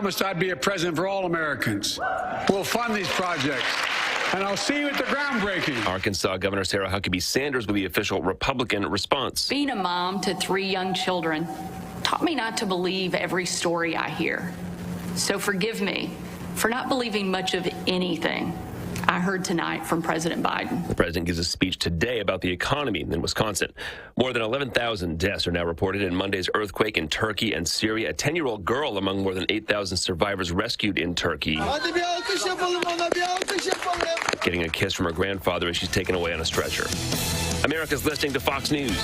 promised I'd be a president for all Americans. We'll fund these projects. And I'll see you at the groundbreaking. Arkansas Governor Sarah Huckabee Sanders with the official Republican response. Being a mom to 3 young children taught me not to believe every story I hear. So forgive me for not believing much of anything I heard tonight from President Biden. The president gives a speech today about the economy in Wisconsin. More than 11,000 deaths are now reported in Monday's earthquake in Turkey and Syria. A 10-year-old girl among more than 8,000 survivors rescued in Turkey. Getting a kiss from her grandfather as she's taken away on a stretcher. America's listening to Fox News.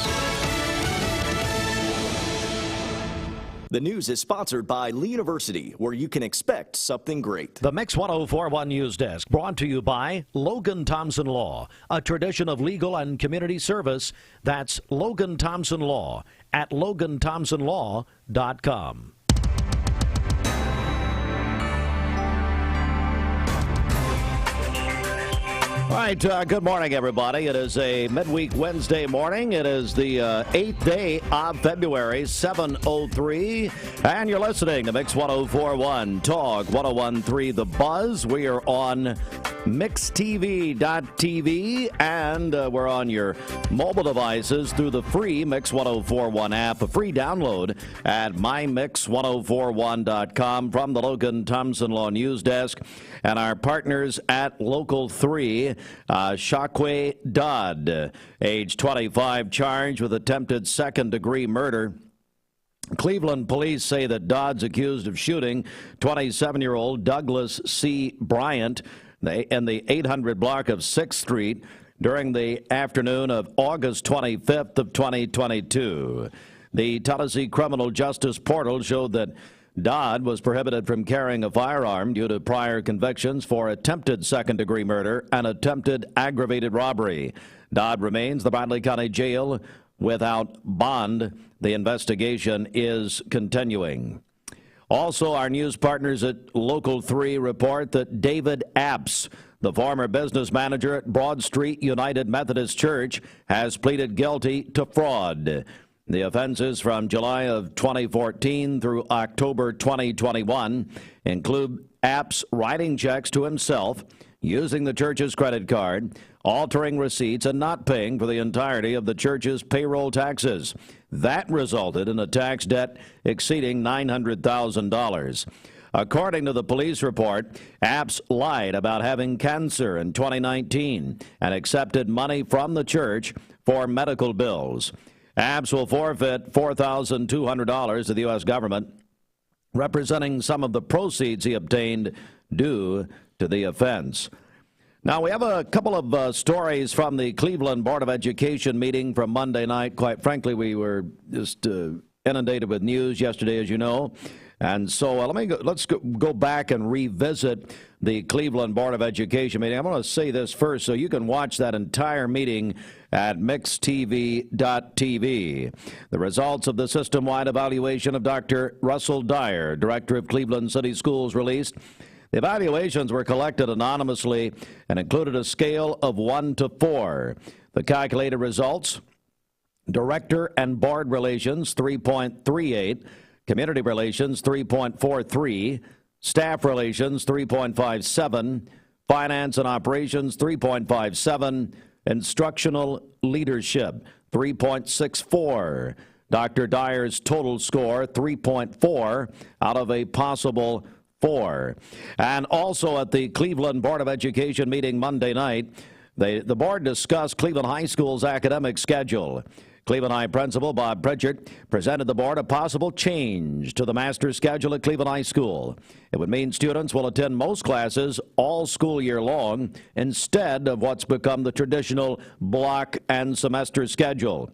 The news is sponsored by Lee University, where you can expect something great. The Mix 1041 News Desk brought to you by Logan Thompson Law, a tradition of legal and community service. That's Logan Thompson Law at LoganThompsonLaw.com. All right, good morning, everybody. It is a midweek Wednesday morning. It is the 8th day of February, 7:03, and you're listening to Mix 1041, Talk 1013, The Buzz. We are on MixTV.tv, and we're on your mobile devices through the free Mix 1041 app, a free download at MyMix1041.com from the Logan Thompson Law News Desk, and our partners at Local 3. Shockway Dodd, age 25, charged with attempted second-degree murder. Cleveland police say that Dodd's accused of shooting 27-year-old Douglas C. Bryant in the 800 block of 6th Street during the afternoon of August 25th of 2022. The Tennessee Criminal Justice Portal showed that Dodd was prohibited from carrying a firearm due to prior convictions for attempted second-degree murder and attempted aggravated robbery. Dodd remains the Bradley County Jail without bond. The investigation is continuing. Also, our news partners at Local 3 report that David Apps, the former business manager at Broad Street United Methodist Church, has pleaded guilty to fraud. The offenses from July of 2014 through October 2021 include Apps writing checks to himself, using the church's credit card, altering receipts, and not paying for the entirety of the church's payroll taxes. That resulted in a tax debt exceeding $900,000. According to the police report, Apps lied about having cancer in 2019 and accepted money from the church for medical bills. Apps will forfeit $4,200 to the U.S. government, representing some of the proceeds he obtained due to the offense. Now, we have a couple of stories from the Cleveland Board of Education meeting from Monday night. Quite frankly, we were just inundated with news yesterday, as you know. And so let's go back and revisit the Cleveland Board of Education meeting. I'm going to say this first so you can watch that entire meeting at MixTV.tv. The results of the system-wide evaluation of Dr. Russell Dyer, director of Cleveland City Schools, released. The evaluations were collected anonymously and included a scale of 1 to 4. The calculated results: director and board relations, 3.38. Community relations, 3.43. Staff relations, 3.57. Finance and operations, 3.57. Instructional leadership, 3.64. Dr. Dyer's total score, 3.4 out of a possible 4. And also at the Cleveland Board of Education meeting Monday night, the board discussed Cleveland High School's academic schedule. Cleveland High Principal Bob Pritchard presented the board a possible change to the master's schedule at Cleveland High School. It would mean students will attend most classes all school year long instead of what's become the traditional block and semester schedule.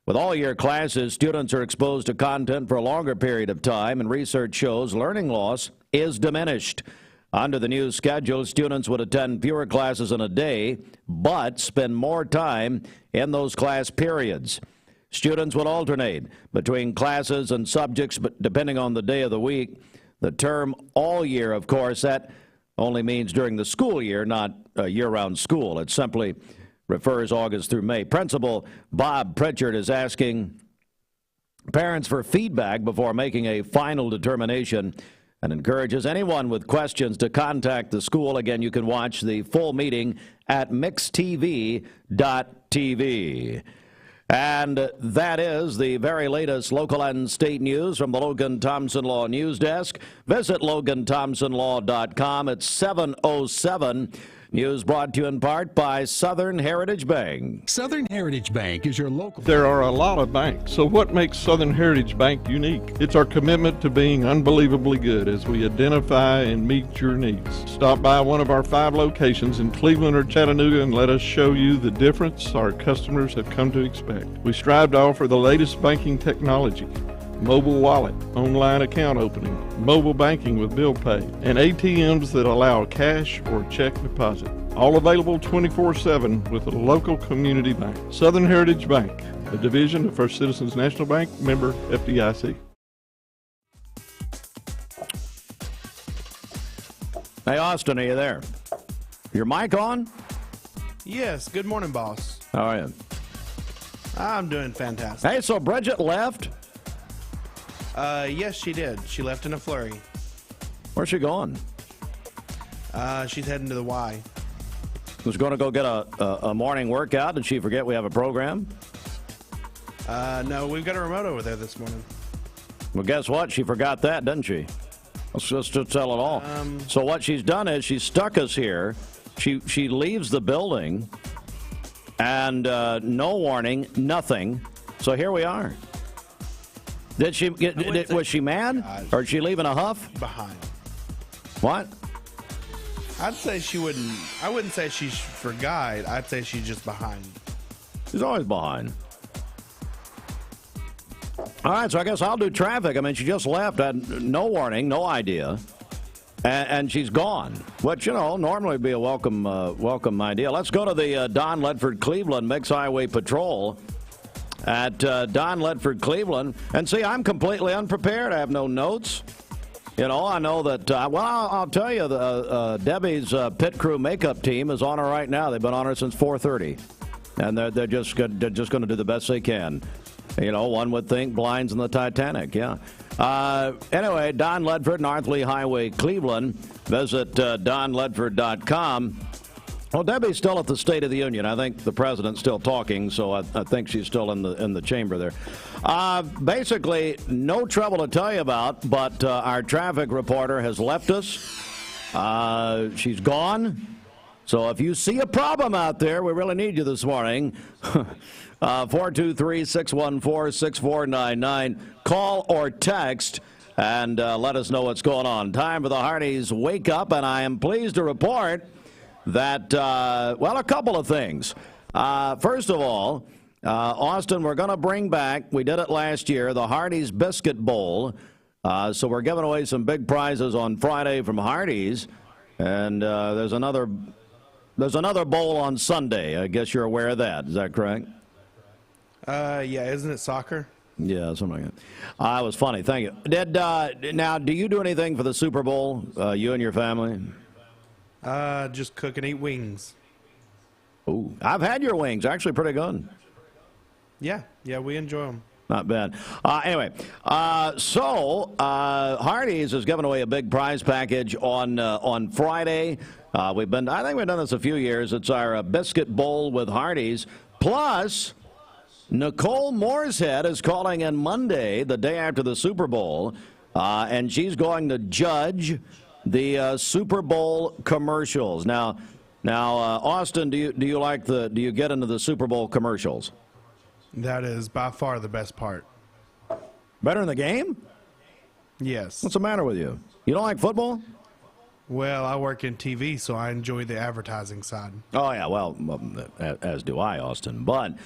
With all-year classes, students are exposed to content for a longer period of time, and research shows learning loss is diminished. Under the new schedule, students would attend fewer classes in a day, but spend more time in those class periods. Students would alternate between classes and subjects, but depending on the day of the week. The term all year, of course, that only means during the school year, not a year-round school. It simply refers August through May. Principal Bob Pritchard is asking parents for feedback before making a final determination and encourages anyone with questions to contact the school. Again, you can watch the full meeting at mixtv.tv. And that is the very latest local and state news from the Logan Thompson Law News Desk. Visit LoganThompsonLaw.com at 7:07. News brought to you in part by Southern Heritage Bank. Southern Heritage Bank is your local. There are a lot of banks, so what makes Southern Heritage Bank unique? It's our commitment to being unbelievably good as we identify and meet your needs. Stop by one of our 5 locations in Cleveland or Chattanooga and let us show you the difference our customers have come to expect. We strive to offer the latest banking technology. Mobile wallet, online account opening, mobile banking with bill pay, and ATMs that allow cash or check deposit. All available 24/7 with a local community bank. Southern Heritage Bank, a division of First Citizens National Bank, member FDIC. Hey, Austin, are you there? Your mic on? Yes, good morning, boss. How are you? I'm doing fantastic. Hey, so Bridget left? Yes, she did. She left in a flurry. Where's she going? She's heading to the Y. Was going to go get a morning workout. Did she forget we have a program? No, we've got a remote over there this morning. Well, guess what? She forgot that, didn't she? Let's just tell it all. So what she's done is she's stuck us here. She leaves the building, and no warning, nothing. So here we are. Did she? Was she mad, or did she leave in a huff? Behind. What? I'd say she wouldn't. I wouldn't say she forgot. I'd say she's just behind. She's always behind. All right, so I guess I'll do traffic. I mean, she just left, had no warning, no idea, and she's gone. Which, you know, normally would be a welcome idea. Let's go to the Don Ledford Cleveland Mix Highway Patrol at Don Ledford Cleveland. And see, I'm completely unprepared. I have no notes. You know, I know that, I'll tell you, Debbie's pit crew makeup team is on her right now. They've been on her since 4:30. And they're just going to do the best they can. You know, one would think blinds in the Titanic, yeah. Anyway, Don Ledford, North Lee Highway, Cleveland. Visit donledford.com. Well, Debbie's still at the State of the Union. I think the president's still talking, so I think she's still in the chamber there. Basically, no trouble to tell you about, but our traffic reporter has left us. She's gone. So if you see a problem out there, we really need you this morning. 423-614-6499. Call or text and let us know what's going on. Time for the Hardys Wake Up, and I am pleased to report that, a couple of things. First of all, Austin, we're going to bring back, we did it last year, the Hardys Biscuit Bowl. So we're giving away some big prizes on Friday from Hardys, and there's another bowl on Sunday. I guess you're aware of that. Is that correct? Yeah, isn't it soccer? Yeah, something like that. It was funny. Thank you. Now, do you do anything for the Super Bowl, you and your family? Just cook and eat wings. Ooh, I've had your wings. Actually, pretty good. Yeah, we enjoy them. Not bad. Anyway, so Hardee's is giving away a big prize package on Friday. I think we've done this a few years. It's our biscuit bowl with Hardee's. Plus, Nicole Mooreshead is calling in Monday, the day after the Super Bowl, and she's going to judge the Super Bowl commercials. Now, Austin, do you get into the Super Bowl commercials? That is by far the best part. Better than the game? Yes. What's the matter with you? You don't like football? Well, I work in TV, so I enjoy the advertising side. Oh, yeah, well, as do I, Austin. But,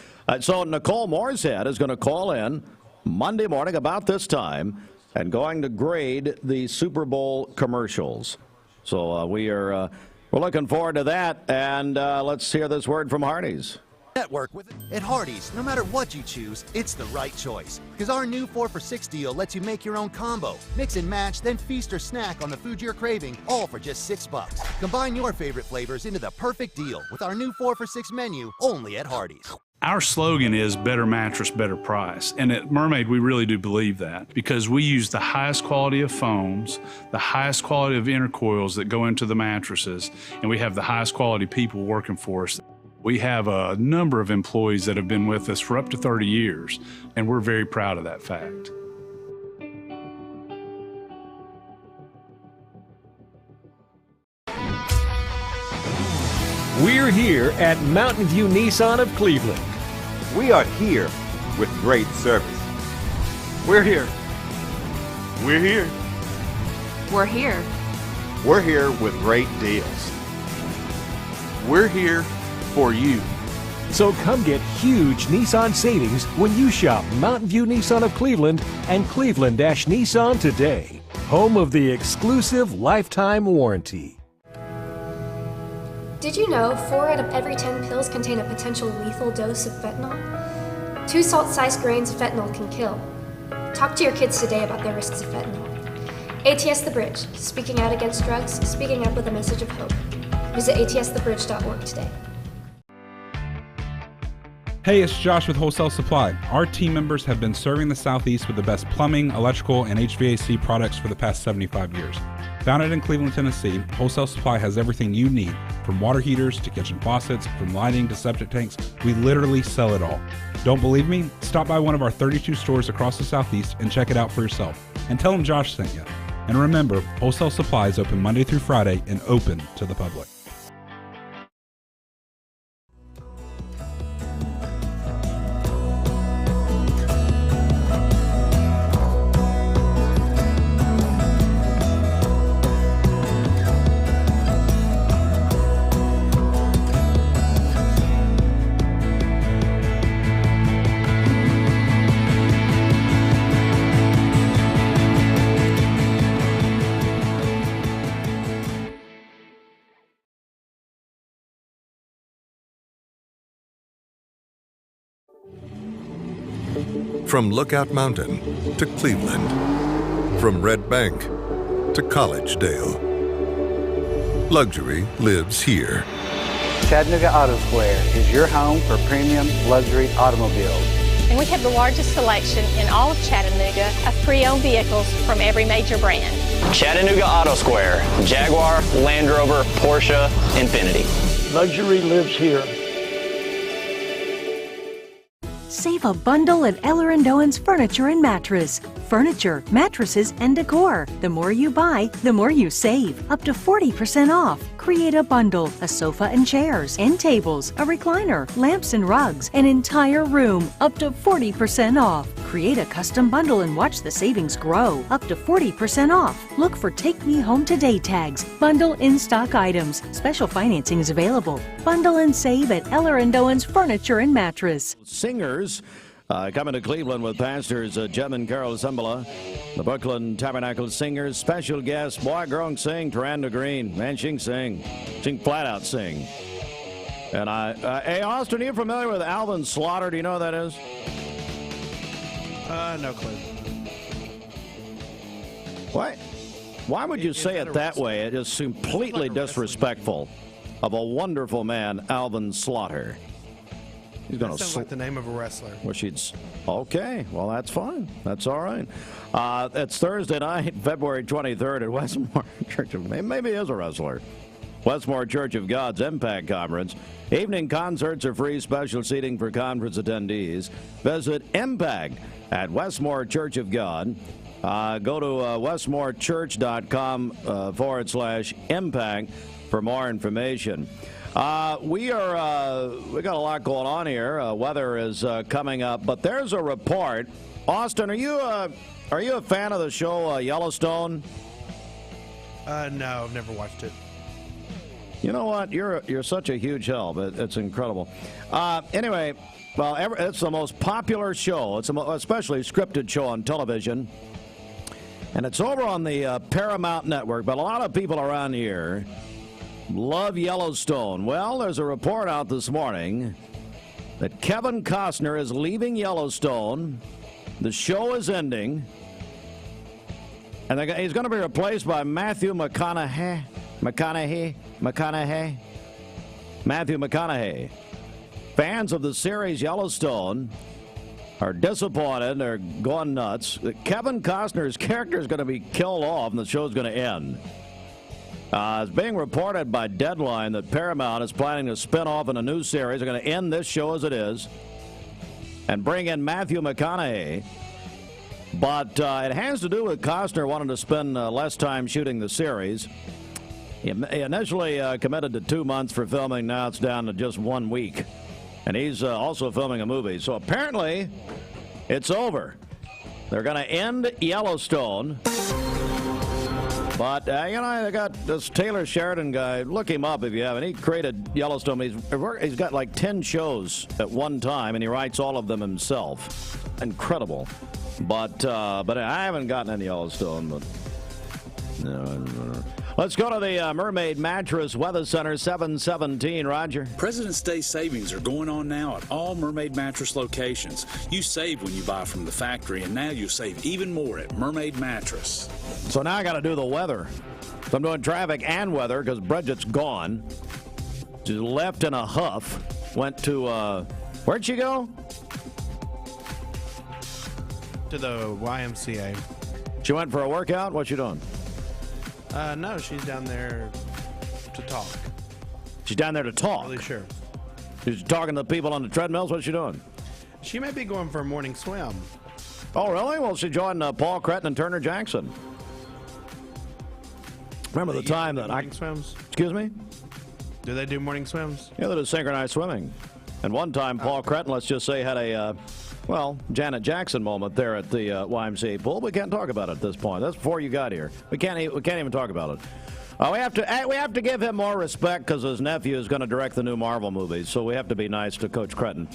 so Nicole Mooreshead is going to call in Monday morning about this time and going to grade the Super Bowl commercials. So we're looking forward to that, and let's hear this word from Hardee's. Network with it. At Hardee's, no matter what you choose, it's the right choice. Because our new 4 for $6 deal lets you make your own combo. Mix and match, then feast or snack on the food you're craving, all for just $6. Combine your favorite flavors into the perfect deal with our new 4 for $6 menu only at Hardee's. Our slogan is better mattress, better price. And at Mermaid, we really do believe that because we use the highest quality of foams, the highest quality of intercoils that go into the mattresses, and we have the highest quality people working for us. We have a number of employees that have been with us for up to 30 years, and we're very proud of that fact. We're here at Mountain View Nissan of Cleveland. We are here with great service. We're here. We're here. We're here. We're here with great deals. We're here for you. So come get huge Nissan savings when you shop Mountain View Nissan of Cleveland and Cleveland-Nissan today. Home of the exclusive lifetime warranty. Did you know 4 out of every 10 pills contain a potential lethal dose of fentanyl? 2 salt-sized grains of fentanyl can kill. Talk to your kids today about the risks of fentanyl. ATS The Bridge, speaking out against drugs, speaking up with a message of hope. Visit atsthebridge.org today. Hey, it's Josh with Wholesale Supply. Our team members have been serving the Southeast with the best plumbing, electrical, and HVAC products for the past 75 years. Founded in Cleveland, Tennessee, Wholesale Supply has everything you need, from water heaters to kitchen faucets, from lighting to septic tanks. We literally sell it all. Don't believe me? Stop by one of our 32 stores across the Southeast and check it out for yourself. And tell them Josh sent you. And remember, Wholesale Supply is open Monday through Friday and open to the public. From Lookout Mountain to Cleveland, from Red Bank to Collegedale, luxury lives here. Chattanooga Auto Square is your home for premium luxury automobiles. And we have the largest selection in all of Chattanooga of pre-owned vehicles from every major brand. Chattanooga Auto Square, Jaguar, Land Rover, Porsche, Infiniti. Luxury lives here. Save a bundle at Eller & Owen's Furniture and Mattress. Furniture, mattresses, and decor. The more you buy, the more you save. Up to 40% off. Create a bundle, a sofa and chairs, end tables, a recliner, lamps and rugs, an entire room. Up to 40% off. Create a custom bundle and watch the savings grow. Up to 40% off. Look for Take Me Home Today tags. Bundle in-stock items. Special financing is available. Bundle and save at Eller & Owen's Furniture and Mattress. Singers coming to Cleveland with pastors Jem and Carol Zembala. The Brooklyn Tabernacle Singers. Special guest, boy, girl, and sing, Taranda Green. Man, she can sing. She can flat out sing. And hey, Austin, are you familiar with Alvin Slaughter? Do you know who that is? No clue. What? Why would you say it that way? It is completely disrespectful of a wonderful man, Alvin Slaughter. He's going to sounds like the name of a wrestler. Well, okay. Well, that's fine. That's all right. It's Thursday night, February 23rd at Westmore Church of maybe he is a wrestler. Westmore Church of God's Impact Conference. Evening concerts are free. Special seating for conference attendees. Visit Impact at Westmore Church of God. Go to westmorechurch.com/impact for more information. We got a lot going on here. Weather is coming up, but there's a report. Austin, are you a fan of the show Yellowstone? No, I've never watched it. You know what? You're such a huge help. It's incredible. Anyway, well, it's the most popular show. It's especially scripted show on television, and it's over on the Paramount Network. But a lot of people around here love Yellowstone. Well, there's a report out this morning that Kevin Costner is leaving Yellowstone. The show is ending, and he's going to be replaced by Matthew McConaughey. Matthew McConaughey. fans of the series Yellowstone are disappointed. They're going nuts. Kevin Costner's character is going to be killed off and the show's going to end. It's being reported by Deadline that Paramount is planning to spin off in a new series. They're going to end this show as it is and bring in Matthew McConaughey. But it has to do with Costner wanting to spend less time shooting the series. He initially committed to 2 months for filming. Now it's down to just 1 week. And he's also filming a movie. So apparently it's over. They're going to end Yellowstone. But, they got this Taylor Sheridan guy. Look him up if you haven't. He created Yellowstone. He's got like 10 shows at one time, and he writes all of them himself. Incredible. But I haven't gotten any Yellowstone. But no. Let's go to the Mermaid Mattress Weather Center, 717. Roger. President's Day savings are going on now at all Mermaid Mattress locations. You save when you buy from the factory, and now you'll save even more at Mermaid Mattress. So now I got to do the weather. So I'm doing traffic and weather because Bridget's gone. She left in a huff. Went to, where'd she go? To the YMCA. She went for a workout? What's she doing? No, she's down there to talk. She's down there to talk? Really sure. She's talking to the people on the treadmills? What's she doing? She may be going for a morning swim. Oh, really? Well, she joined Paul Cretton and Turner Jackson. Remember the time that morning swims? Excuse me? Do they do morning swims? Yeah, they do synchronized swimming. And one time, Paul Cretton, let's just say, had a, Janet Jackson moment there at the YMCA pool. We can't talk about it at this point. That's before you got here. We can't even talk about it. We have to give him more respect because his nephew is going to direct the new Marvel movies, so we have to be nice to Coach Cretton.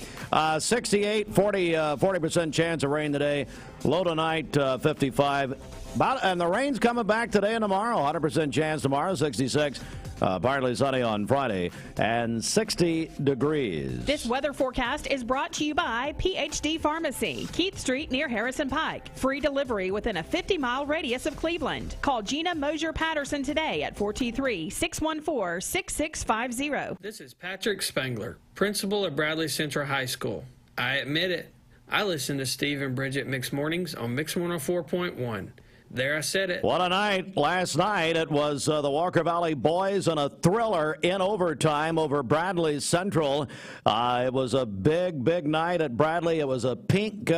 68, 40% chance of rain today. Low tonight, 55. And the rain's coming back today and tomorrow. 100% chance tomorrow, 66. Partly sunny on Friday, and 60 degrees. This weather forecast is brought to you by PhD Pharmacy, Keith Street near Harrison Pike. Free delivery within a 50-mile radius of Cleveland. Call Gina Mosier-Patterson today at 423-614-6650. This is Patrick Spangler, principal at Bradley Central High School. I admit it, I listen to Steve and Bridget Mix Mornings on Mix 104.1. There I said it. What a night. Last night it was the Walker Valley boys and a thriller in overtime over Bradley Central. It was a big night at Bradley. It was a pink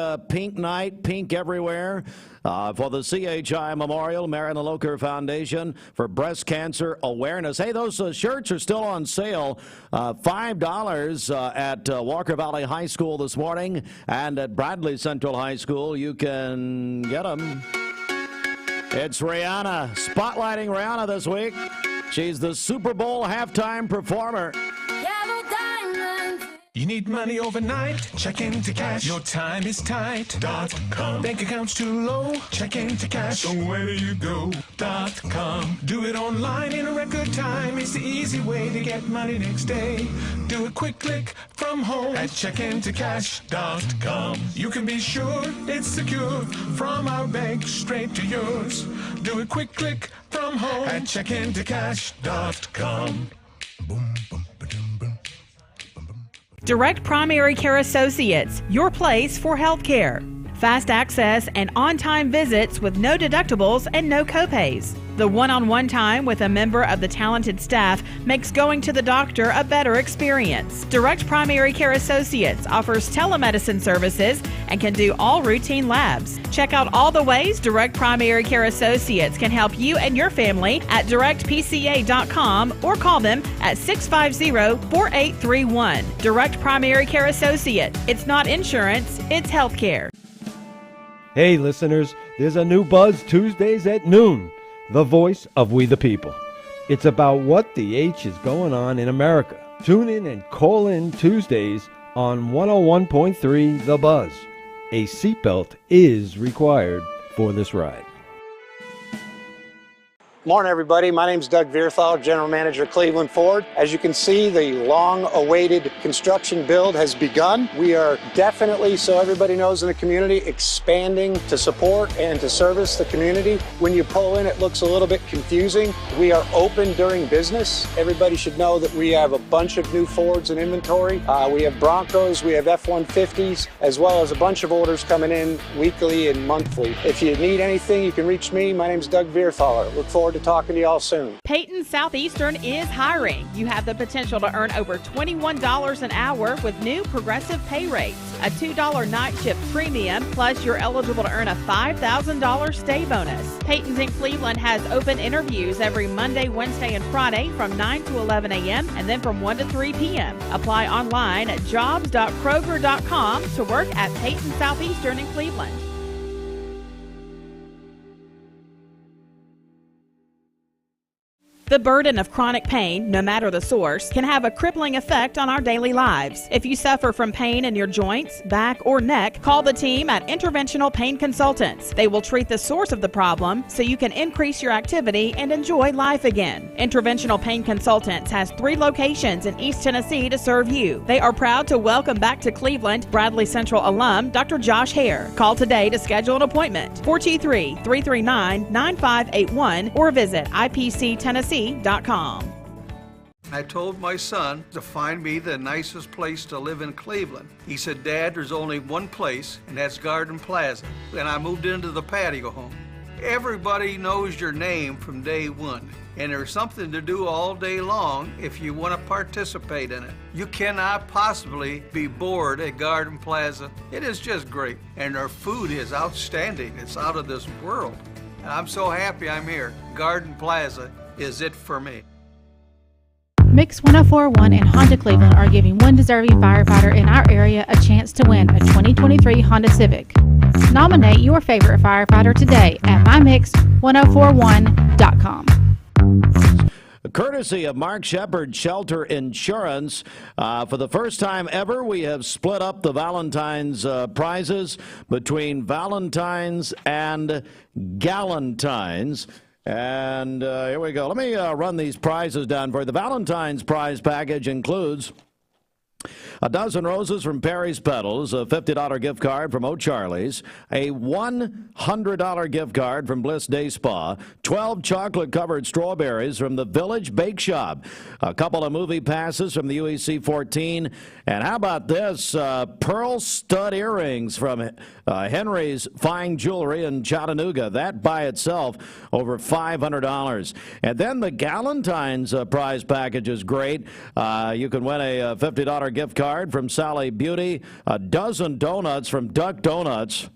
night, pink everywhere. For the CHI Memorial, Marion Locher Foundation for Breast Cancer Awareness. Hey, those shirts are still on sale. $5 at Walker Valley High School this morning, and at Bradley Central High School you can get them. It's Rihanna, spotlighting Rihanna this week. She's the Super Bowl halftime performer. You need money overnight? Check into cash. Your time is tight. .com. Bank account's too low? Check into cash. So where do you go? .com. Do it online in a record time. It's the easy way to get money next day. Do a quick click from home at checkintocash.com. You can be sure it's secure from our bank straight to yours. Do a quick click from home at checkintocash.com. Boom, boom. Direct Primary Care Associates, your place for health care. Fast access and on-time visits with no deductibles and no copays. The one-on-one time with a member of the talented staff makes going to the doctor a better experience. Direct Primary Care Associates offers telemedicine services and can do all routine labs. Check out all the ways Direct Primary Care Associates can help you and your family at directpca.com or call them at 650-4831. Direct Primary Care Associate. It's not insurance, it's health care. Hey listeners, there's a new Buzz Tuesdays at noon, the voice of we the people. It's about what the H is going on in America. Tune in and call in Tuesdays on 101.3 The Buzz. A seatbelt is required for this ride. Morning, everybody. My name is Doug Vierthal, General Manager of Cleveland Ford. As you can see, the long-awaited construction build has begun. We are definitely, so everybody knows in the community, expanding to support and to service the community. When you pull in, it looks a little bit confusing. We are open during business. Everybody should know that we have a bunch of new Fords in inventory. We have Broncos, we have F-150s, as well as a bunch of orders coming in weekly and monthly. If you need anything, you can reach me. My name is Doug Vierthaler. Look forward to talking to y'all soon. Peyton Southeastern is hiring. You have the potential to earn over $21 an hour with new progressive pay rates. A $2 night shift premium, plus you're eligible to earn a $5,000 stay bonus. Peyton's in Cleveland has open interviews every Monday, Wednesday, and Friday from 9 to 11 a.m. and then from 1 to 3 p.m. Apply online at jobs.kroger.com to work at Peyton Southeastern in Cleveland. The burden of chronic pain, no matter the source, can have a crippling effect on our daily lives. If you suffer from pain in your joints, back, or neck, call the team at Interventional Pain Consultants. They will treat the source of the problem so you can increase your activity and enjoy life again. Interventional Pain Consultants has 3 locations in East Tennessee to serve you. They are proud to welcome back to Cleveland Bradley Central alum Dr. Josh Hare. Call today to schedule an appointment. 423-339-9581 or visit IPCTennessee.com. I told my son to find me the nicest place to live in Cleveland. He said, Dad, there's only one place, and that's Garden Plaza. And I moved into the patio home. Everybody knows your name from day one, and there's something to do all day long if you want to participate in it. You cannot possibly be bored at Garden Plaza. It is just great, and their food is outstanding. It's out of this world. And I'm so happy I'm here. Garden Plaza is it for me. Mix 104.1 and Honda Cleveland are giving one deserving firefighter in our area a chance to win a 2023 Honda Civic. Nominate your favorite firefighter today at mymix1041.com. Courtesy of Mark Shepard Shelter Insurance, for the first time ever, we have split up the Valentine's prizes between Valentines and Galentines. And here we go. Let me run these prizes down for you. The Valentine's prize package includes a dozen roses from Perry's Petals, a $50 gift card from O'Charlie's, a $100 gift card from Bliss Day Spa, 12 chocolate-covered strawberries from the Village Bake Shop, a couple of movie passes from the UEC 14, and how about this? Pearl stud earrings from Henry's Fine Jewelry in Chattanooga. That by itself over $500. And then the Galentine's prize package is great. You can win a $50 gift card from Sally Beauty, a dozen donuts from Duck Donuts,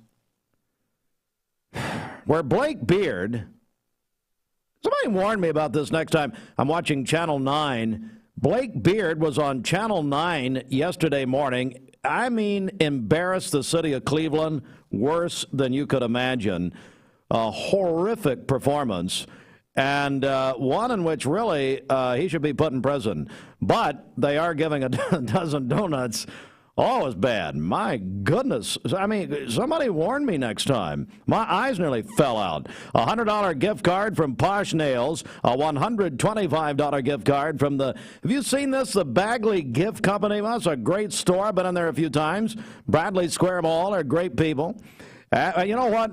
where Blake Beard, somebody warned me about this next time I'm watching Channel 9. Blake Beard was on Channel 9 yesterday morning. I mean, embarrassed the city of Cleveland worse than you could imagine. A horrific performance, and one in which really he should be put in prison. But they are giving a dozen donuts. Oh, it's bad. My goodness. I mean, somebody warn me next time. My eyes nearly fell out. A $100 gift card from Posh Nails. A $125 gift card from the, have you seen this? The Bagley Gift Company. Well, that's a great store. I've been in there a few times. Bradley Square Mall are great people. You know what?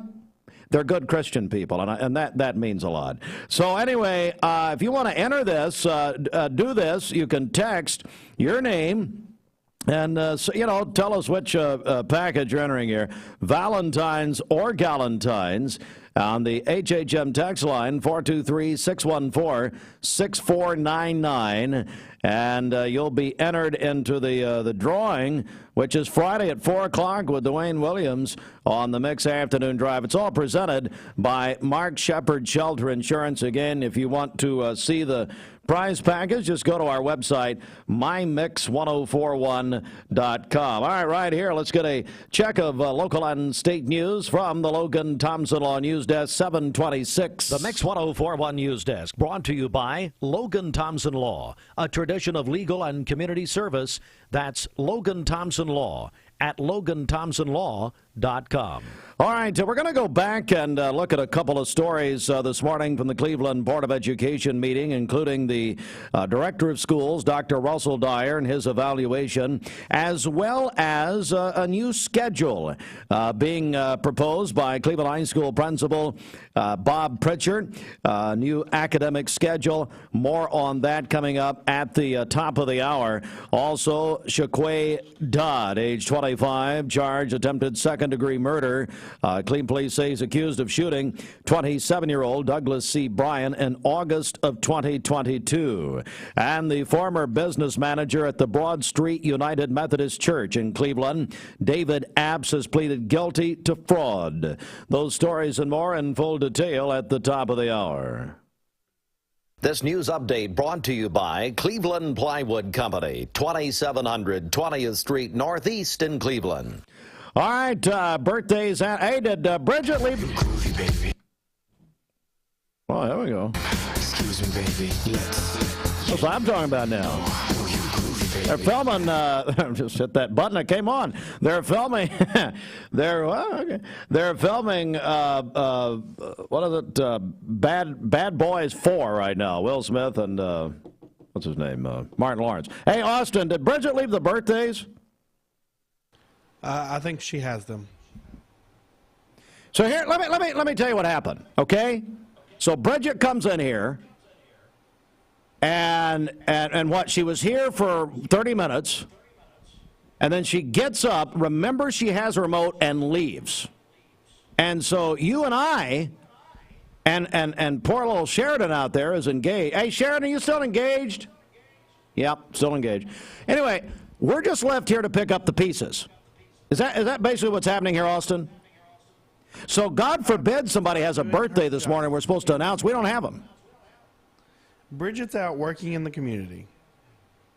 They're good Christian people, and that means a lot. So anyway, if you want to enter this, do this. You can text your name and, tell us which package you're entering here, Valentine's or Galentines, on the HHM text line, 423-614-6499. And you'll be entered into the drawing, which is Friday at 4 o'clock with Dwayne Williams on the Mix Afternoon Drive. It's all presented by Mark Shepard Shelter Insurance. Again, if you want to see the prize package, just go to our website, mymix1041.com. All right here, let's get a check of local and state news from the Logan Thompson Law News Desk, 726. The Mix 1041 News Desk, brought to you by Logan Thompson Law, a tradition of legal and community service. That's Logan Thompson Law. at LoganThompsonLaw.com. All right, we're going to go back and look at a couple of stories this morning from the Cleveland Board of Education meeting, including the Director of Schools, Dr. Russell Dyer, and his evaluation, as well as a new schedule being proposed by Cleveland High School Principal Bob Pritchard, new academic schedule. More on that coming up at the top of the hour. Also, Shaquay Dodd, age 25, charged attempted second-degree murder. Cleveland police say he's accused of shooting 27-year-old Douglas C. Bryan in August of 2022. And the former business manager at the Broad Street United Methodist Church in Cleveland, David Apps, has pleaded guilty to fraud. Those stories and more in full detail at the top of the hour. This news update brought to you by Cleveland Plywood Company, 2700 20th Street Northeast in Cleveland. All right, birthdays. Hey, did Bridget leave? Groovy, baby. Oh, there we go. Excuse me, baby. That's what I'm talking about now. They're filming. Just hit that button. It came on. They're filming. They're filming. What is it? Bad Boys 4 right now. Will Smith and what's his name? Martin Lawrence. Hey, Austin, did Bridget leave the birthdays? I think she has them. So here, let me tell you what happened. Okay, so Bridget comes in here, and what, she was here for 30 minutes, and then she gets up. Remember, she has a remote and leaves, and so you and I, and poor little Sheridan out there is engaged. Hey, Sheridan, are you still engaged? Yep, still engaged. Anyway, we're just left here to pick up the pieces. Is that basically what's happening here, Austin? So God forbid somebody has a birthday this morning we're supposed to announce. We don't have them. Bridget's out working in the community.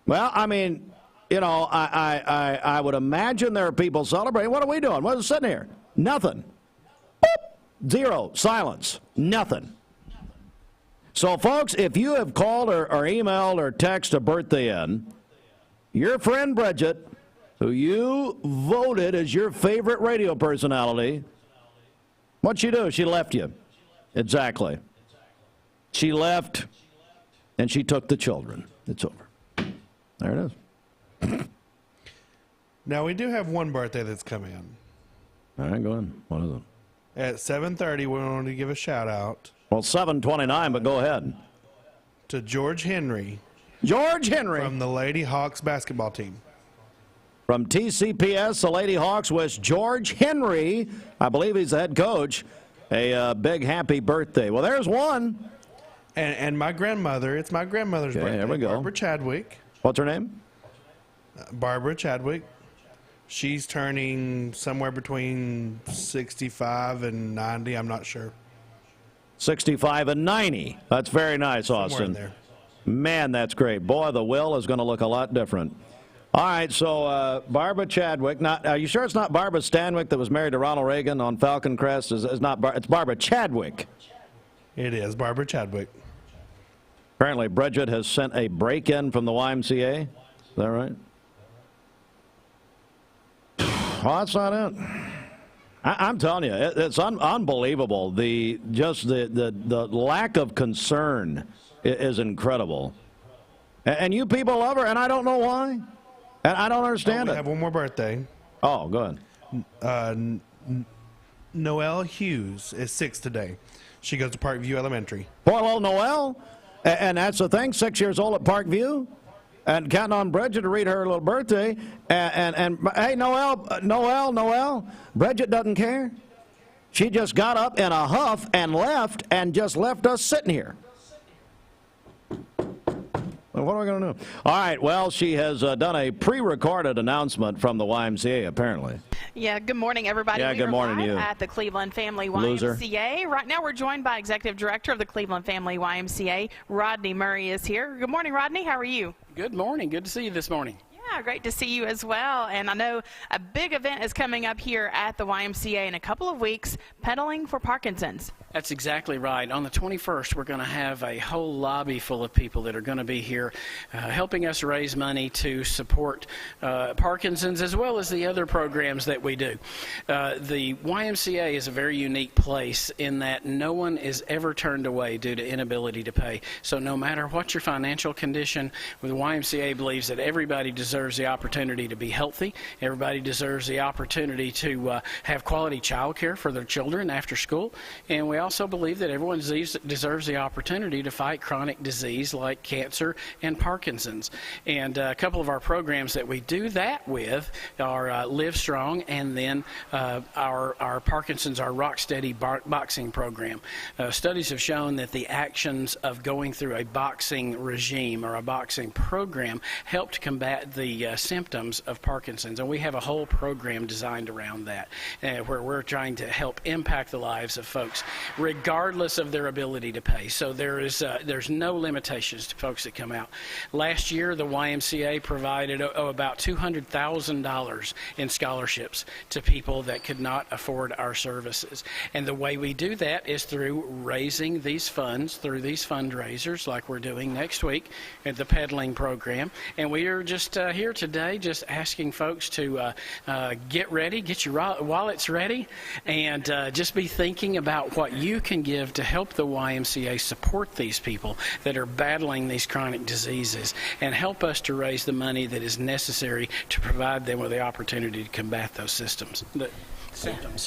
Well, I mean, you know, I would imagine there are people celebrating. What are we doing? We're sitting here. Nothing. Boop. Zero. Silence. Nothing. So, folks, if you have called or emailed or texted a birthday in, your friend Bridget, who you voted as your favorite radio personality, what'd she do? She left you. Exactly. She left, and she took the children. It's over. There it is. Now, we do have one birthday that's come in. All right, go ahead. What is it? At 7:30, we wanted to give a shout-out. Well, 7:29, but go ahead. To George Henry. George Henry. From the Lady Hawks basketball team. From TCPS, the Lady Hawks, was George Henry. I believe he's the head coach. A big happy birthday. Well, there's one. And my grandmother, it's my grandmother's birthday. Here we go. Barbara Chadwick. What's her name? Barbara Chadwick. She's turning somewhere between 65 and 90. I'm not sure. 65 and 90. That's very nice, Austin. Somewhere in there. Man, that's great. Boy, the will is going to look a lot different. All right, so Barbara Chadwick. Not, are you sure it's not Barbara Stanwyck that was married to Ronald Reagan on Falcon Crest? It's Barbara Chadwick. It is Barbara Chadwick. Apparently, Bridget has sent a break-in from the YMCA. Is that right? Well, that's not it. I'm telling you, it's unbelievable. The lack of concern is incredible. And you people love her, and I don't know why. And I don't understand it. We have one more birthday. Oh, go ahead. Noelle Hughes is 6 today. She goes to Parkview Elementary. Poor little Noelle. And that's the thing, 6 years old at Parkview. And counting on Bridget to read her little birthday. And hey, Noelle, Bridget doesn't care. She just got up in a huff and left us sitting here. Well, what are we going to do? All right, well, she has done a pre-recorded announcement from the YMCA, apparently. Yeah, good morning, everybody. Yeah, good morning to you. At the Cleveland Family YMCA. Loser. Right now, we're joined by Executive Director of the Cleveland Family YMCA, Rodney Murray is here. Good morning, Rodney. How are you? Good morning. Good to see you this morning. Yeah, great to see you as well. And I know a big event is coming up here at the YMCA in a couple of weeks, Pedaling for Parkinson's. That's exactly right. On the 21st, we're going to have a whole lobby full of people that are going to be here helping us raise money to support Parkinson's as well as the other programs that we do. The YMCA is a very unique place in that no one is ever turned away due to inability to pay. So no matter what your financial condition, the YMCA believes that everybody deserves the opportunity to be healthy. Everybody deserves the opportunity to have quality child care for their children after school. And we also believe that everyone deserves the opportunity to fight chronic disease like cancer and Parkinson's. And a couple of our programs that we do that with are Live Strong and then our Parkinson's, our Rock Steady boxing program. Studies have shown that the actions of going through a boxing regime or a boxing program help to combat the symptoms of Parkinson's. And we have a whole program designed around that where we're trying to help impact the lives of folks regardless of their ability to pay. So there's no limitations to folks that come out. Last year, the YMCA provided about $200,000 in scholarships to people that could not afford our services. And the way we do that is through raising these funds through these fundraisers like we're doing next week at the pedaling program. And we are just here today just asking folks to get ready, get your wallets ready, and just be thinking about what you can give to help the YMCA support these people that are battling these chronic diseases and help us to raise the money that is necessary to provide them with the opportunity to combat those symptoms.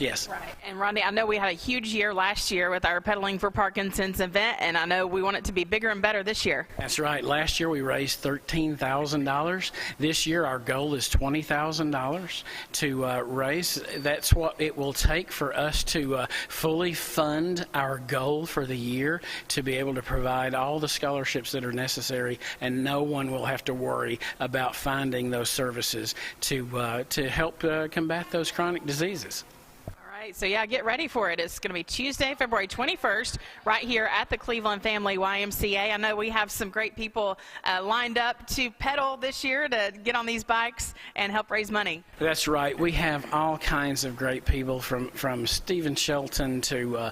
Yes. Right. And Rodney, I know we had a huge year last year with our Pedaling for Parkinson's event, and I know we want it to be bigger and better this year. That's right. Last year we raised $13,000. This year our goal is $20,000 to raise. That's what it will take for us to fully fund our goal for the year, to be able to provide all the scholarships that are necessary, and no one will have to worry about finding those services to help combat those chronic diseases. So yeah, get ready for it. It's going to be Tuesday, February 21st, right here at the Cleveland Family YMCA. I know we have some great people lined up to pedal this year to get on these bikes and help raise money. That's right. We have all kinds of great people from Stephen Shelton to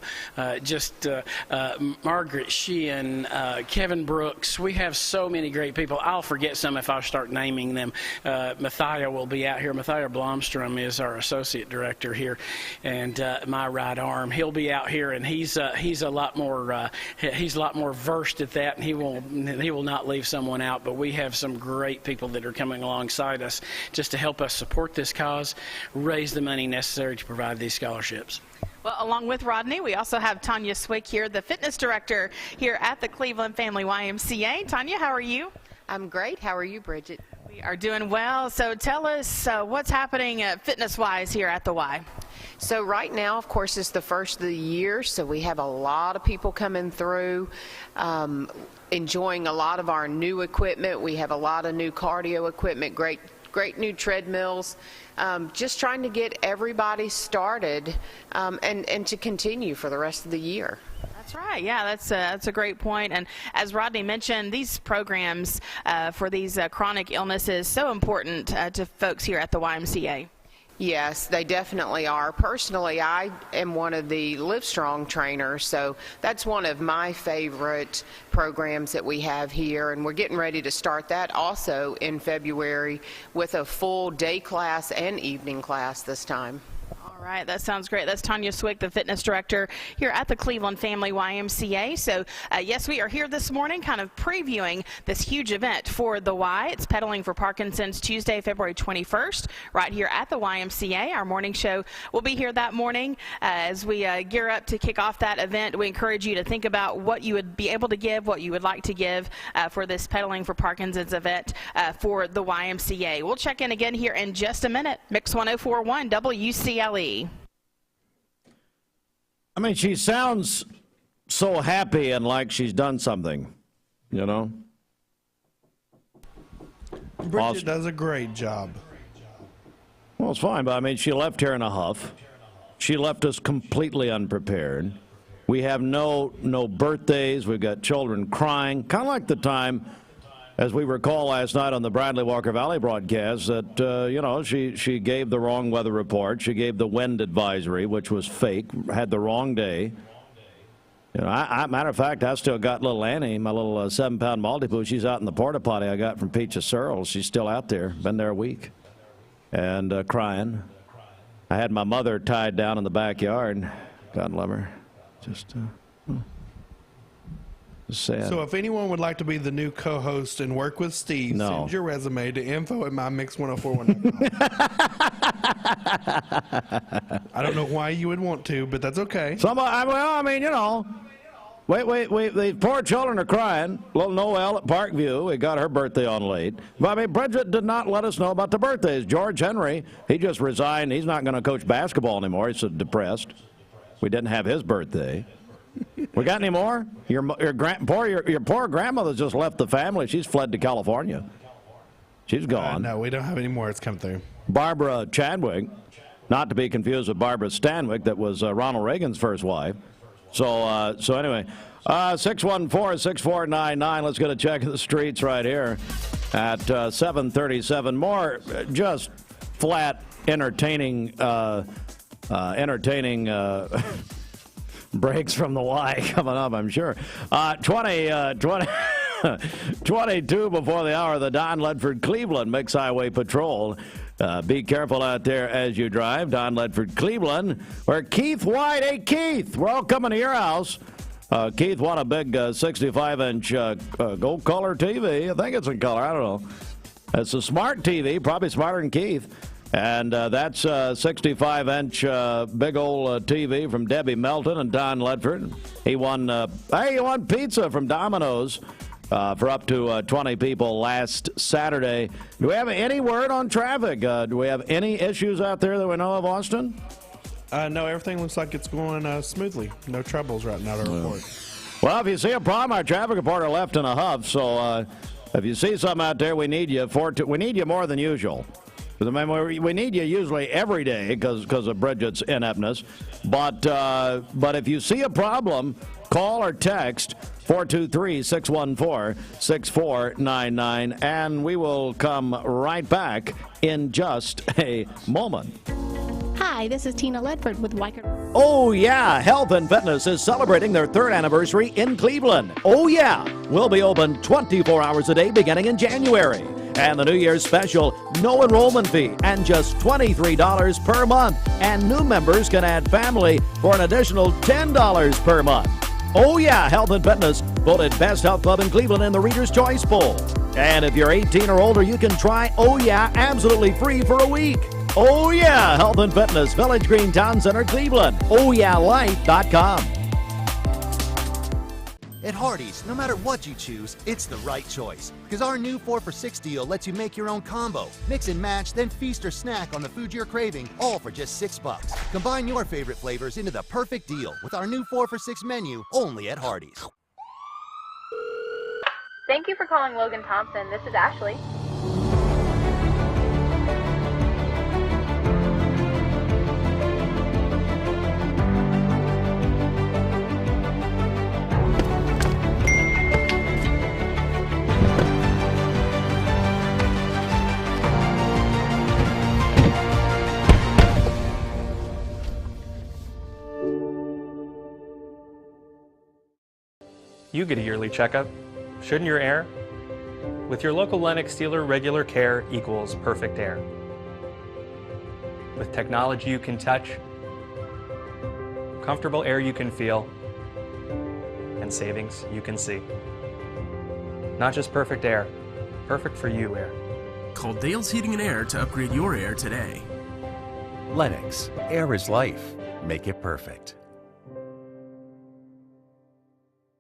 Margaret Sheehan, Kevin Brooks. We have so many great people. I'll forget some if I start naming them. Matthias will be out here. Matthias Blomstrom is our associate director here, and my right arm. He'll be out here, and he's a lot more versed at that, and he will not leave someone out. But we have some great people that are coming alongside us just to help us support this cause, raise the money necessary to provide these scholarships. Well, along with Rodney, we also have Tanya Swick here, the fitness director here at the Cleveland Family YMCA. Tanya, how are you? I'm great. How are you, Bridget? We are doing well. So tell us what's happening fitness-wise here at the Y. So right now, of course, it's the first of the year, so we have a lot of people coming through, enjoying a lot of our new equipment. We have a lot of new cardio equipment, great new treadmills, just trying to get everybody started and to continue for the rest of the year. That's right. Yeah, that's a great point. And as Rodney mentioned, these programs for these chronic illnesses so important to folks here at the YMCA. Yes, they definitely are. Personally, I am one of the Live Strong trainers, so that's one of my favorite programs that we have here, and we're getting ready to start that also in February with a full day class and evening class this time. All right, that sounds great. That's Tanya Swick, the fitness director here at the Cleveland Family YMCA. So, yes, we are here this morning kind of previewing this huge event for the Y. It's Pedaling for Parkinson's Tuesday, February 21st, right here at the YMCA. Our morning show will be here that morning. As we gear up to kick off that event, we encourage you to think about what you would be able to give, what you would like to give for this Pedaling for Parkinson's event for the YMCA. We'll check in again here in just a minute. Mix 104.1 WCLE. I mean, she sounds so happy and like she's done something, you know? Bridget does a great job. Well, it's fine, but I mean, she left here in a huff. She left us completely unprepared. We have no birthdays. We've got children crying, kind of like the time as we recall last night on the Bradley Walker Valley broadcast, that, she gave the wrong weather report. She gave the wind advisory, which was fake, had the wrong day. Matter of fact, I still got little Annie, my little 7-pound Maltipoo. She's out in the porta potty I got from Peaches Searles. She's still out there, been there a week, and crying. I had my mother tied down in the backyard. God love her. Just sad. So if anyone would like to be the new co-host and work with Steve, send your resume to info@mymix1041.com. I don't know why you would want to, but that's okay. Wait, the poor children are crying. Little Noelle at Parkview, we got her birthday on late. But, Bridget did not let us know about the birthdays. George Henry, he just resigned. He's not going to coach basketball anymore. He's so depressed. We didn't have his birthday. We got any more? Your poor grandmother just left the family. She's fled to California. She's gone. No, we don't have any more. It's come through. Barbara Chadwick, not to be confused with Barbara Stanwyck, that was Ronald Reagan's first wife. So anyway, 614-6499. Let's get a check of the streets right here at 7:37. More just flat entertaining breaks from the Y coming up, I'm sure. 22 before the hour of the Don Ledford Cleveland Mix Highway Patrol. Be careful out there as you drive. Don Ledford Cleveland, where Keith White. Hey, Keith, we're all coming to your house. Keith won a big 65-inch gold color TV. I think it's in color. I don't know. It's a smart TV, probably smarter than Keith. And that's a 65-inch big old TV from Debbie Melton and Don Ledford. He won pizza from Domino's for up to 20 people last Saturday. Do we have any word on traffic? Do we have any issues out there that we know of, Austin? No, everything looks like it's going smoothly. No troubles right now to report. Well, if you see a problem, our traffic reporter left in a huff. So if you see something out there, we need you. We need you more than usual. We need you usually every day because of Bridget's ineptness. But if you see a problem, call or text 423-614-6499, and we will come right back in just a moment. Hi, this is Tina Ledford with Weicker. Oh, yeah. Health and Fitness is celebrating their 3rd anniversary in Cleveland. Oh, yeah. We'll be open 24 hours a day beginning in January. And the New Year's special, no enrollment fee and just $23 per month. And new members can add family for an additional $10 per month. Oh, yeah. Health and Fitness voted Best Health Club in Cleveland in the Reader's Choice Poll. And if you're 18 or older, you can try Oh, yeah, absolutely free for a week. Oh, yeah, Health and Fitness, Village Green Town Center, Cleveland. OhYeahLife.com. At Hardee's, no matter what you choose, it's the right choice. Because our new 4 for $6 deal lets you make your own combo. Mix and match, then feast or snack on the food you're craving, all for just $6. Combine your favorite flavors into the perfect deal with our new 4 for $6 menu, only at Hardee's. Thank you for calling Logan Thompson. This is Ashley. You get a yearly checkup. Shouldn't your air? With your local Lennox dealer, regular care equals perfect air. With technology you can touch, comfortable air you can feel, and savings you can see. Not just perfect air, perfect for you air. Call Dale's Heating and Air to upgrade your air today. Lennox, air is life. Make it perfect.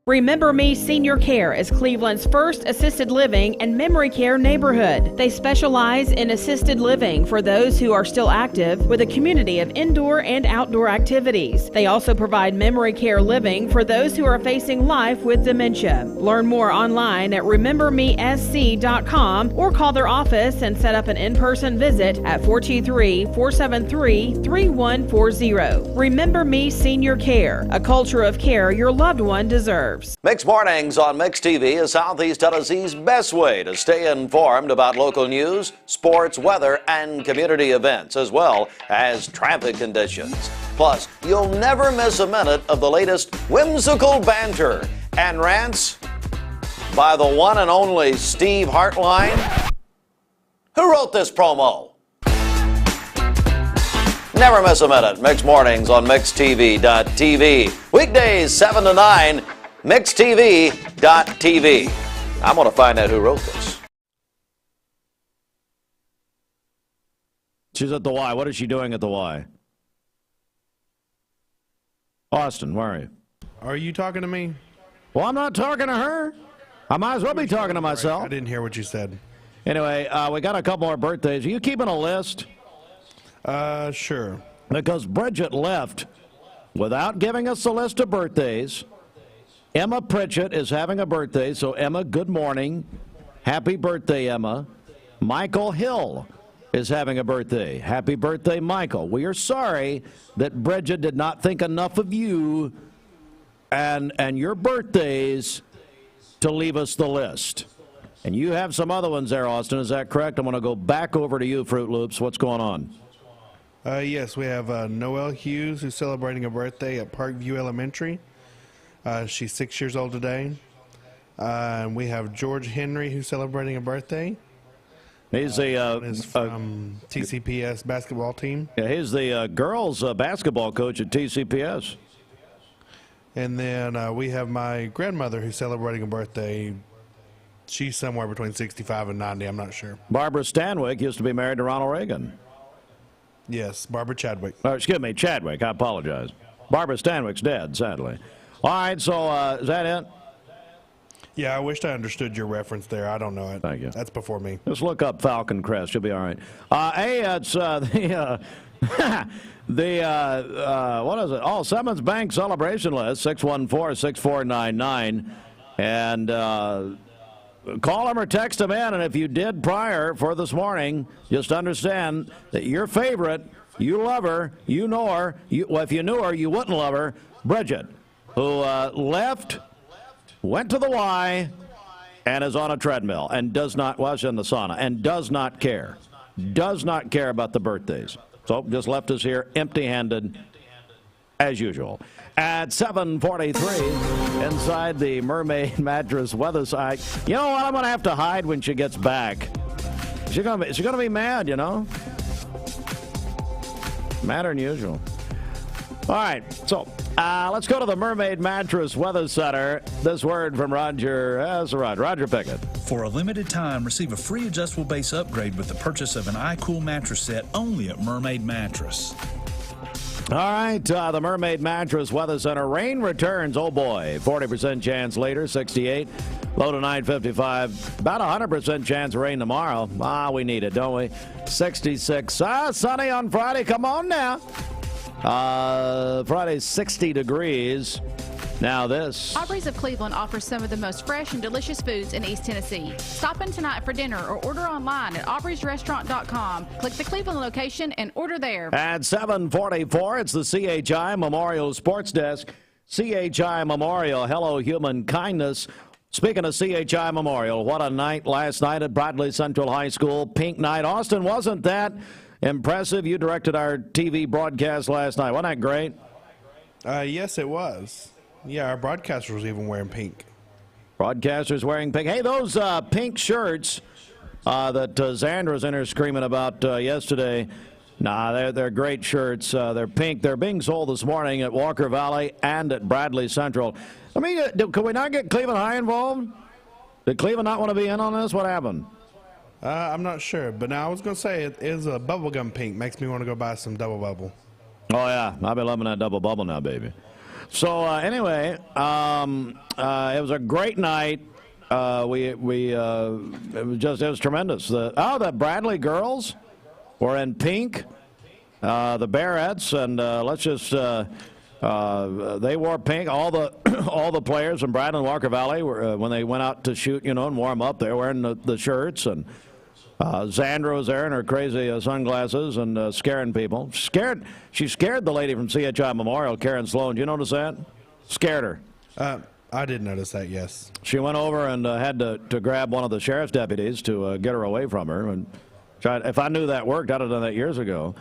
Remember Me Senior Care is Cleveland's first assisted living and memory care neighborhood. They specialize in assisted living for those who are still active with a community of indoor and outdoor activities. They also provide memory care living for those who are facing life with dementia. Learn more online at remembermesc.com or call their office and set up an in-person visit at 423-473-3140. Remember Me Senior Care, a culture of care your loved one deserves. deserves. Mixed Mornings on Mixed TV is Southeast Tennessee's best way to stay informed about local news, sports, weather, and community events, as well as traffic conditions. Plus, you'll never miss a minute of the latest whimsical banter and rants by the one and only Steve Hartline. Who wrote this promo? Never miss a minute. Mixed Mornings on MixedTV.tv. Weekdays 7 to 9, MixedTV.tv. I'm going to find out who wrote this. She's at the Y. What is she doing at the Y? Austin, where are you? Are you talking to me? Well, I'm not talking to her. I might as well be talking to myself. I didn't hear what you said. Anyway, we got a couple more birthdays. Are you keeping a list? Sure. Because Bridget left without giving us a list of birthdays. Emma Pritchett is having a birthday, so Emma, good morning. Happy birthday, Emma. Michael Hill is having a birthday. Happy birthday, Michael. We are sorry that Bridget did not think enough of you and your birthdays to leave us the list. And you have some other ones there, Austin. Is that correct? I'm going to go back over to you, Fruit Loops. What's going on? Yes, we have Noelle Hughes, who's celebrating a birthday at Parkview Elementary. She's 6 years old today. And we have George Henry, who's celebrating a birthday. He's from TCPS basketball team. Yeah, he's the girls basketball coach at TCPS. And then we have my grandmother, who's celebrating a birthday. She's somewhere between 65 and 90. I'm not sure. Barbara Stanwyck used to be married to Ronald Reagan. Yes, Barbara Chadwick. Oh, excuse me, Chadwick. I apologize. Barbara Stanwyck's dead, sadly. All right, so is that it? Yeah, I wished I understood your reference there. I don't know it. Thank you. That's before me. Just look up Falcon Crest. You'll be all right. Hey, it's the what is it? Oh, Simmons Bank celebration list, 614-6499. And call them or text them in, and if you did prior for this morning, just understand that your favorite, you love her, you know her, well, if you knew her, you wouldn't love her, Bridget, who left, went to the Y, and is on a treadmill, and does not, was in the sauna, and does not care about the birthdays. So just left us here empty-handed, as usual. At 7:43, inside the Mermaid Mattress weather site. You know what? I'm going to have to hide when she gets back. She's going to be mad, you know? Madder than usual. All right, so let's go to the Mermaid Mattress Weather Center. This word from Roger Pickett. For a limited time, receive a free adjustable base upgrade with the purchase of an iCool mattress set only at Mermaid Mattress. All right, the Mermaid Mattress Weather Center. Rain returns, oh boy. 40% chance later, 68. Low to 955. About 100% chance of rain tomorrow. We need it, don't we? 66. Sunny on Friday. Come on now. Friday, 60 degrees. Now this. Aubrey's of Cleveland offers some of the most fresh and delicious foods in East Tennessee. Stop in tonight for dinner or order online at aubreysrestaurant.com. Click the Cleveland location and order there. At 7:44, it's the CHI Memorial Sports Desk. CHI Memorial, hello human kindness. Speaking of CHI Memorial, what a night last night at Bradley Central High School. Pink night. Austin, wasn't that impressive? You directed our TV broadcast last night. Wasn't that great? Yes, it was. Yeah, our broadcaster was even wearing pink. Broadcasters wearing pink. Hey, those pink shirts that Zandra's in here screaming about yesterday, they're great shirts. They're pink. They're being sold this morning at Walker Valley and at Bradley Central. I mean, could we not get Cleveland High involved? Did Cleveland not want to be in on this? What happened? I'm not sure, but now I was going to say it is a bubblegum pink. Makes me want to go buy some double bubble. Oh, yeah. I've been loving that double bubble now, baby. So anyway, it was a great night. It was tremendous. The Bradley girls were in pink. The Barretts, and they wore pink. All the players from Bradley and Walker Valley were when they went out to shoot, and warm up. They were wearing the shirts, and Zandra was there in her crazy sunglasses and scaring people. She scared the lady from CHI Memorial, Karen Sloan. Did you notice that? Scared her. I did notice that, yes. She went over and had to grab one of the sheriff's deputies to get her away from her. And if I knew that worked, I'd have done that years ago.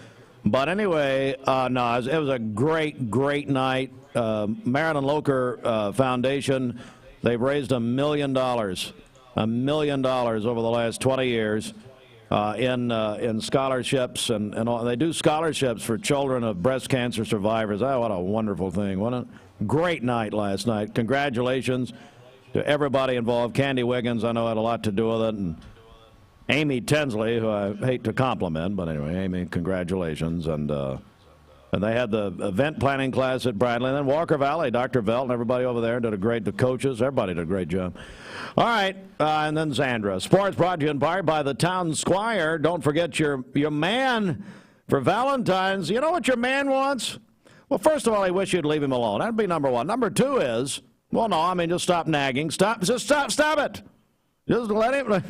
But anyway, no, it was a great, great night. Marilyn Locher Foundation, they've raised $1 million. $1 million over the last 20 years in scholarships. And all. They do scholarships for children of breast cancer survivors. Oh, what a wonderful thing. What a great night last night. Congratulations to everybody involved. Candy Wiggins, I know, had a lot to do with it. And Amy Tinsley, who I hate to compliment, but anyway, Amy, congratulations. And they had the event planning class at Bradley. And then Walker Valley, Dr. Velt and everybody over there did the coaches, everybody did a great job. All right, and then Sandra. Sports brought to you in part by the Town Squire. Don't forget your man for Valentine's. You know what your man wants? Well, first of all, I wish you'd leave him alone. That'd be number one. Number two is, well, no, I mean, just stop nagging. Stop it. Just let him.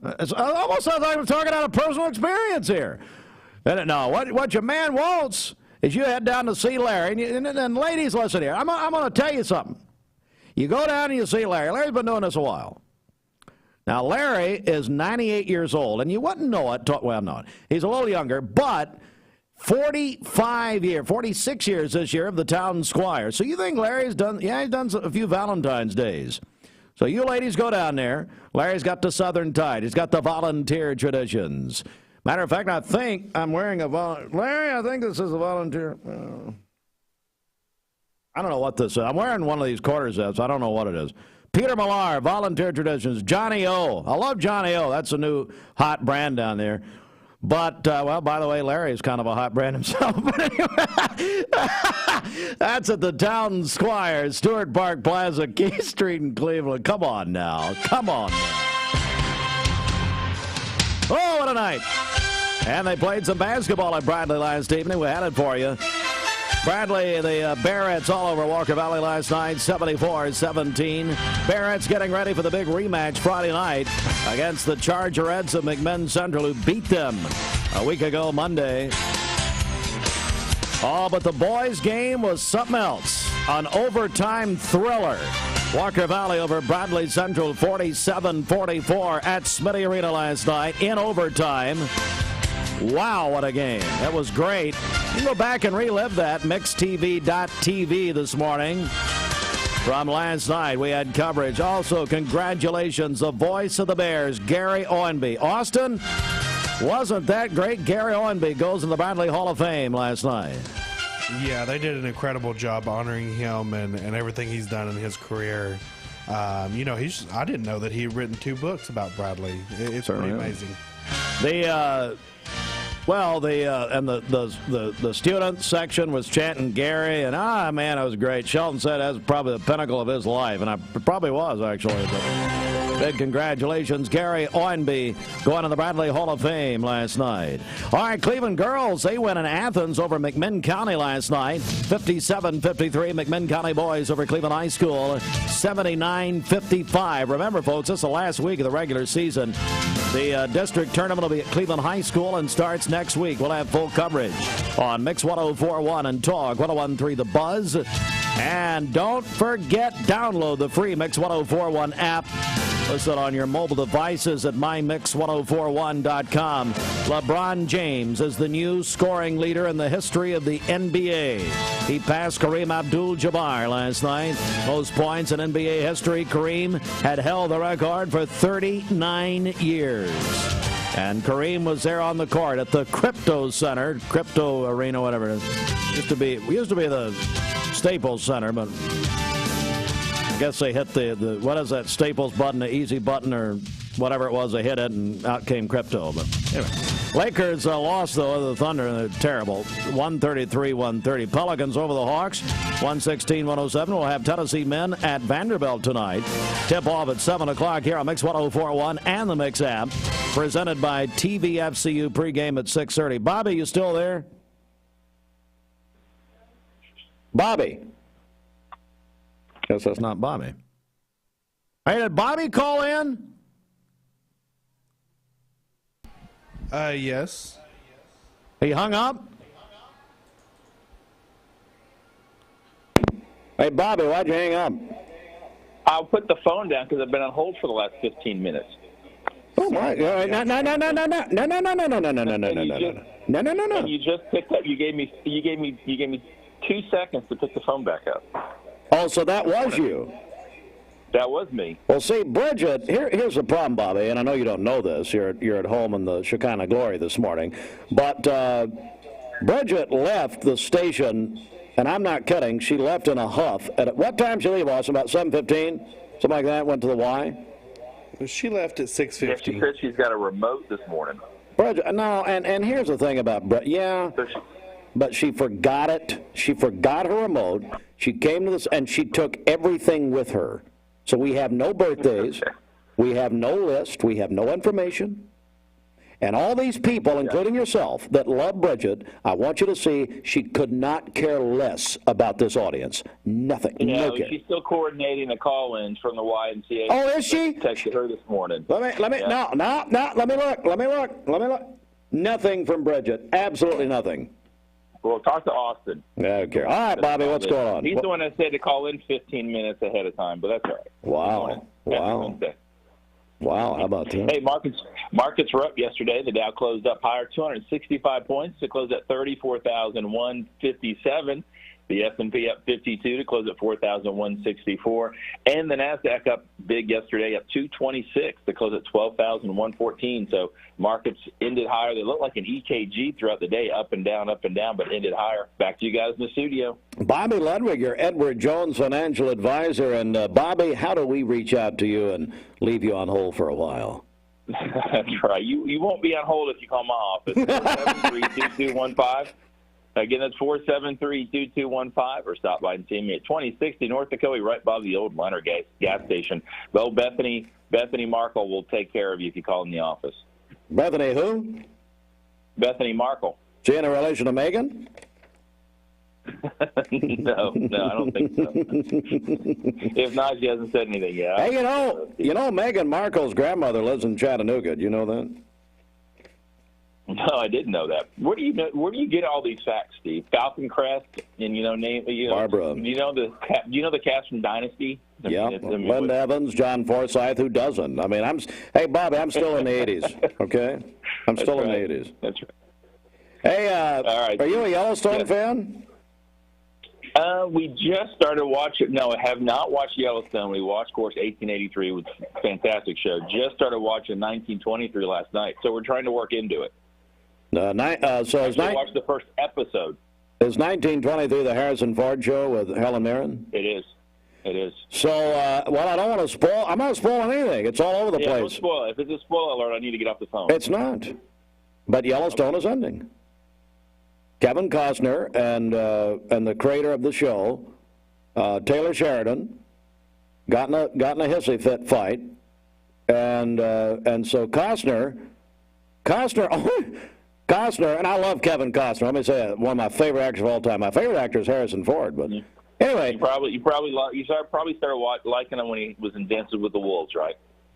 It almost sounds like I'm talking out of personal experience here. No, what your man wants is you head down to see Larry. And ladies, listen here. I'm going to tell you something. You go down and you see Larry. Larry's been doing this a while. Now, Larry is 98 years old, and you wouldn't know it. Well, no, he's a little younger, but 46 years this year of the Town Squire. So you think Larry's done, he's done a few Valentine's days. So you ladies go down there. Larry's got the Southern Tide. He's got the volunteer traditions. Matter of fact, I think I'm wearing Larry, I think this is a volunteer. I don't know what this is. I'm wearing one of these quarter zips. I don't know what it is. Peter Millar, volunteer traditions. Johnny O. I love Johnny O. That's a new hot brand down there. But, well, by the way, Larry is kind of a hot brand himself. But anyway, that's at the Town Squire, Stewart Park Plaza, Keith Street in Cleveland. Come on now. Come on now. Oh, what a night. And they played some basketball at Bradley last evening. We had it for you. Bradley, the Barretts all over Walker Valley last night, 74-17. Barretts getting ready for the big rematch Friday night against the Chargerettes of McMinn Central, who beat them a week ago Monday. Oh, but the boys' game was something else. An overtime thriller. Walker Valley over Bradley Central, 47-44 at Smitty Arena last night in overtime. Wow, what a game. That was great. You can go back and relive that. MixTV.tv this morning. From last night, we had coverage. Also, congratulations, the voice of the Bears, Gary Owenby. Austin, wasn't that great? Gary Owenby goes in the Bradley Hall of Fame last night. Yeah, they did an incredible job honoring him and everything he's done in his career. You know, I didn't know that he had written 2 books about Bradley. It's pretty amazing. The student section was chanting Gary, and man, it was great. Shelton said that was probably the pinnacle of his life, and it probably was, actually. But big congratulations, Gary Owenby, going to the Bradley Hall of Fame last night. All right, Cleveland girls, they win in Athens over McMinn County last night. 57-53, McMinn County boys over Cleveland High School, 79-55. Remember, folks, this is the last week of the regular season. The district tournament will be at Cleveland High School and starts next week. We'll have full coverage on Mix 104.1 and Talk 101.3 The Buzz. And don't forget, download the free Mix 104.1 app. Listen on your mobile devices at mymix1041.com. LeBron James is the new scoring leader in the history of the NBA. He passed Kareem Abdul-Jabbar last night. Most points in NBA history. Kareem had held the record for 39 years. And Kareem was there on the court at the Crypto Center, Crypto Arena, whatever it is. Used to be the Staples Center, but I guess they hit the what is that Staples button, the easy button, or whatever it was. They hit it, and out came Crypto. But anyway, Lakers lost, though, to the Thunder, and they're terrible. 133-130. Pelicans over the Hawks, 116-107. We'll have Tennessee men at Vanderbilt tonight. Tip-off at 7 o'clock here on Mix 104.1 and the Mix app. Presented by TVFCU pregame at 6:30. Bobby, you still there? Bobby. Guess that's not Bobby. Hey, did Bobby call in? Yes. He hung up? Hey, Bobby, why'd you hang up? I'll put the phone down because I've been on hold for the last 15 minutes. Oh my! No! And you just picked up. You gave me 2 seconds to pick the phone back up. Oh, so that was you. That was me. Well, see, Bridget, here's the problem, Bobby, and I know you don't know this. You're at home in the Shekinah glory this morning. But Bridget left the station, and I'm not kidding, she left in a huff. At what time did she leave, Austin? About 7:15? Something like that, went to the Y? She left at 6:50. Yeah, she said she's got a remote this morning. Bridget, no, and here's the thing about Bridget. Yeah, but she forgot it. She forgot her remote. She came to this, and she took everything with her. So we have no birthdays, we have no list, we have no information. And all these people, including yourself, that love Bridget, I want you to see she could not care less about this audience. Nothing. Yeah, no care. she's still coordinating a call-in from the YMCA. Oh, is she? Texted her this morning. Let me look. Nothing from Bridget. Absolutely nothing. Well, talk to Austin. I don't care. All right, Bobby, what's going on? He's the one that said to call in 15 minutes ahead of time, but that's all right. Wow. Wow, how about that? Hey, markets were up yesterday. The Dow closed up higher, 265 points to close at 34,157. The S&P up 52 to close at 4,164. And the NASDAQ up big yesterday, up 226 to close at 12,114. So markets ended higher. They looked like an EKG throughout the day, up and down, but ended higher. Back to you guys in the studio. Bobby Ludwig, your Edward Jones financial advisor. And, Bobby, how do we reach out to you and leave you on hold for a while? That's right. You won't be on hold if you call my office. 473-2215. Again, that's 473-2215, or stop by and see me at 2060 North Dakota, right by the old Leonard gas station. Well, Bethany Markle will take care of you if you call in the office. Bethany who? Bethany Markle. She in a relation to Megan? No, I don't think so. If not, she hasn't said anything yet. Hey, you know, Meghan Markle's grandmother lives in Chattanooga. Do you know that? No, I didn't know that. Where do you get all these facts, Steve? Falcon Crest and Barbara. Do you know the cast from Dynasty? Yeah, Linda Evans, John Forsythe. Who doesn't? I mean, hey, Bobby, I'm still in the 80s. Okay, I'm still in the 80s. That's right. Hey, all right. Are you a Yellowstone fan? We just started watching. No, I have not watched Yellowstone. We watched, of course, 1883, which was a fantastic show. Just started watching 1923 last night, so we're trying to work into it. So watched the first episode. Is 1923 the Harrison Ford show with Helen Mirren? It is. So, I don't want to spoil. I'm not spoiling anything. It's all over the place. Don't spoil it. If it's a spoiler alert, I need to get off the phone. It's not. But Yellowstone is ending. Kevin Costner and the creator of the show, Taylor Sheridan, got in a hissy fit fight, and so Costner, and I love Kevin Costner. Let me say it, one of my favorite actors of all time. My favorite actor is Harrison Ford, but anyway, you probably started liking him when he was in Dances with the Wolves, right?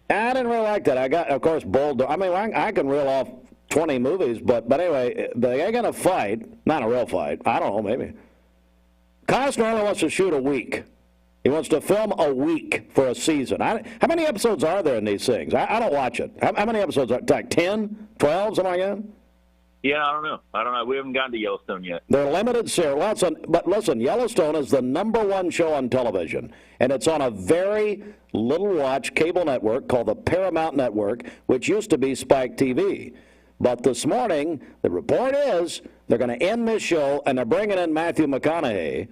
I didn't really like that. I got, of course, Bulldog. I mean, I can reel off 20 movies, but anyway, they're going to fight. Not a real fight. I don't know, maybe. Costner only wants to shoot a week. He wants to film a week for a season. How many episodes are there in these things? I don't watch it. How many episodes are like 10, 12, something like that? Yeah, I don't know. We haven't gotten to Yellowstone yet. They're limited series. But listen, Yellowstone is the #1 show on television, and it's on a very little-watch cable network called the Paramount Network, which used to be Spike TV. But this morning, the report is they're going to end this show, and they're bringing in Matthew McConaughey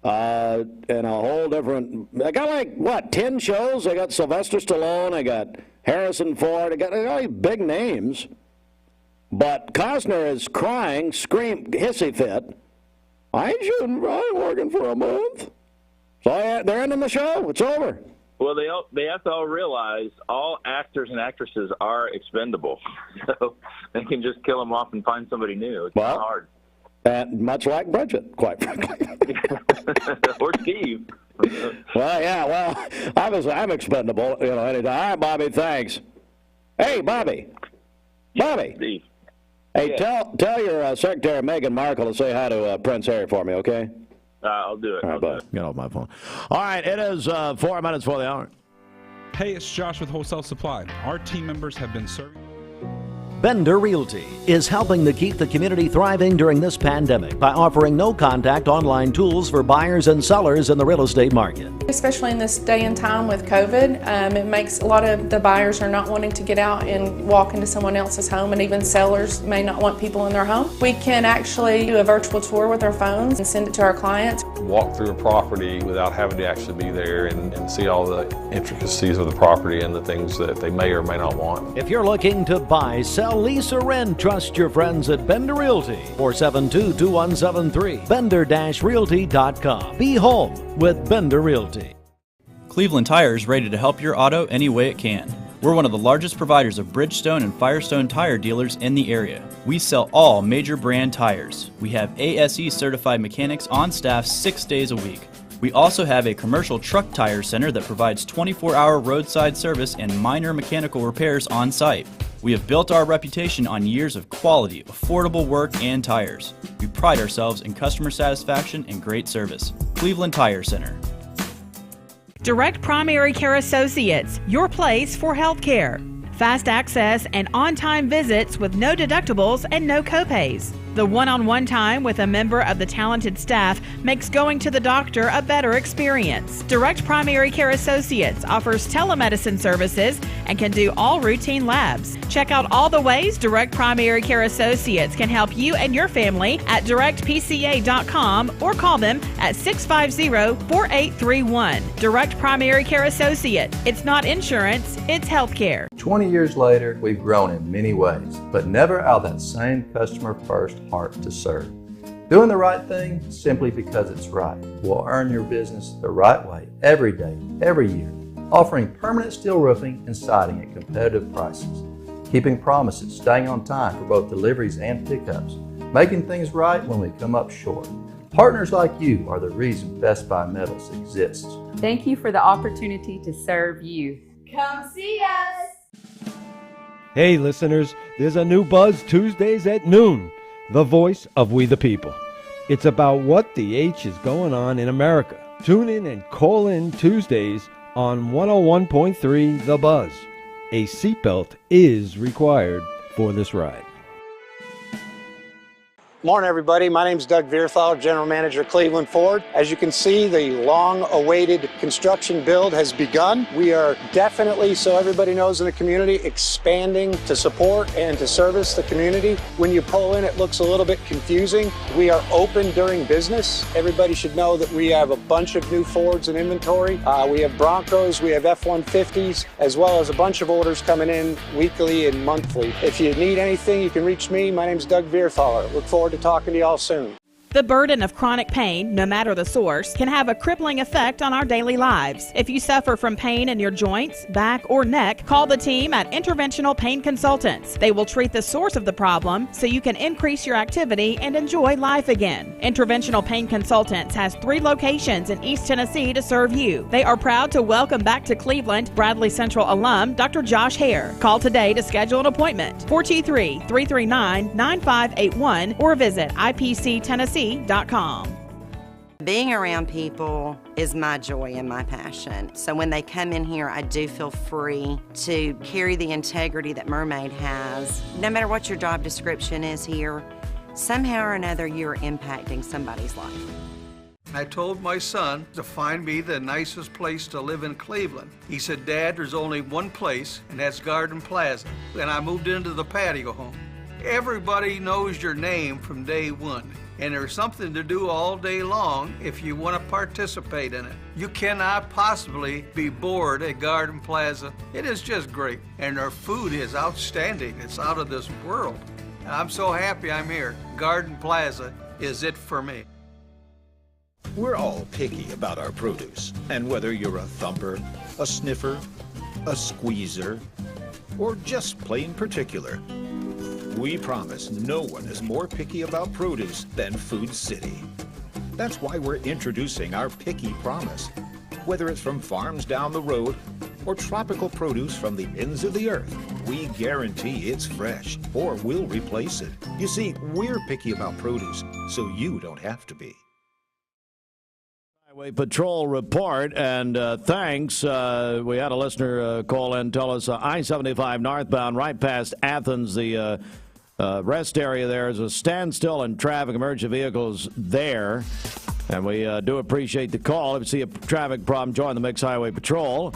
in a whole different. They got 10 shows? They got Sylvester Stallone, they got Harrison Ford, they got all these big names. But Costner is crying, hissy fit. I ain't working for a month. So they're ending the show. It's over. Well, they have to all realize all actors and actresses are expendable. So they can just kill them off and find somebody new. It's not hard. And much like Bridget, quite frankly. Or Steve. Obviously I'm expendable, anytime. All right, Bobby, thanks. Hey, Bobby. Steve. Hey, tell your Secretary Meghan Markle to say hi to Prince Harry for me, okay? I'll do it. All right, bye. Get off my phone. All right, it is 4 minutes for the hour. Hey, it's Josh with Wholesale Supply. Our team members have been serving. Bender Realty is helping to keep the community thriving during this pandemic by offering no-contact online tools for buyers and sellers in the real estate market. Especially in this day and time with COVID, it makes a lot of the buyers are not wanting to get out and walk into someone else's home, and even sellers may not want people in their home. We can actually do a virtual tour with our phones and send it to our clients. Walk through a property without having to actually be there and see all the intricacies of the property and the things that they may or may not want. If you're looking to buy, sell, lease, or rent, trust your friends at Bender Realty. 472-2173. Bender-Realty.com. Be home with Bender Realty. Cleveland Tire is ready to help your auto any way it can. We're one of the largest providers of Bridgestone and Firestone tire dealers in the area. We sell all major brand tires. We have ASE certified mechanics on staff 6 days a week. We also have a commercial truck tire center that provides 24-hour roadside service and minor mechanical repairs on site. We have built our reputation on years of quality, affordable work, and tires. We pride ourselves in customer satisfaction and great service. Cleveland Tire Center. Direct Primary Care Associates, your place for health care. Fast access and on-time visits with no deductibles and no copays. The one-on-one time with a member of the talented staff makes going to the doctor a better experience. Direct Primary Care Associates offers telemedicine services and can do all routine labs. Check out all the ways Direct Primary Care Associates can help you and your family at directpca.com or call them at 650-4831. Direct Primary Care Associate. It's not insurance, it's health care. 20 years later, we've grown in many ways, but never out of that same customer-first heart to serve. Doing the right thing simply because it's right will earn your business the right way every day, every year. Offering permanent steel roofing and siding at competitive prices. Keeping promises, staying on time for both deliveries and pickups. Making things right when we come up short. Partners like you are the reason Best Buy Metals exists. Thank you for the opportunity to serve you. Come see us! Hey listeners, there's a new Buzz Tuesdays at noon. The voice of We the People. It's about what the H is going on in America. Tune in and call in Tuesdays on 101.3 The Buzz. A seatbelt is required for this ride. Morning, everybody. My name is Doug Vierthal, General Manager, Cleveland Ford. As you can see, the long-awaited construction build has begun. We are definitely, so everybody knows in the community, expanding to support and to service the community. When you pull in, it looks a little bit confusing. We are open during business. Everybody should know that we have a bunch of new Fords in inventory. We have Broncos, we have F-150s, as well as a bunch of orders coming in weekly and monthly. If you need anything, you can reach me. My name is Doug Vierthaler. Look forward to talking to y'all soon. The burden of chronic pain, no matter the source, can have a crippling effect on our daily lives. If you suffer from pain in your joints, back, or neck, call the team at Interventional Pain Consultants. They will treat the source of the problem so you can increase your activity and enjoy life again. Interventional Pain Consultants has 3 locations in East Tennessee to serve you. They are proud to welcome back to Cleveland Bradley Central alum Dr. Josh Hare. Call today to schedule an appointment. 423-339-9581 or visit IPCTennessee.com. Being around people is my joy and my passion. So when they come in here, I do feel free to carry the integrity that Mermaid has. No matter what your job description is here, somehow or another you're impacting somebody's life. I told my son to find me the nicest place to live in Cleveland. He said, Dad, there's only one place, and that's Garden Plaza. And I moved into the patio home. Everybody knows your name from day one. And there's something to do all day long if you want to participate in it. You cannot possibly be bored at Garden Plaza. It is just great. And their food is outstanding. It's out of this world. And I'm so happy I'm here. Garden Plaza is it for me. We're all picky about our produce. And whether you're a thumper, a sniffer, a squeezer, or just plain particular, we promise no one is more picky about produce than Food City. That's why we're introducing our Picky Promise. Whether it's from farms down the road or tropical produce from the ends of the earth, we guarantee it's fresh or we'll replace it. You see, we're picky about produce, so you don't have to be. Highway Patrol report, and thanks. We had a listener call in, tell us I-75 northbound right past Athens, the rest area there is a standstill in traffic, emergency vehicles there. And we do appreciate the call. If you see a traffic problem, join the Mix Highway Patrol.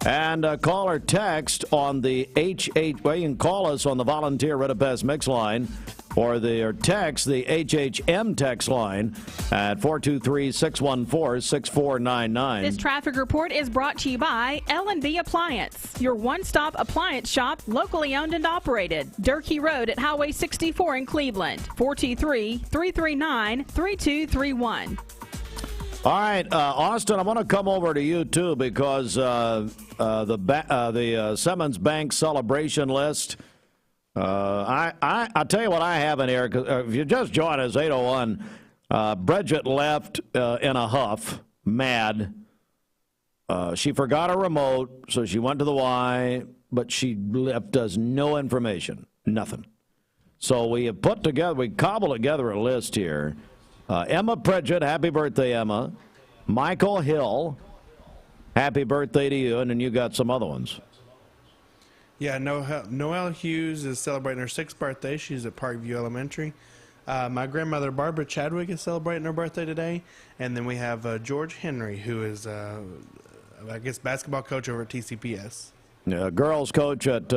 And call or text on the H8. Well, you can call us on the Volunteer Ritapest Mix line or text the HHM text line at 423-614-6499. This traffic report is brought to you by L&B Appliance, your one-stop appliance shop, locally owned and operated. Durkee Road at Highway 64 in Cleveland, 423-339-3231. All right, Austin, I want to come over to you, too, because the Simmons Bank celebration list, I'll tell you what I have in here. If you just joined us, 801, Bridget left in a huff, mad. She forgot her remote, so she went to the Y, but she left us no information, nothing. So we have cobbled together a list here. Emma Pridgett, happy birthday, Emma. Michael Hill, happy birthday to you, and then you got some other ones. Yeah, Noelle Hughes is celebrating her 6th birthday. She's at Parkview Elementary. My grandmother, Barbara Chadwick, is celebrating her birthday today. And then we have George Henry, who is, I guess, basketball coach over at TCPS. Girls coach at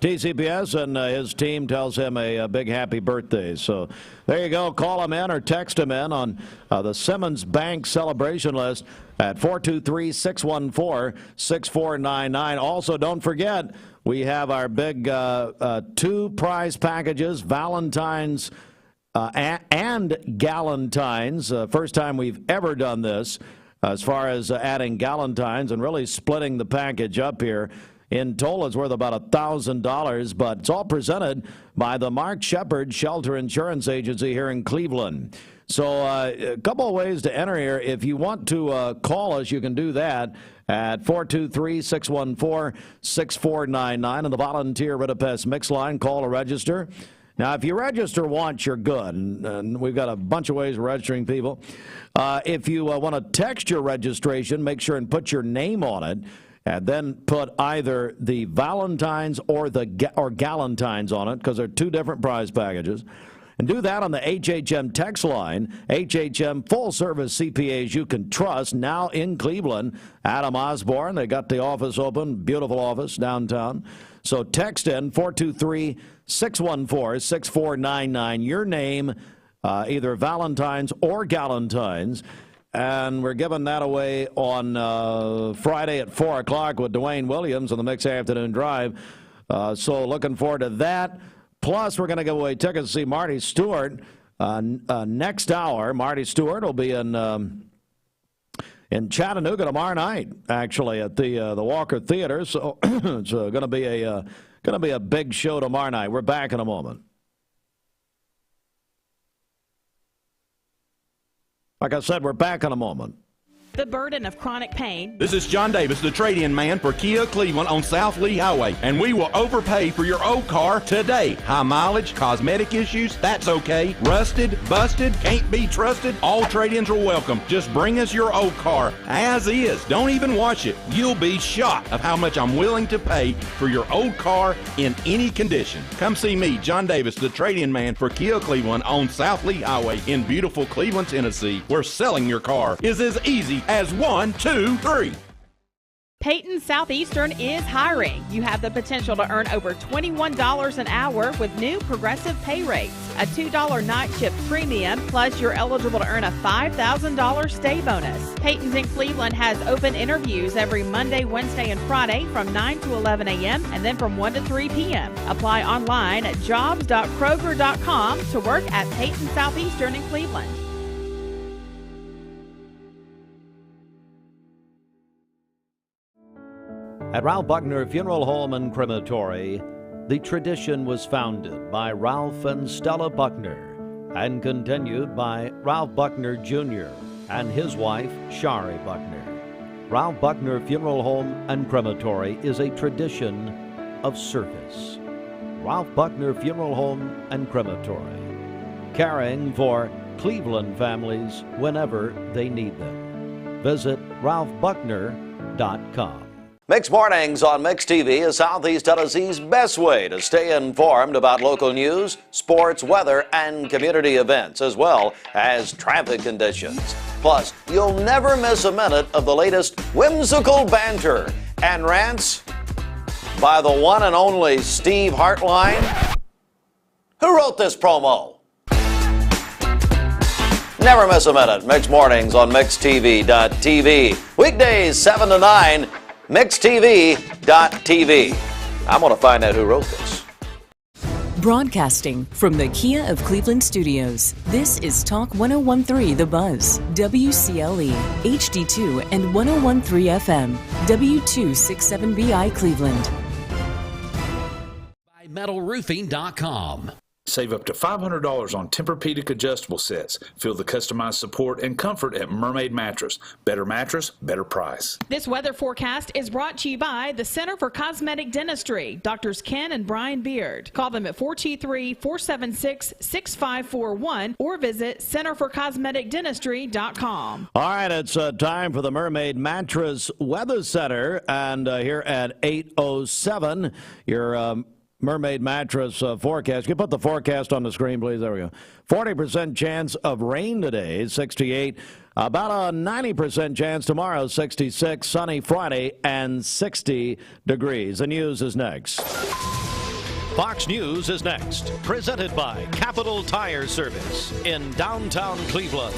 TCPS, and his team tells him a big happy birthday. So there you go. Call him in or text him in on the Simmons Bank celebration list at 423-614-6499. Also, don't forget, we have our big 2 prize packages, Valentine's and Galentines. First time we've ever done this as far as adding Galentines and really splitting the package up here. In total, it's worth about $1,000, but it's all presented by the Mark Shepard Shelter Insurance Agency here in Cleveland. So a couple of ways to enter here. If you want to call us, you can do that at 423-614-6499 on the Volunteer Ritapest Mix line. Call or register. Now, if you register once, you're good, and we've got a bunch of ways of registering people. If you want to text your registration, make sure and put your name on it, and then put either the Valentines or Galentines on it, because they're 2 different prize packages. And do that on the HHM text line. HHM, full-service CPAs you can trust, now in Cleveland. Adam Osborne, they got the office open, beautiful office downtown. So text in 423-614-6499, your name, either Valentines or Galentines. And we're giving that away on Friday at 4 o'clock with Dwayne Williams on the Mix Afternoon Drive. So looking forward to that. Plus, we're going to give away tickets to see Marty Stewart next hour. Marty Stewart will be in Chattanooga tomorrow night, actually, at the Walker Theater. So it's going to be a big show tomorrow night. We're back in a moment. Like I said, we're back in a moment. The burden of chronic pain. This is John Davis, the trade-in man for Kia Cleveland on South Lee Highway, and we will overpay for your old car today. High mileage, cosmetic issues, that's okay. Rusted, busted, can't be trusted, all trade-ins are welcome. Just bring us your old car as is. Don't even wash it. You'll be shocked of how much I'm willing to pay for your old car in any condition. Come see me, John Davis, the trade-in man for Kia Cleveland on South Lee Highway in beautiful Cleveland, Tennessee, where selling your car is as easy as 1, 2, 3. Peyton Southeastern is hiring. You have the potential to earn over $21 an hour with new progressive pay rates, a $2 night shift premium, plus you're eligible to earn a $5,000 stay bonus. Peyton's in Cleveland has open interviews every Monday, Wednesday, and Friday from 9 to 11 a.m. and then from 1 to 3 p.m. Apply online at jobs.kroger.com to work at Peyton Southeastern in Cleveland. At Ralph Buckner Funeral Home and Crematory, the tradition was founded by Ralph and Stella Buckner and continued by Ralph Buckner Jr. and his wife, Shari Buckner. Ralph Buckner Funeral Home and Crematory is a tradition of service. Ralph Buckner Funeral Home and Crematory, caring for Cleveland families whenever they need them. visit ralphbuckner.com. Mixed Mornings on Mixed TV is Southeast Tennessee's best way to stay informed about local news, sports, weather, and community events, as well as traffic conditions. Plus, you'll never miss a minute of the latest whimsical banter and rants by the one and only Steve Hartline. Who wrote this promo? Never miss a minute. Mixed Mornings on MixedTV.tv. Weekdays 7 to 9. MixedTV.tv. I'm going to find out who wrote this. Broadcasting from the Kia of Cleveland studios, this is Talk 101.3 The Buzz, WCLE, HD2 and 101.3 FM, W267BI Cleveland. By MetalRoofing.com. Save up to $500 on Tempur-Pedic adjustable sets. Feel the customized support and comfort at Mermaid Mattress. Better mattress, better price. This weather forecast is brought to you by the Center for Cosmetic Dentistry, Drs. Ken and Brian Beard. Call them at 423-476-6541 or visit centerforcosmeticdentistry.com. All right, it's time for the Mermaid Mattress Weather Center, and here at 8:07, your Mermaid Mattress forecast. Can you put the forecast on the screen, please? There we go. 40% chance of rain today, 68. About a 90% chance tomorrow, 66. Sunny Friday, and 60 degrees. The news is next. Fox News is next. Presented by Capital Tire Service in downtown Cleveland.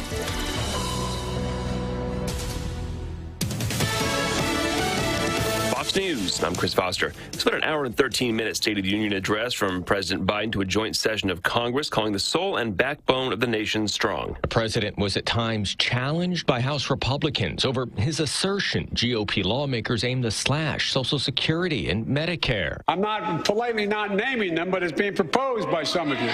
Fox News, I'm Chris Foster. It's about an hour and 13-minute State of the Union address from President Biden to a joint session of Congress, calling the soul and backbone of the nation strong. The president was at times challenged by House Republicans over his assertion GOP lawmakers aim to slash Social Security and Medicare. I'm not politely not naming them, but it's being proposed by some of you.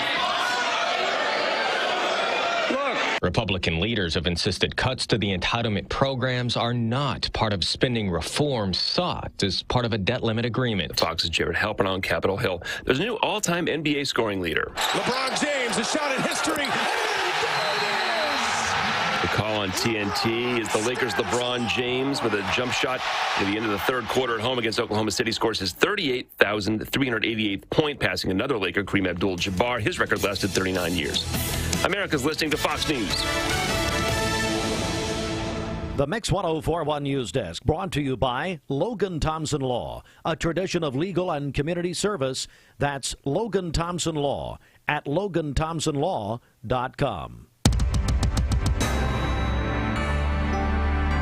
Republican leaders have insisted cuts to the entitlement programs are not part of spending reform sought as part of a debt limit agreement. Fox's Jared Halpern on Capitol Hill. There's a new all-time NBA scoring leader. LeBron James, a shot at history. The call on TNT is the Lakers' LeBron James with a jump shot at the end of the third quarter at home against Oklahoma City, scores his 38,388th point, passing another Laker, Kareem Abdul-Jabbar. His record lasted 39 years. America's listening to Fox News. The Mix 104.1 News Desk, brought to you by Logan Thompson Law, a tradition of legal and community service. That's Logan Thompson Law at LoganThompsonLaw.com.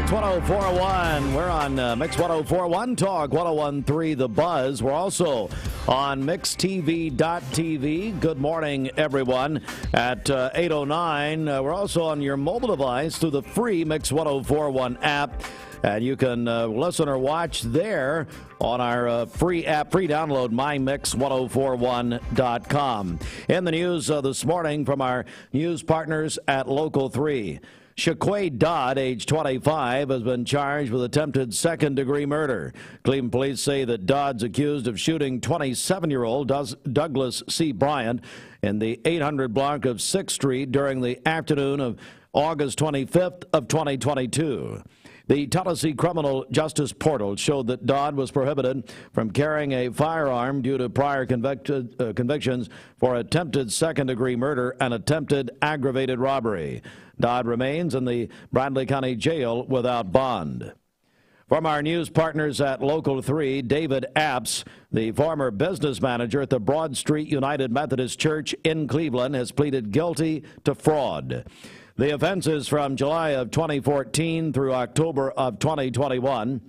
Mix 104.1. We're on Mix 104.1 Talk 101.3 The Buzz. We're also on MixedTV.tv. Good morning, everyone. At 8:09, we're also on your mobile device through the free Mix 104.1 app. And you can listen or watch there on our free app, free download, mymix1041.com. In the news this morning from our news partners at Local 3. Shaquay Dodd, age 25, has been charged with attempted second-degree murder. Cleveland police say that Dodd's accused of shooting 27-year-old Douglas C. Bryant in the 800 block of 6th Street during the afternoon of August 25th of 2022. The Tennessee Criminal Justice Portal showed that Dodd was prohibited from carrying a firearm due to prior convictions for attempted second-degree murder and attempted aggravated robbery. Dodd remains in the Bradley County Jail without bond. From our news partners at Local 3, David Apps, the former business manager at the Broad Street United Methodist Church in Cleveland, has pleaded guilty to fraud. The offenses from July of 2014 through October of 2021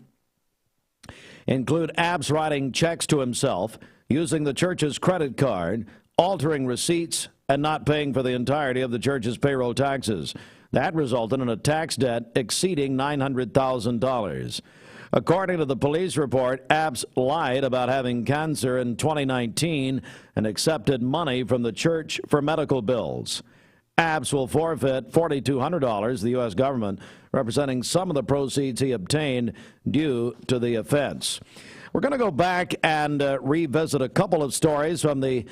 include Apps writing checks to himself, using the church's credit card, altering receipts, and not paying for the entirety of the church's payroll taxes. That resulted in a tax debt exceeding $900,000. According to the police report, Apps lied about having cancer in 2019 and accepted money from the church for medical bills. Apps will forfeit $4,200 to the U.S. government, representing some of the proceeds he obtained due to the offense. We're going to go back and revisit a couple of stories from the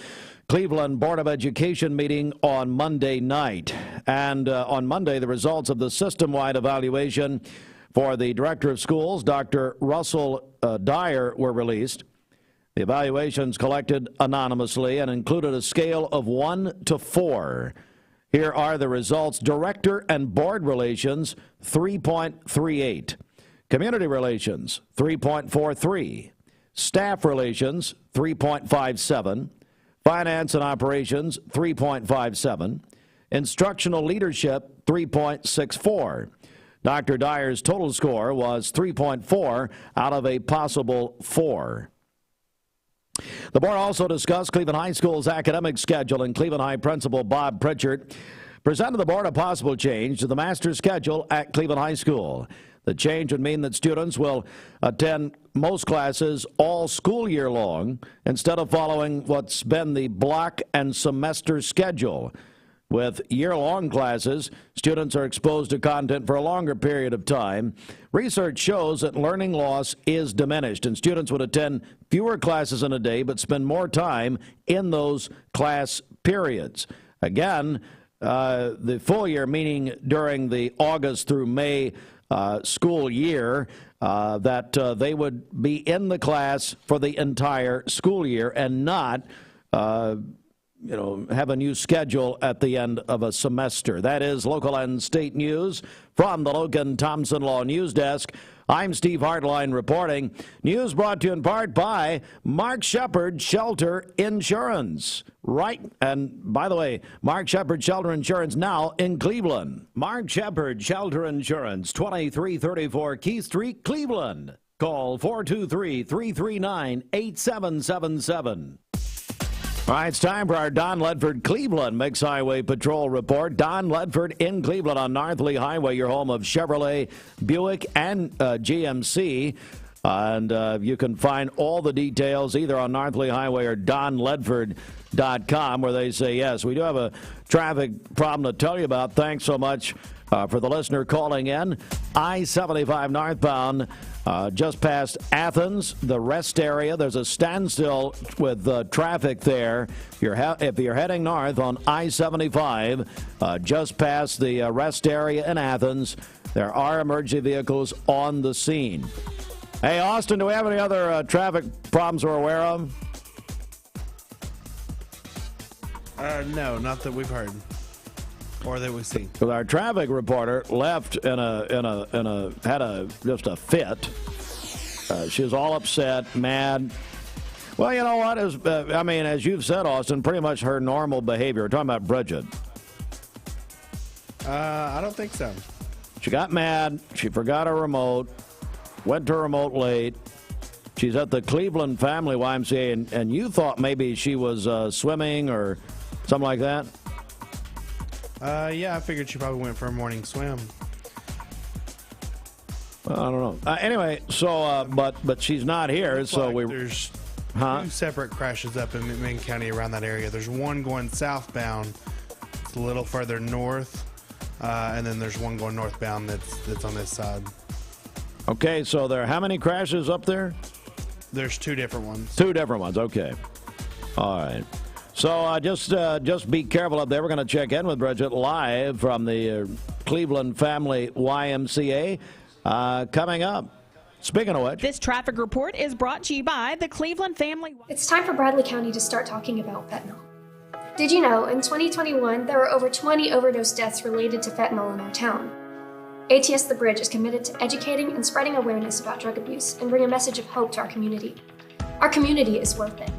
Cleveland Board of Education meeting on Monday night. And on Monday, the results of the system-wide evaluation for the director of schools, Dr. Russell Dyer, were released. The evaluations collected anonymously and included a scale of 1 to 4. Here are the results. Director and board relations, 3.38. Community relations, 3.43. Staff relations, 3.57. Finance and operations, 3.57. Instructional leadership, 3.64. Dr. Dyer's total score was 3.4 out of a possible 4. The board also discussed Cleveland High School's academic schedule, and Cleveland High Principal Bob Pritchard presented the board a possible change to the master's schedule at Cleveland High School. The change would mean that students will attend most classes all school year long instead of following what's been the block and semester schedule. With year-long classes, students are exposed to content for a longer period of time. Research shows that learning loss is diminished, and students would attend fewer classes in a day but spend more time in those class periods. Again, the full year, meaning during the August through May school year, that they would be in the class for the entire school year and not have a new schedule at the end of a semester. That is local and state news from the Logan Thompson Law News Desk. I'm Steve Hartline reporting. News brought to you in part by Mark Shepard Shelter Insurance. Right, and by the way, Mark Shepard Shelter Insurance now in Cleveland. Mark Shepard Shelter Insurance, 2334 Keith Street, Cleveland. Call 423-339-8777. All right, it's time for our Don Ledford Cleveland Mix Highway Patrol report. Don Ledford in Cleveland on North Lee Highway, your home of Chevrolet, Buick, and GMC. And you can find all the details either on North Lee Highway or donledford.com, where they say, yes, we do have a traffic problem to tell you about. Thanks so much for the listener calling in. I-75 northbound, just past Athens, the rest area. There's a standstill with traffic there. If you're heading north on I-75, just past the rest area in Athens, there are emergency vehicles on the scene. Hey, Austin, do we have any other traffic problems we're aware of? No, not that we've heard or that we've seen. Well, our traffic reporter left had just a fit. She was all upset, mad. Well, you know what? As you've said, Austin, pretty much her normal behavior. We're talking about Bridget. I don't think so. She got mad. She forgot her remote. Went to remote late. She's at the Cleveland Family YMCA, and you thought maybe she was swimming or something like that? Yeah, I figured she probably went for a morning swim. Well, I don't know. Anyway, so but she's not here, so there's two separate crashes up in McMinn County around that area. There's one going southbound. It's a little further north, and then there's one going northbound that's on this side. Okay, so there are how many crashes up there? There's two different ones. Two different ones, okay. All right. So just be careful up there. We're going to check in with Bridget live from the Cleveland Family YMCA coming up. Speaking of which, this traffic report is brought to you by the Cleveland Family. It's time for Bradley County to start talking about fentanyl. Did you know in 2021 there were over 20 overdose deaths related to fentanyl in our town? ATS The Bridge is committed to educating and spreading awareness about drug abuse and bring a message of hope to our community. Our community is worth it.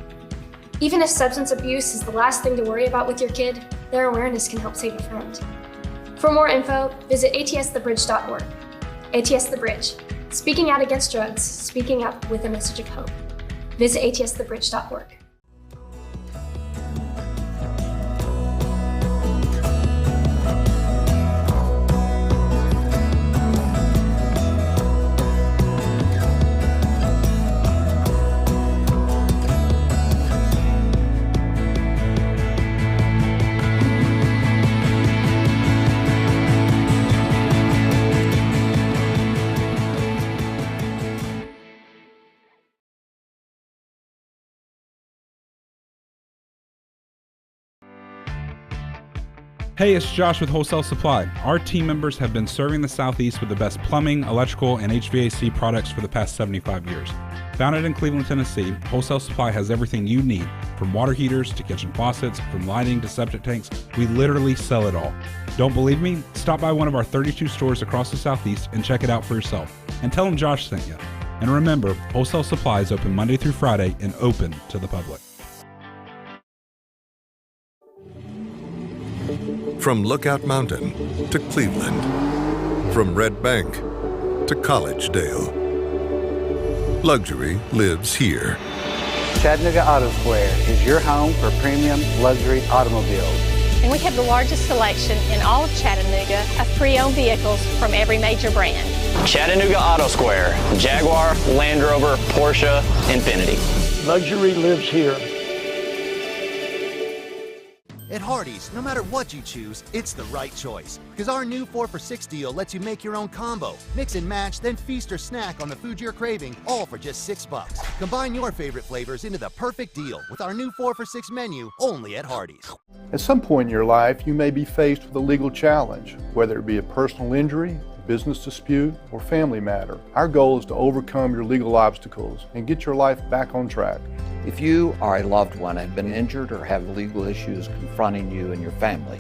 Even if substance abuse is the last thing to worry about with your kid, their awareness can help save a friend. For more info, visit atsthebridge.org. ATS The Bridge, speaking out against drugs, speaking up with a message of hope. Visit atsthebridge.org. Hey, it's Josh with Wholesale Supply. Our team members have been serving the Southeast with the best plumbing, electrical, and HVAC products for the past 75 years. Founded in Cleveland, Tennessee, Wholesale Supply has everything you need, from water heaters to kitchen faucets, from lighting to septic tanks. We literally sell it all. Don't believe me? Stop by one of our 32 stores across the Southeast and check it out for yourself. And tell them Josh sent you. And remember, Wholesale Supply is open Monday through Friday and open to the public. From Lookout Mountain to Cleveland, from Red Bank to Collegedale, luxury lives here. Chattanooga Auto Square is your home for premium luxury automobiles. And we have the largest selection in all of Chattanooga of pre-owned vehicles from every major brand. Chattanooga Auto Square, Jaguar, Land Rover, Porsche, Infiniti. Luxury lives here. At Hardee's, no matter what you choose, it's the right choice. Because our new 4 for $6 deal lets you make your own combo. Mix and match, then feast or snack on the food you're craving, all for just $6. Combine your favorite flavors into the perfect deal with our new 4 for $6 menu, only at Hardee's. At some point in your life, you may be faced with a legal challenge, whether it be a personal injury, business dispute, or family matter. Our goal is to overcome your legal obstacles and get your life back on track. If you or a loved one have been injured or have legal issues confronting you and your family,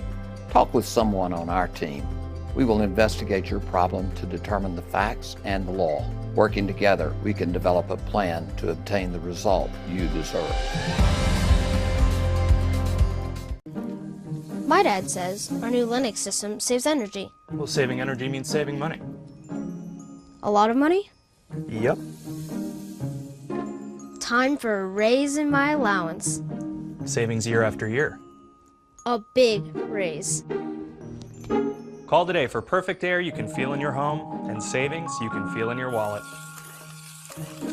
talk with someone on our team. We will investigate your problem to determine the facts and the law. Working together, we can develop a plan to obtain the result you deserve. My dad says our new Linux system saves energy. Well, saving energy means saving money. A lot of money? Yep. Time for a raise in my allowance. Savings year after year. A big raise. Call today for perfect air you can feel in your home and savings you can feel in your wallet.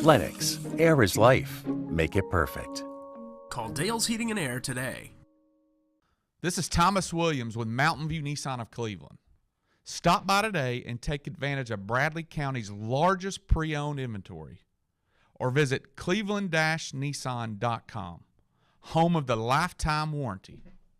Lennox. Air is life. Make it perfect. Call Dale's Heating and Air today. This is Thomas Williams with Mountain View Nissan of Cleveland. Stop by today and take advantage of Bradley County's largest pre-owned inventory. Or visit cleveland-nissan.com, home of the lifetime warranty.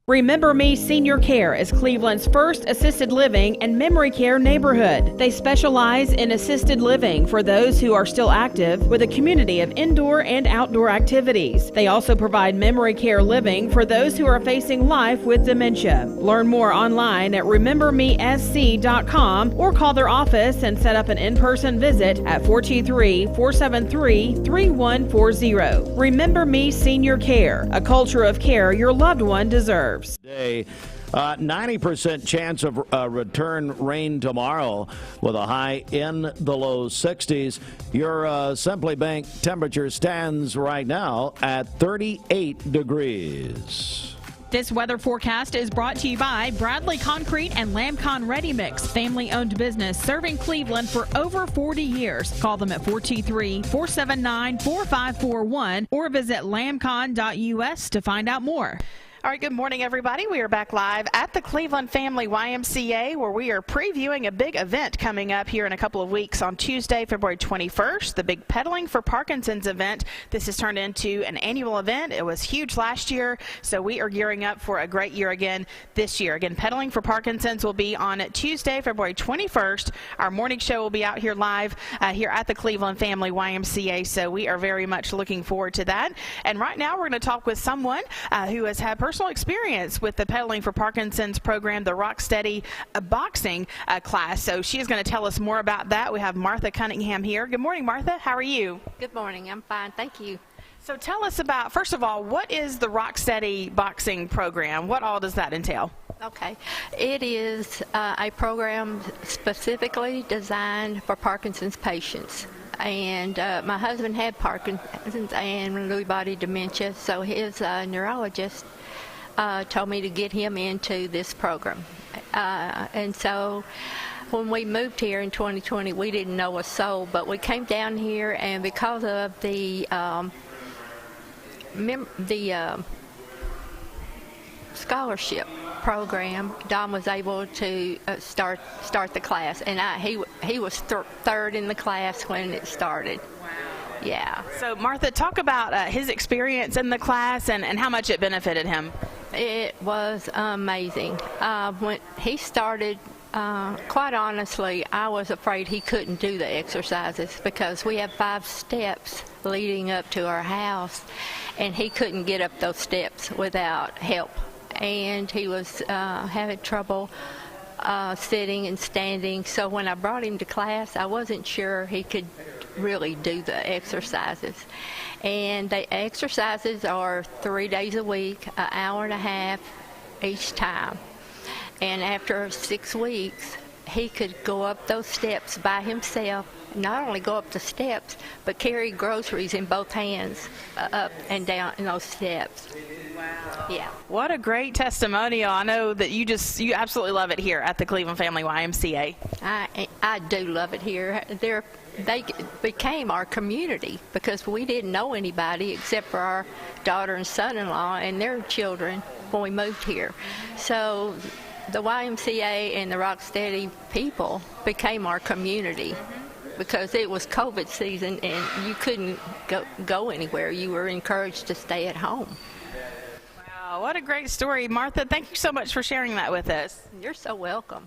Remember Me Senior Care is Cleveland's first assisted living and memory care neighborhood. They specialize in assisted living for those who are still active with a community of indoor and outdoor activities. They also provide memory care living for those who are facing life with dementia. Learn more online at remembermesc.com or call their office and set up an in-person visit at 423-473-3140. Remember Me Senior Care, a culture of care your loved one deserves. Today, 90% chance of return rain tomorrow with a high in the low 60s. Your Simply Bank temperature stands right now at 38 degrees. This weather forecast is brought to you by Bradley Concrete and Lamcon Ready Mix, family-owned business serving Cleveland for over 40 years. Call them at 423-479-4541 or visit lamcon.us to find out more. All right, good morning, everybody. We are back live at the Cleveland Family YMCA, where we are previewing a big event coming up here in a couple of weeks on Tuesday, February 21st, the big Pedaling for Parkinson's event. This has turned into an annual event. It was huge last year, so we are gearing up for a great year again this year. Again, Pedaling for Parkinson's will be on Tuesday, February 21st. Our morning show will be out here live here at the Cleveland Family YMCA, so we are very much looking forward to that. And right now, we're going to talk with someone who has had personal experience with the Pedaling for Parkinson's program, the Rocksteady boxing class. So she is going to tell us more about that. We have Martha Cunningham here. Good morning, Martha. How are you? Good morning. I'm fine. Thank you. So tell us about, first of all, what is the Rocksteady boxing program? What all does that entail? Okay. It is a program specifically designed for Parkinson's patients. And my husband had Parkinson's and Lewy body dementia, so his neurologist told me to get him into this program. And so when we moved here in 2020, we didn't know a soul, but we came down here, and because of the scholarship program, Don was able to start the class, and he was third in the class when it started. Yeah. So Martha, talk about his experience in the class and how much it benefited him. It was amazing. When he started, quite honestly, I was afraid he couldn't do the exercises because we have 5 steps leading up to our house, and he couldn't get up those steps without help. And he was having trouble sitting and standing. So when I brought him to class, I wasn't sure he could really do the exercises. And the exercises are 3 days a week, an hour and a half each time. And after 6 weeks, he could go up those steps by himself, not only go up the steps, but carry groceries in both hands up and down in those steps. Wow. Yeah. What a great testimonial. I know that you absolutely love it here at the Cleveland Family YMCA. I do love it here. They became our community because we didn't know anybody except for our daughter and son-in-law and their children when we moved here. So the YMCA and the Rocksteady people became our community because it was COVID season and you couldn't go anywhere. You were encouraged to stay at home. Wow, what a great story. Martha, thank you so much for sharing that with us. You're so welcome.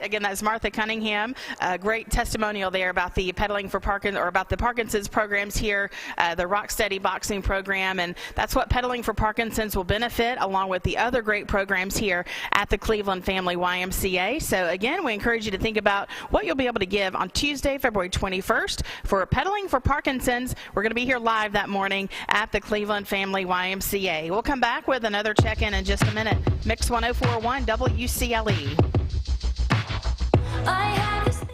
Again, that's Martha Cunningham. A great testimonial there about the pedaling for about the Parkinson's programs here, the Rocksteady boxing program, and that's what Pedaling for Parkinson's will benefit, along with the other great programs here at the Cleveland Family YMCA. So again, we encourage you to think about what you'll be able to give on Tuesday, February 21st for Pedaling for Parkinson's. We're going to be here live that morning at the Cleveland Family YMCA. We'll come back with another check-in in just a minute. Mix 104.1 WCLE.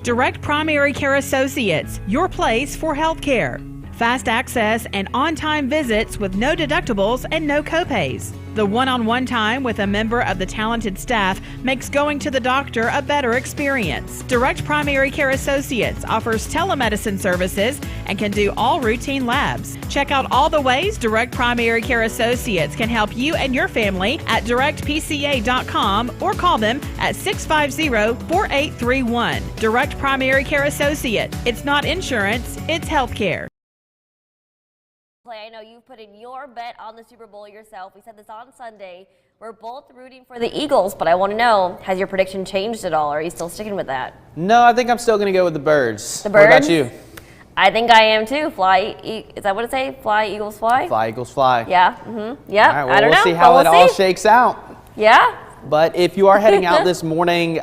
Direct Primary Care Associates, your place for health care. Fast access and on-time visits with no deductibles and no copays. The one-on-one time with a member of the talented staff makes going to the doctor a better experience. Direct Primary Care Associates offers telemedicine services and can do all routine labs. Check out all the ways Direct Primary Care Associates can help you and your family at directpca.com or call them at 650-4831. Direct Primary Care Associate. It's not insurance, it's health care. I know you've put in your bet on the Super Bowl yourself. We said this on Sunday. We're both rooting for the Eagles, but I want to know, has your prediction changed at all? Or are you still sticking with that? No, I think I'm still going to go with the Birds. The Birds? What about you? I think I am too. Is that what it say? Fly, Eagles, fly? Fly, Eagles, fly. Yeah. Mm-hmm. Yeah. All right, well, I don't know. We'll see how it all shakes out. Yeah. But if you are heading out this morning,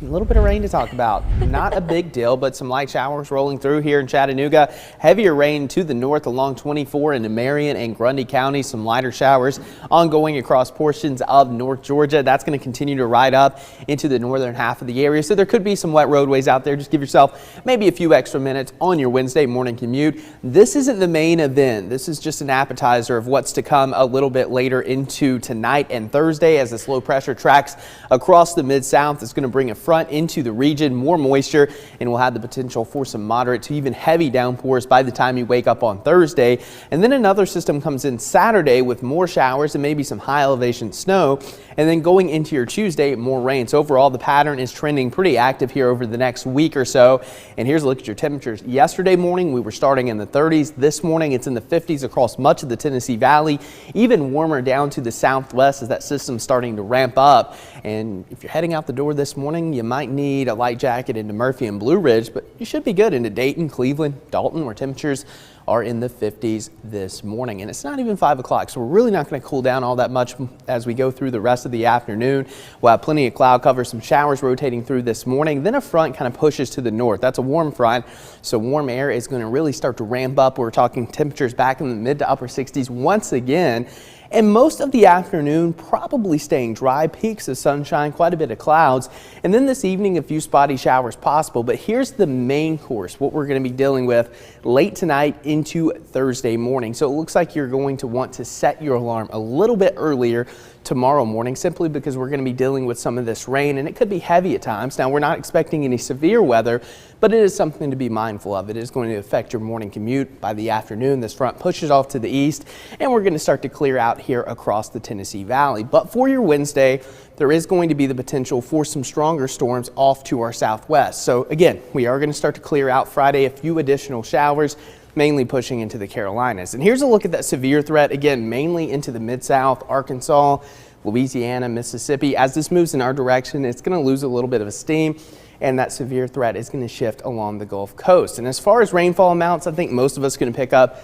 a little bit of rain to talk about. Not a big deal, but some light showers rolling through here in Chattanooga. Heavier rain to the north along 24 into Marion and Grundy County. Some lighter showers ongoing across portions of North Georgia. That's going to continue to ride up into the northern half of the area. So there could be some wet roadways out there. Just give yourself maybe a few extra minutes on your Wednesday morning commute. This isn't the main event. This is just an appetizer of what's to come a little bit later into tonight and Thursday as this low pressure tracks across the Mid-South. It's going to bring a front into the region, more moisture, and we'll have the potential for some moderate to even heavy downpours by the time you wake up on Thursday. And then another system comes in Saturday with more showers and maybe some high elevation snow. And then going into your Tuesday, more rain. So overall, the pattern is trending pretty active here over the next week or so. And here's a look at your temperatures. Yesterday morning, we were starting in the 30s. This morning, it's in the 50s across much of the Tennessee Valley, even warmer down to the southwest as that system's starting to ramp up. And if you're heading out the door this morning, you might need a light jacket into Murphy and Blue Ridge, but you should be good into Dayton, Cleveland, Dalton, where temperatures are in the 50s this morning. And it's not even 5 o'clock, so we're really not going to cool down all that much as we go through the rest of the afternoon. We'll have plenty of cloud cover, some showers rotating through this morning. Then a front kind of pushes to the north. That's a warm front, so warm air is going to really start to ramp up. We're talking temperatures back in the mid to upper 60s once again. And most of the afternoon probably staying dry, peaks of sunshine, quite a bit of clouds. And then this evening, a few spotty showers possible. But here's the main course, what we're going to be dealing with late tonight into Thursday morning. So it looks like you're going to want to set your alarm a little bit earlier tomorrow morning, simply because we're going to be dealing with some of this rain, and it could be heavy at times. Now, we're not expecting any severe weather, but it is something to be mindful of. It is going to affect your morning commute. By the afternoon, this front pushes off to the east, and we're going to start to clear out here across the Tennessee Valley. But for your Wednesday, there is going to be the potential for some stronger storms off to our southwest. So again, we are going to start to clear out Friday, a few additional showers. mainly pushing into the Carolinas. And here's a look at that severe threat, again, mainly into the Mid-South, Arkansas, Louisiana, Mississippi. As this moves in our direction, it's going to lose a little bit of steam, and that severe threat is going to shift along the Gulf Coast. And as far as rainfall amounts, I think most of us are going to pick up,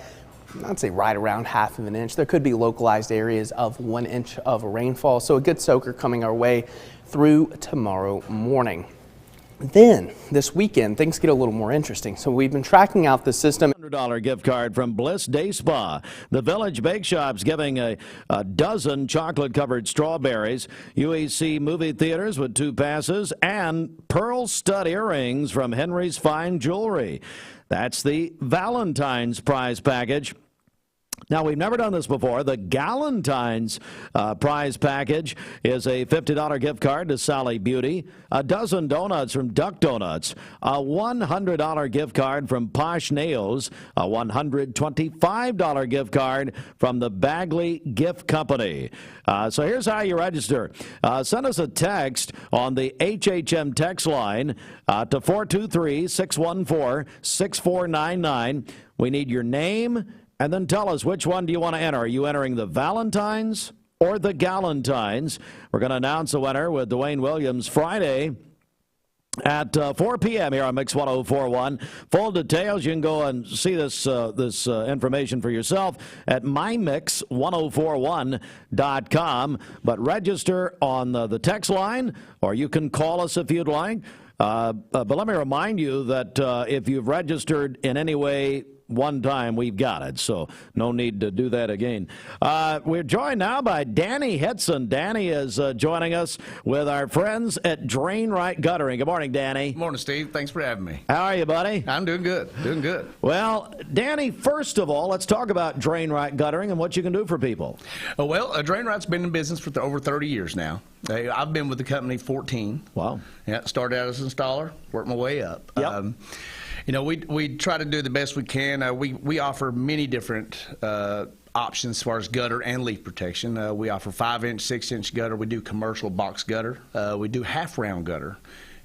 I'd say right around ½ of an inch. There could be localized areas of 1 inch of rainfall, so a good soaker coming our way through tomorrow morning. Then this weekend, things get a little more interesting. So we've been tracking out the system. $100 gift card from Bliss Day Spa. The Village Bake Shop's giving a dozen chocolate-covered strawberries. UAC movie theaters with 2 passes, and pearl stud earrings from Henry's Fine Jewelry. That's the Valentine's prize package. Now, we've never done this before. The Galentine's prize package is a $50 gift card to Sally Beauty, a dozen donuts from Duck Donuts, a $100 gift card from Posh Nails, a $125 gift card from the Bagley Gift Company. So here's how you register. Send us a text on the HHM text line to 423-614-6499. We need your name, and then tell us, which one do you want to enter? Are you entering the Valentines or the Galentines? We're going to announce the winner with Dwayne Williams Friday at 4 p.m. here on Mix 1041. Full details, you can go and see this information for yourself at mymix1041.com. But register on the text line, or you can call us if you'd like. But let me remind you that if you've registered in any way one time, we've got it, so no need to do that again. We're joined now by Danny Hetson. Danny is joining us with our friends at Drain Right Guttering. Good morning, Danny. Good morning, Steve. Thanks for having me. How are you, buddy? I'm doing good. Doing good. Well, Danny, first of all, let's talk about Drain Right Guttering and what you can do for people. Well, Drain Right's been in business for over 30 years now. I've been with the company 14. Wow. Yeah, started out as an installer, worked my way up. Yep. You know, we try to do the best we can. We offer many different options as far as gutter and leak protection. We offer 5-inch, 6-inch gutter. We do commercial box gutter. We do half-round gutter.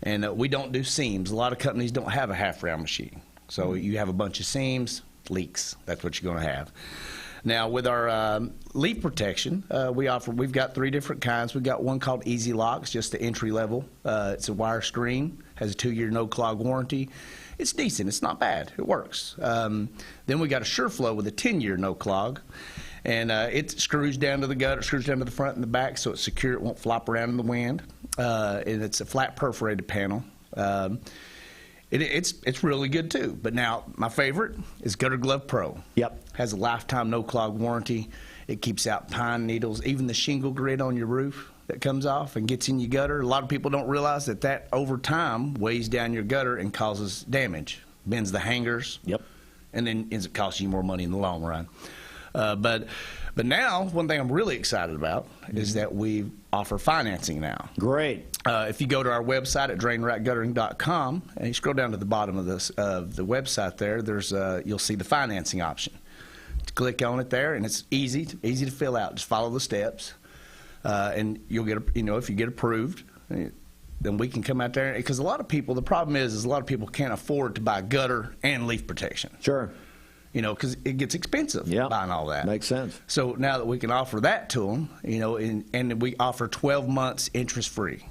And we don't do seams. A lot of companies don't have a half-round machine. So you have a bunch of seams, leaks. That's what you're going to have. Now, with our leak protection, we've got 3 different kinds. We've got one called Easy Locks, just the entry level. It's a wire screen, has a 2-year no-clog warranty. It's decent. It's not bad. It works. Then we got a SureFlow with a 10-year no clog, and it screws down to the gutter, screws down to the front and the back, so it's secure. It won't flop around in the wind. And it's a flat perforated panel. It's really good too. But now my favorite is Gutter Glove Pro. Yep. Has a lifetime no clog warranty. It keeps out pine needles, even the shingle grid on your roof that comes off and gets in your gutter. A lot of people don't realize that over time weighs down your gutter and causes damage, bends the hangers. Yep. And then ends up costing you more money in the long run. But now, one thing I'm really excited about is that we offer financing now. Great. If you go to our website at drainrightguttering.com and you scroll down to the bottom of the website there, you'll see the financing option. Click on it there, and it's easy to fill out. Just follow the steps. And you'll get, if you get approved, then we can come out there. Because a lot of people, the problem is a lot of people can't afford to buy gutter and leaf protection. Sure. Because it gets expensive buying all that. Makes sense. So now that we can offer that to them, and we offer 12 months interest-free.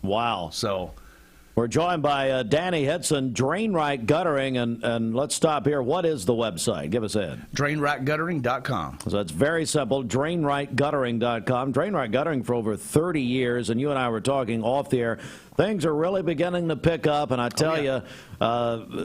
Wow. So we're joined by Danny Hetson, Drain Right Guttering, and let's stop here. What is the website? Give us that. DrainRightGuttering.com. So that's very simple, DrainRightGuttering.com. Drain Right Guttering for over 30 years, and you and I were talking off the air. Things are really beginning to pick up, and I tell you,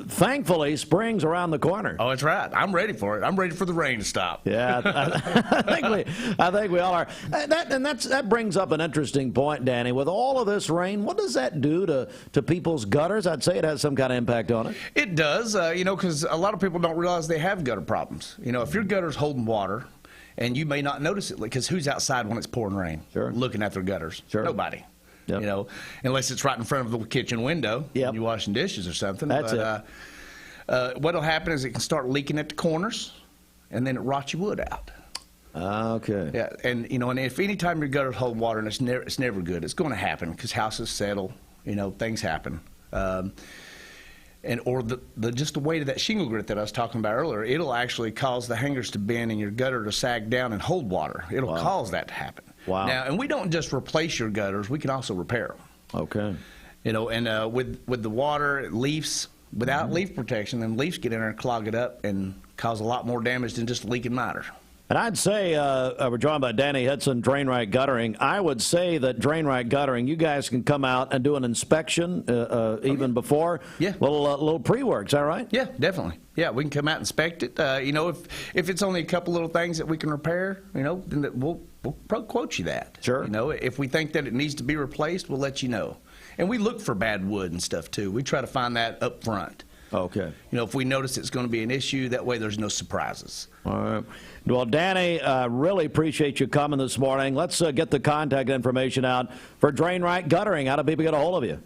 thankfully, spring's around the corner. Oh, that's right. I'm ready for it. I'm ready for the rain to stop. Yeah, I think we all are. That brings up an interesting point, Danny. With all of this rain, what does that do to people's gutters? I'd say it has some kind of impact on it. It does, because a lot of people don't realize they have gutter problems. If your gutter's holding water, and you may not notice it, because who's outside when it's pouring rain? Sure. Looking at their gutters? Sure. Nobody. Yep. Unless it's right in front of the kitchen window and you're washing dishes or something. That's it. What'll happen is it can start leaking at the corners, and then it rots your wood out. Okay. Yeah, and and if any time your gutters hold water, and it's never good. It's going to happen because houses settle. Things happen. And or just the weight of that shingle grit that I was talking about earlier, it'll actually cause the hangers to bend and your gutter to sag down and hold water. It'll cause that to happen. Wow. Now, and we don't just replace your gutters, we can also repair them. Okay. You know, and with the water, leafs, without leaf protection, then leaves get in there and clog it up and cause a lot more damage than just a leaking miter. And I'd say, we're joined by Danny Hudson, Drain Right Guttering. I would say that Drain Right Guttering, you guys can come out and do an inspection even before. Yeah. Little pre-work, is that right? Yeah, definitely. Yeah, we can come out and inspect it. You know, if it's only a couple little things that we can repair, you know, then we'll quote you that. Sure. You know, if we think that it needs to be replaced, we'll let you know. And we look for bad wood and stuff, too. We try to find that up front. Okay. You know, if we notice it's going to be an issue, that way there's no surprises. All right. Well, Danny, really appreciate you coming this morning. Let's get the contact information out for Drain Right Guttering. How do people get a hold of you?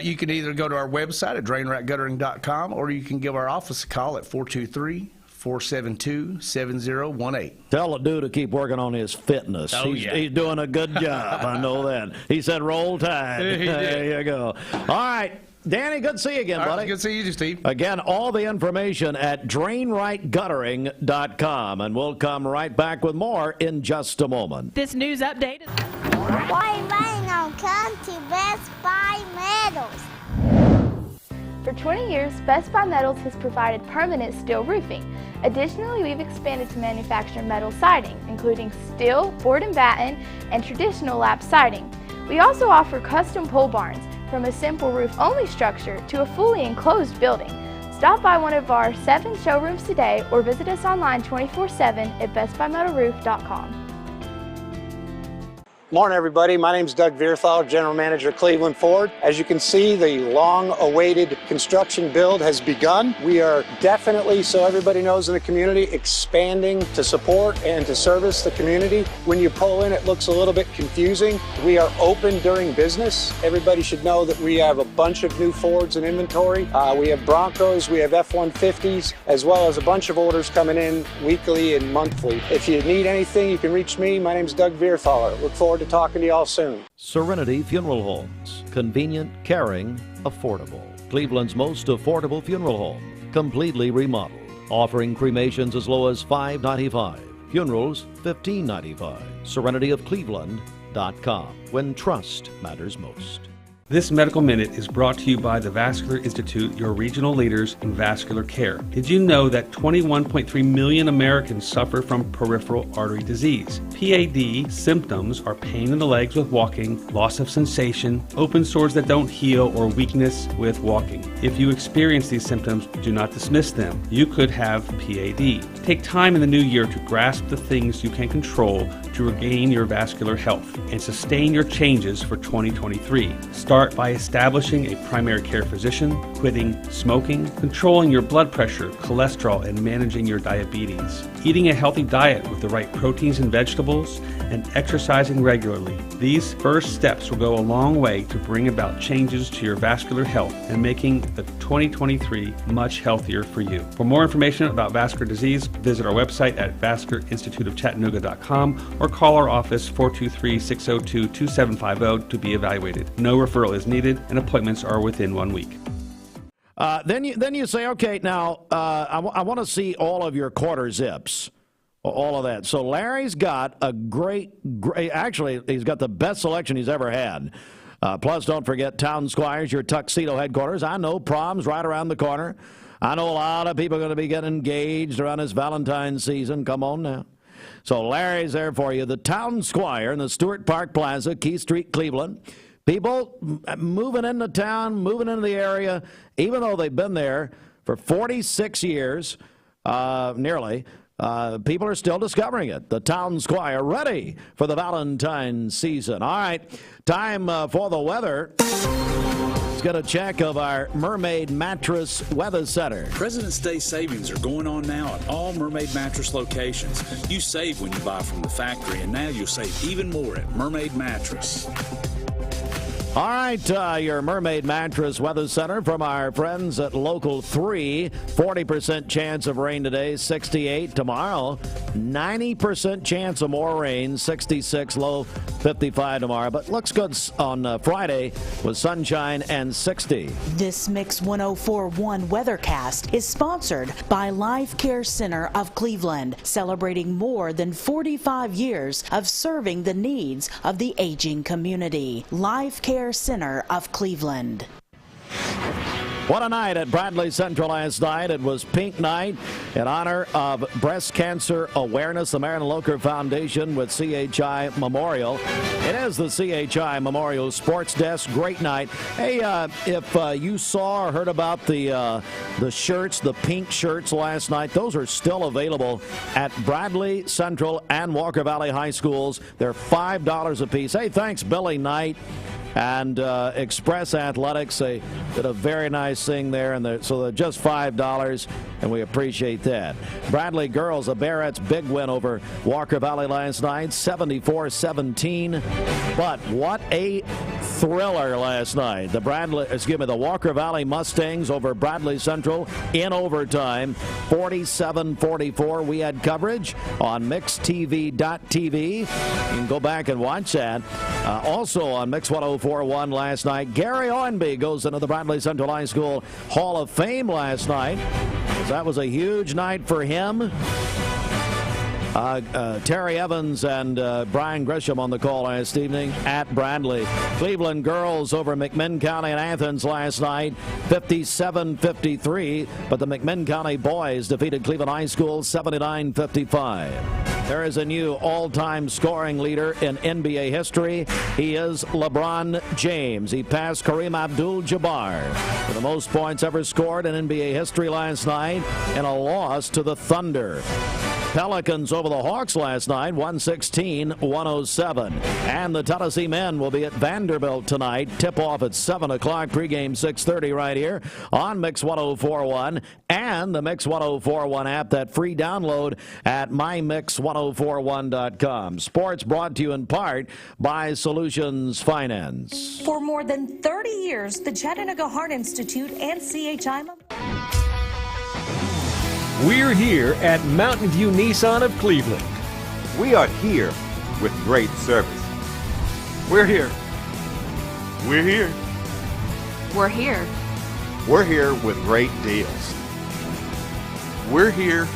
You can either go to our website at drainrightguttering.com, or you can give our office a call at 423-472-7018. Tell the dude to keep working on his fitness. Oh, He's doing a good job. I know that. He said roll tide. There you go. All right. Danny, good to see you again, buddy. Good to see you, Steve. Again, all the information at drainrightguttering.com, and we'll come right back with more in just a moment. This news update is... Why rain on come to Best Buy Metals? For 20 years, Best Buy Metals has provided permanent steel roofing. Additionally, we've expanded to manufacture metal siding, including steel, board and batten, and traditional lap siding. We also offer custom pole barns, from a simple roof-only structure to a fully enclosed building. Stop by one of our 7 showrooms today or visit us online 24/7 at bestbuymetalroof.com. Morning, everybody. My name is Doug Vierthal, General Manager of Cleveland Ford. As you can see, the long-awaited construction build has begun. We are definitely, so everybody knows in the community, expanding to support and to service the community. When you pull in, it looks a little bit confusing. We are open during business. Everybody should know that we have a bunch of new Fords in inventory. We have Broncos, we have F-150s, as well as a bunch of orders coming in weekly and monthly. If you need anything, you can reach me. My name is Doug Vierthal. Look forward to talking to you all soon. Serenity Funeral Homes. Convenient, caring, affordable. Cleveland's most affordable funeral home. Completely remodeled. Offering cremations as low as $5.95. Funerals, $15.95. SerenityofCleveland.com. When trust matters most. This Medical Minute is brought to you by the Vascular Institute, your regional leaders in vascular care. Did you know that 21.3 million Americans suffer from peripheral artery disease? PAD symptoms are pain in the legs with walking, loss of sensation, open sores that don't heal, or weakness with walking. If you experience these symptoms, do not dismiss them. You could have PAD. Take time in the new year to grasp the things you can control to regain your vascular health and sustain your changes for 2023. Start by establishing a primary care physician, quitting smoking, controlling your blood pressure, cholesterol, and managing your diabetes. Eating a healthy diet with the right proteins and vegetables, and exercising regularly. These first steps will go a long way to bring about changes to your vascular health and making the 2023 much healthier for you. For more information about vascular disease, visit our website at vascularinstituteofchattanooga.com or call our office 423-602-2750 to be evaluated. No referral is needed, and appointments are within 1 week. Then you say, okay, now I want to see all of your quarter zips, all of that. So Larry's got a great, actually, he's got the best selection he's ever had. Plus, don't forget Town Squires, your tuxedo headquarters. I know prom's right around the corner. I know a lot of people are going to be getting engaged around this Valentine season. Come on now. So Larry's there for you. The Town Squire in the Stewart Park Plaza, Key Street, Cleveland. People moving into town, moving into the area, even though they've been there for 46 years, nearly, people are still discovering it. The Town Squire, ready for the Valentine season. All right, time for the weather. Let's get a check of our Mermaid Mattress Weather Center. President's Day savings are going on now at all Mermaid Mattress locations. You save when you buy from the factory, and now you'll save even more at Mermaid Mattress. All right, your Mermaid Mattress Weather Center from our friends at Local 3. 40% chance of rain today, 68 tomorrow. 90% chance of more rain, 66 low, 55 tomorrow. But looks good on Friday with sunshine and 60. This Mix 104.1 Weathercast is sponsored by Life Care Center of Cleveland, celebrating more than 45 years of serving the needs of the aging community. Life Care Center of Cleveland. What a night at Bradley Central last night. It was Pink Night in honor of Breast Cancer Awareness, the Marilyn Locher Foundation with CHI Memorial. It is the CHI Memorial Sports Desk. Great night. Hey, if you saw or heard about the shirts, the pink shirts last night, those are still available at Bradley Central and Walker Valley High Schools. They're $5 a piece. Hey, thanks, Billy Knight and Express Athletics. They did a very nice thing there, and so they're just $5, and we appreciate that. Bradley girls, the Barrett's big win over Walker Valley last night, 74-17. But what a thriller last night. The Walker Valley Mustangs over Bradley Central in overtime, 47-44. We had coverage on mixtv.tv. You can go back and watch that. Also on Mix 104.1 last night, Gary Owenby goes into the Bradley Central High School Hall of Fame last night. That was a huge night for him. Terry Evans and Brian Grisham on the call last evening at Bradley. Cleveland girls over McMinn County and Athens last night, 57-53. But the McMinn County boys defeated Cleveland High School 79-55. There is a new all-time scoring leader in NBA history. He is LeBron James. He passed Kareem Abdul-Jabbar for the most points ever scored in NBA history last night in a loss to the Thunder. Pelicans over the Hawks last night, 116-107. And the Tennessee men will be at Vanderbilt tonight. Tip-off at 7 o'clock, pregame 6:30 right here on Mix 104.1 and the Mix 104.1 app. That free download at mymix1041.com. Sports brought to you in part by Solutions Finance. For more than 30 years, the Chattanooga Heart Institute and CHI. We're here at Mountain View Nissan of Cleveland. We are here with great service. We're here. We're here. We're here. We're here with great deals. We're here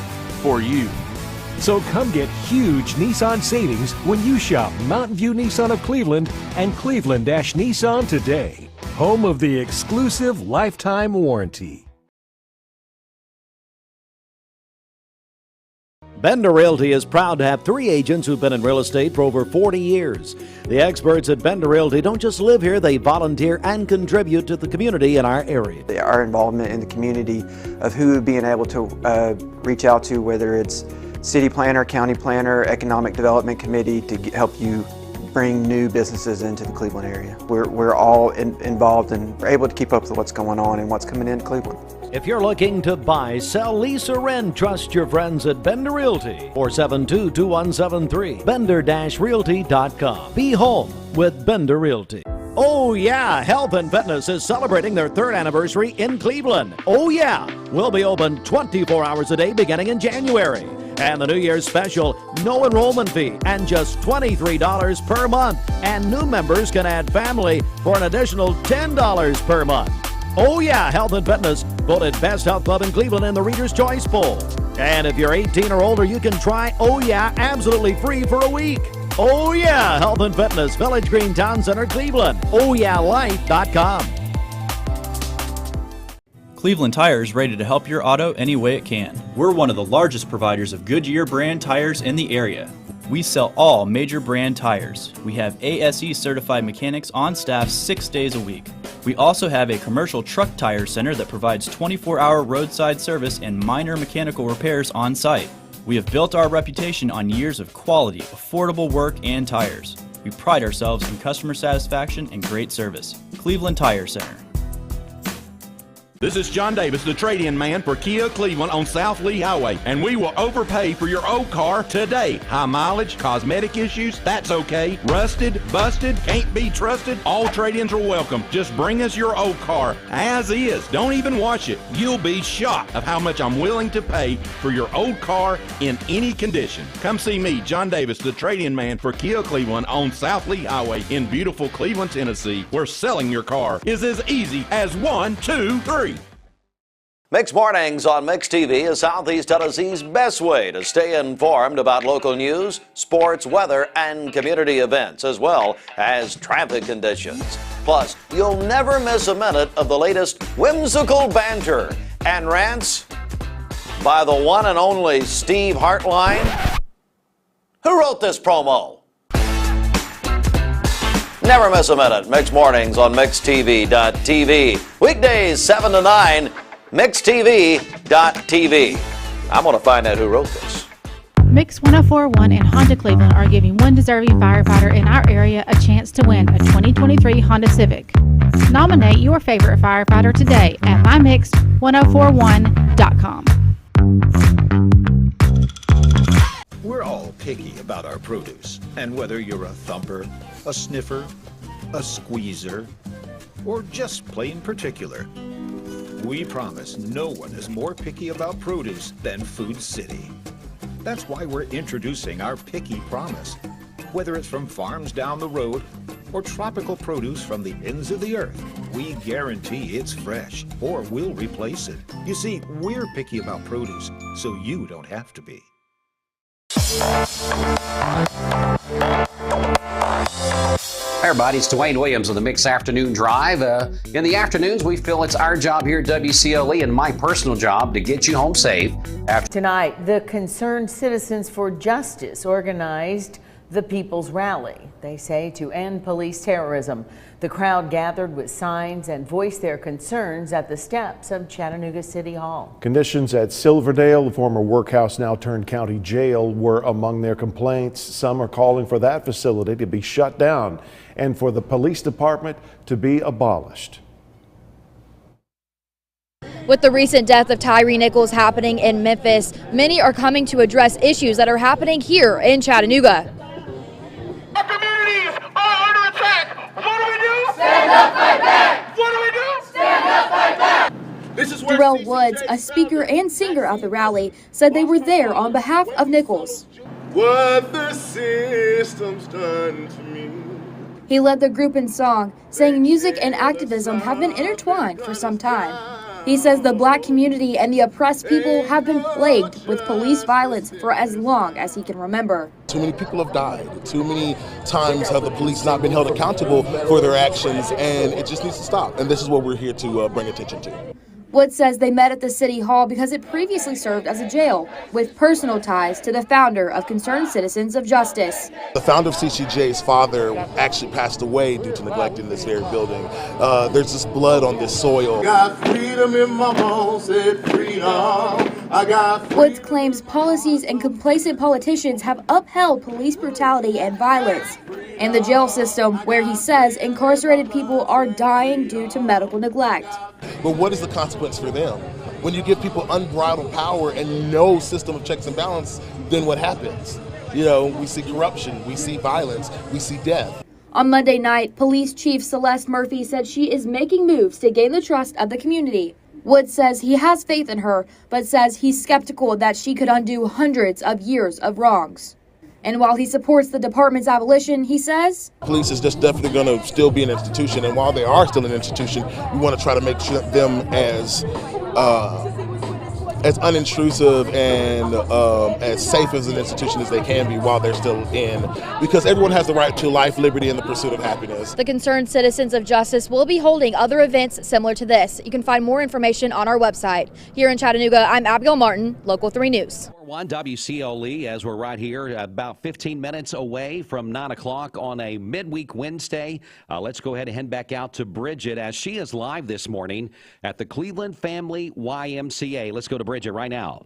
for you. So come get huge Nissan savings when you shop Mountain View Nissan of Cleveland and Cleveland-Nissan today. Home of the exclusive lifetime warranty. Bender Realty is proud to have 3 agents who've been in real estate for over 40 years. The experts at Bender Realty don't just live here, they volunteer and contribute to the community in our area. Our involvement in the community of who being able to reach out to, whether it's city planner, county planner, economic development committee, to help you bring new businesses into the Cleveland area. We're all involved and we're able to keep up with what's going on and what's coming into Cleveland. If you're looking to buy, sell, lease, or rent, trust your friends at Bender Realty. 472-2173. Bender-Realty.com. Be home with Bender Realty. Oh yeah, Health and Fitness is celebrating their 3rd anniversary in Cleveland. Oh yeah, we'll be open 24 hours a day beginning in January. And the New Year's special, no enrollment fee and just $23 per month. And new members can add family for an additional $10 per month. Oh yeah, Health and Fitness voted Best Health Club in Cleveland in the Reader's Choice Poll. And if you're 18 or older, you can try Oh Yeah absolutely free for a week. Oh yeah, Health and Fitness, Village Green Town Center, Cleveland. OhYeahLife.com. Cleveland Tire is ready to help your auto any way it can. We're one of the largest providers of Goodyear brand tires in the area. We sell all major brand tires. We have ASE certified mechanics on staff 6 days a week. We also have a commercial truck tire center that provides 24-hour roadside service and minor mechanical repairs on site. We have built our reputation on years of quality, affordable work and tires. We pride ourselves in customer satisfaction and great service. Cleveland Tire Center. This is John Davis, the trade-in man for Kia Cleveland on South Lee Highway, and we will overpay for your old car today. High mileage, cosmetic issues, that's okay. Rusted, busted, can't be trusted, all trade-ins are welcome. Just bring us your old car as is. Don't even wash it. You'll be shocked of how much I'm willing to pay for your old car in any condition. Come see me, John Davis, the trade-in man for Kia Cleveland on South Lee Highway in beautiful Cleveland, Tennessee, where selling your car is as easy as 1, 2, 3. Mixed Mornings on Mixed TV is Southeast Tennessee's best way to stay informed about local news, sports, weather, and community events, as well as traffic conditions. Plus, you'll never miss a minute of the latest whimsical banter and rants by the one and only Steve Hartline. Who wrote this promo? Never miss a minute. Mixed Mornings on MixedTV.tv. Weekdays 7 to 9. MixedTV.tv. I'm going to find out who wrote this. Mix 104.1 and Honda Cleveland are giving one deserving firefighter in our area a chance to win a 2023 Honda Civic. Nominate your favorite firefighter today at mymix1041.com. We're all picky about our produce, and whether you're a thumper, a sniffer, a squeezer, or just plain particular, we promise no one is more picky about produce than Food City. That's why we're introducing our Picky Promise. Whether it's from farms down the road or tropical produce from the ends of the earth, we guarantee it's fresh or we'll replace it. You see, we're picky about produce, so you don't have to be. Hey everybody, it's Dwayne Williams on the Mix Afternoon Drive. In the afternoons, we feel it's our job here at WCLE and my personal job to get you home safe. Tonight, the Concerned Citizens for Justice organized the People's Rally, they say, to end police terrorism. The crowd gathered with signs and voiced their concerns at the steps of Chattanooga City Hall. Conditions at Silverdale, the former workhouse now turned county jail, were among their complaints. Some are calling for that facility to be shut down and for the police department to be abolished. With the recent death of Tyree Nichols happening in Memphis, many are coming to address issues that are happening here in Chattanooga. Our communities are under attack. What do we do? Stand up, fight back. What do we do? Stand up, fight back. This is where Darrell Woods, a speaker and singer at the rally, said they were there on behalf of Nichols. What the system's done to me. He led the group in song, saying music and activism have been intertwined for some time. He says the black community and the oppressed people have been plagued with police violence for as long as he can remember. Too many people have died. Too many times have the police not been held accountable for their actions, and it just needs to stop. And this is what we're here to bring attention to. Wood says they met at the City Hall because it previously served as a jail, with personal ties to the founder of Concerned Citizens of Justice. The founder of CCJ's father actually passed away due to neglecting this very building. There's this blood on this soil. Got freedom in my bones, said freedom. I got Woods claims policies and complacent politicians have upheld police brutality and violence. And the jail system, where he says incarcerated people are dying due to medical neglect. But what is the consequence for them? When you give people unbridled power and no system of checks and balance, then what happens? You know, we see corruption, we see violence, we see death. On Monday night, Police Chief Celeste Murphy said she is making moves to gain the trust of the community. Woods says he has faith in her, but says he's skeptical that she could undo hundreds of years of wrongs. And while he supports the department's abolition, he says, police is just definitely going to still be an institution, and while they are still an institution, we want to try to make sure them as unintrusive and as safe as an institution as they can be while they're still in, because everyone has the right to life, liberty, and the pursuit of happiness. The Concerned Citizens of Justice will be holding other events similar to this. You can find more information on our website. Here in Chattanooga, I'm Abigail Martin, Local 3 News. 1 WCLE, as we're right here about 15 minutes away from 9 o'clock on a midweek Wednesday. Let's go ahead and head back out to Bridget as she is live this morning at the Cleveland Family YMCA. Let's go to Bridget right now.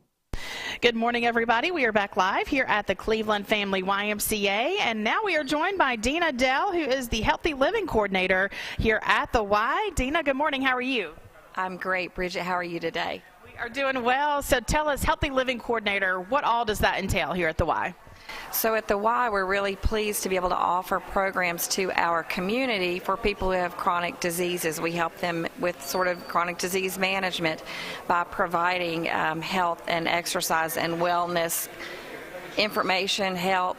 Good morning, everybody. We are back live here at the Cleveland Family YMCA, and now we are joined by Dina Dell, who is the Healthy Living Coordinator here at the Y. Dina, good morning. How are you? I'm great, Bridget. How are you today? We are doing well. So tell us, Healthy Living Coordinator, what all does that entail here at the Y? So at the Y, we're really pleased to be able to offer programs to our community for people who have chronic diseases. We help them with sort of chronic disease management by providing health and exercise and wellness information, help,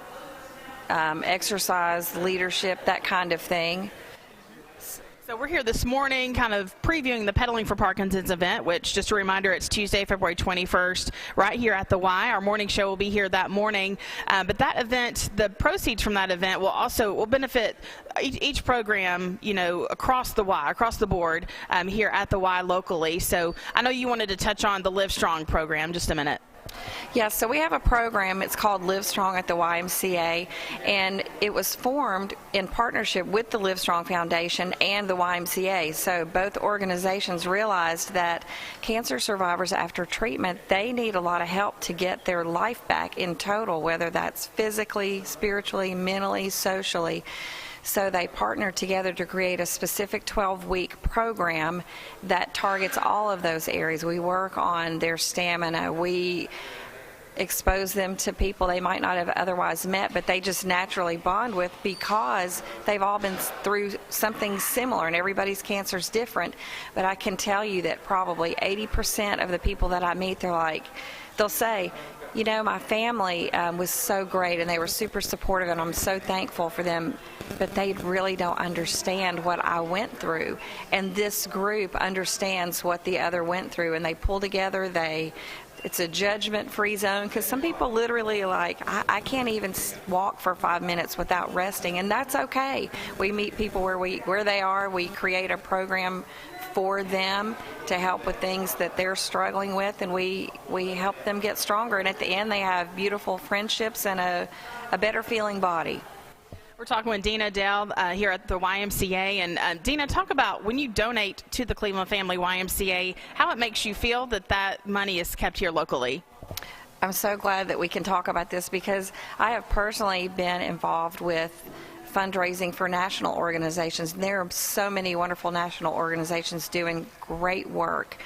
exercise, leadership, that kind of thing. So we're here this morning kind of previewing the Pedaling for Parkinson's event, which, just a reminder, it's Tuesday, February 21st, right here at the Y. Our morning show will be here that morning. But that event, the proceeds from that event will benefit each program, across the Y, across the board here at the Y locally. So I know you wanted to touch on the Live Strong program. Just a minute. Yes, so we have a program. It's called Live Strong at the YMCA, and it was formed in partnership with the Live Strong Foundation and the YMCA. So both organizations realized that cancer survivors after treatment, they need a lot of help to get their life back in total, whether that's physically, spiritually, mentally, socially. So they partnered together to create a specific 12-week program that targets all of those areas. We work on their stamina. We expose them to people they might not have otherwise met, but they just naturally bond with because they've all been through something similar, and everybody's cancer is different. But I can tell you that probably 80% of the people that I meet, they'll say, my family was so great and they were super supportive and I'm so thankful for them, but they really don't understand what I went through. And this group understands what the other went through, and they pull together. It's a judgment-free zone, because some people literally I can't even walk for 5 minutes without resting, and that's okay. We meet people where they are. We create a program for them to help with things that they're struggling with, and we help them get stronger. And at the end, they have beautiful friendships and a better feeling body. We're talking with Dina Dell here at the YMCA. And Dina, talk about when you donate to the Cleveland Family YMCA, how it makes you feel that money is kept here locally. I'm so glad that we can talk about this, because I have personally been involved with fundraising for national organizations. There are so many wonderful national organizations doing great work.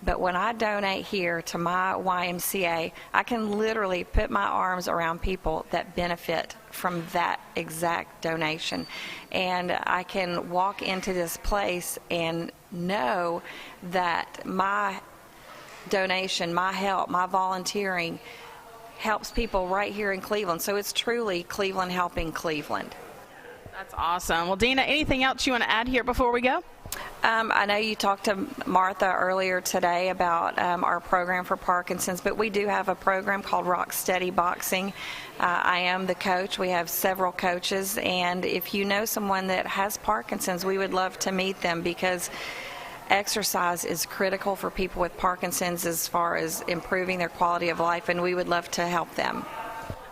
But when I donate here to my YMCA, I can literally put my arms around people that benefit from that exact donation. And I can walk into this place and know that my donation, my help, my volunteering helps people right here in Cleveland. So it's truly Cleveland helping Cleveland. That's awesome. Well, Dina, anything else you want to add here before we go? I know you talked to Martha earlier today about our program for Parkinson's, but we do have a program called Rock Steady Boxing. I am the coach. We have several coaches, and if you know someone that has Parkinson's, we would love to meet them, because exercise is critical for people with Parkinson's as far as improving their quality of life, and we would love to help them.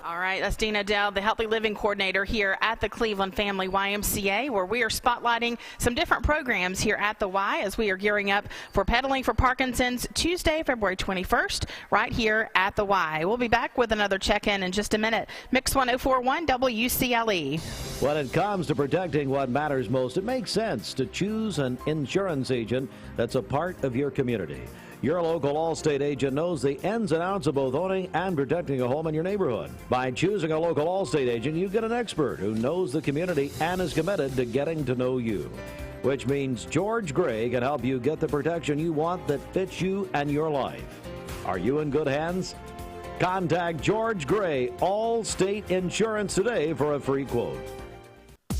All right, that's Dina Dell, the Healthy Living Coordinator here at the Cleveland Family YMCA, where we are spotlighting some different programs here at the Y as we are gearing up for Pedaling for Parkinson's Tuesday, February 21st, right here at the Y. We'll be back with another check-in in just a minute. Mix 1041 WCLE. When it comes to protecting what matters most, it makes sense to choose an insurance agent that's a part of your community. Your local Allstate agent knows the ins and outs of both owning and protecting a home in your neighborhood. By choosing a local Allstate agent, you get an expert who knows the community and is committed to getting to know you, which means George Gray can help you get the protection you want that fits you and your life. Are you in good hands? Contact George Gray, Allstate Insurance, today for a free quote.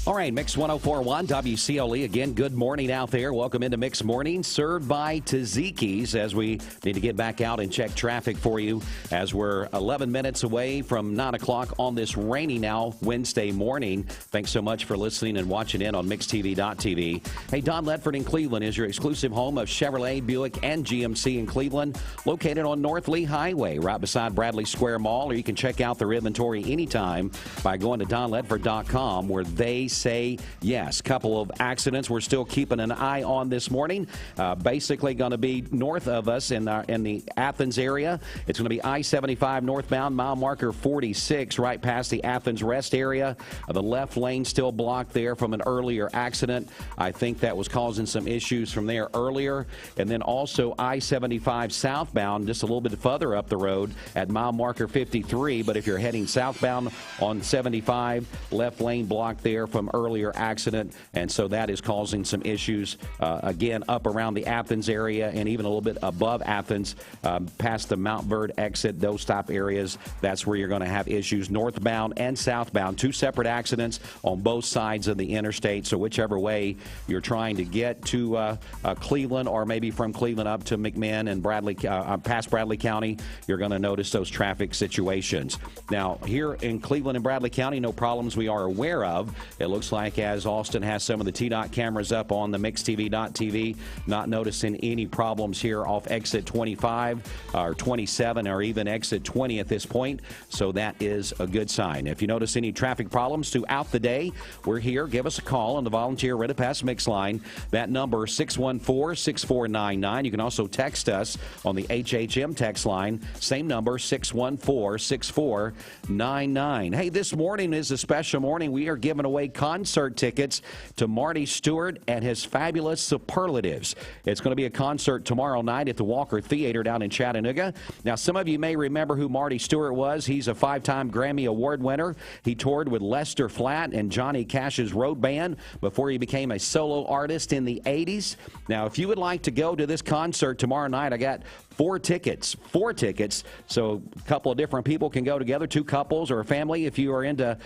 All right, Mix 1041 WCLE. Again, good morning out there. Welcome into Mix Morning, served by Tzatziki's, as we need to get back out and check traffic for you as we're 11 minutes away from 9 o'clock on this rainy now Wednesday morning. Thanks so much for listening and watching in on MixTV.tv. Hey, Don Ledford in Cleveland is your exclusive home of Chevrolet, Buick, and GMC in Cleveland, located on North Lee Highway, right beside Bradley Square Mall, or you can check out their inventory anytime by going to DonLedford.com, where they say yes. Couple of accidents we're still keeping an eye on this morning. Basically going to be north of us in the Athens area. It's going to be I-75 northbound, mile marker 46, right past the Athens rest area. The left lane still blocked there from an earlier accident. I think that was causing some issues from there earlier. And then also I-75 southbound, just a little bit further up the road at mile marker 53. But if you're heading southbound on 75, left lane blocked there from earlier accident. And so that is causing some issues, again, up around the Athens area and even a little bit above Athens, past the Mount Verde exit, those stop areas. That's where you're going to have issues northbound and southbound. Two separate accidents on both sides of the interstate. So whichever way you're trying to get to Cleveland, or maybe from Cleveland up to McMinn and Bradley, past Bradley County, you're going to notice those traffic situations. Now, here in Cleveland and Bradley County, no problems we are aware of. It looks like as Austin has some of the TDOT cameras up on the MixTV.tv, not noticing any problems here off exit 25 or 27 or even exit 20 at this point. So that is a good sign. If you notice any traffic problems throughout the day, we're here. Give us a call on the Volunteer Ready Pass Mix line. That number, 614-6499. You can also text us on the HHM text line. Same number, 614-6499. Hey, this morning is a special morning. We are giving away concert tickets to Marty Stewart and his Fabulous Superlatives. It's going to be a concert tomorrow night at the Walker Theater down in Chattanooga. Now, some of you may remember who Marty Stewart was. He's a 5-time Grammy Award winner. He toured with Lester Flatt and Johnny Cash's Road Band before he became a solo artist in the 80s. Now, if you would like to go to this concert tomorrow night, I got 4 tickets. So a couple of different people can go together, 2 couples or a family. If you are into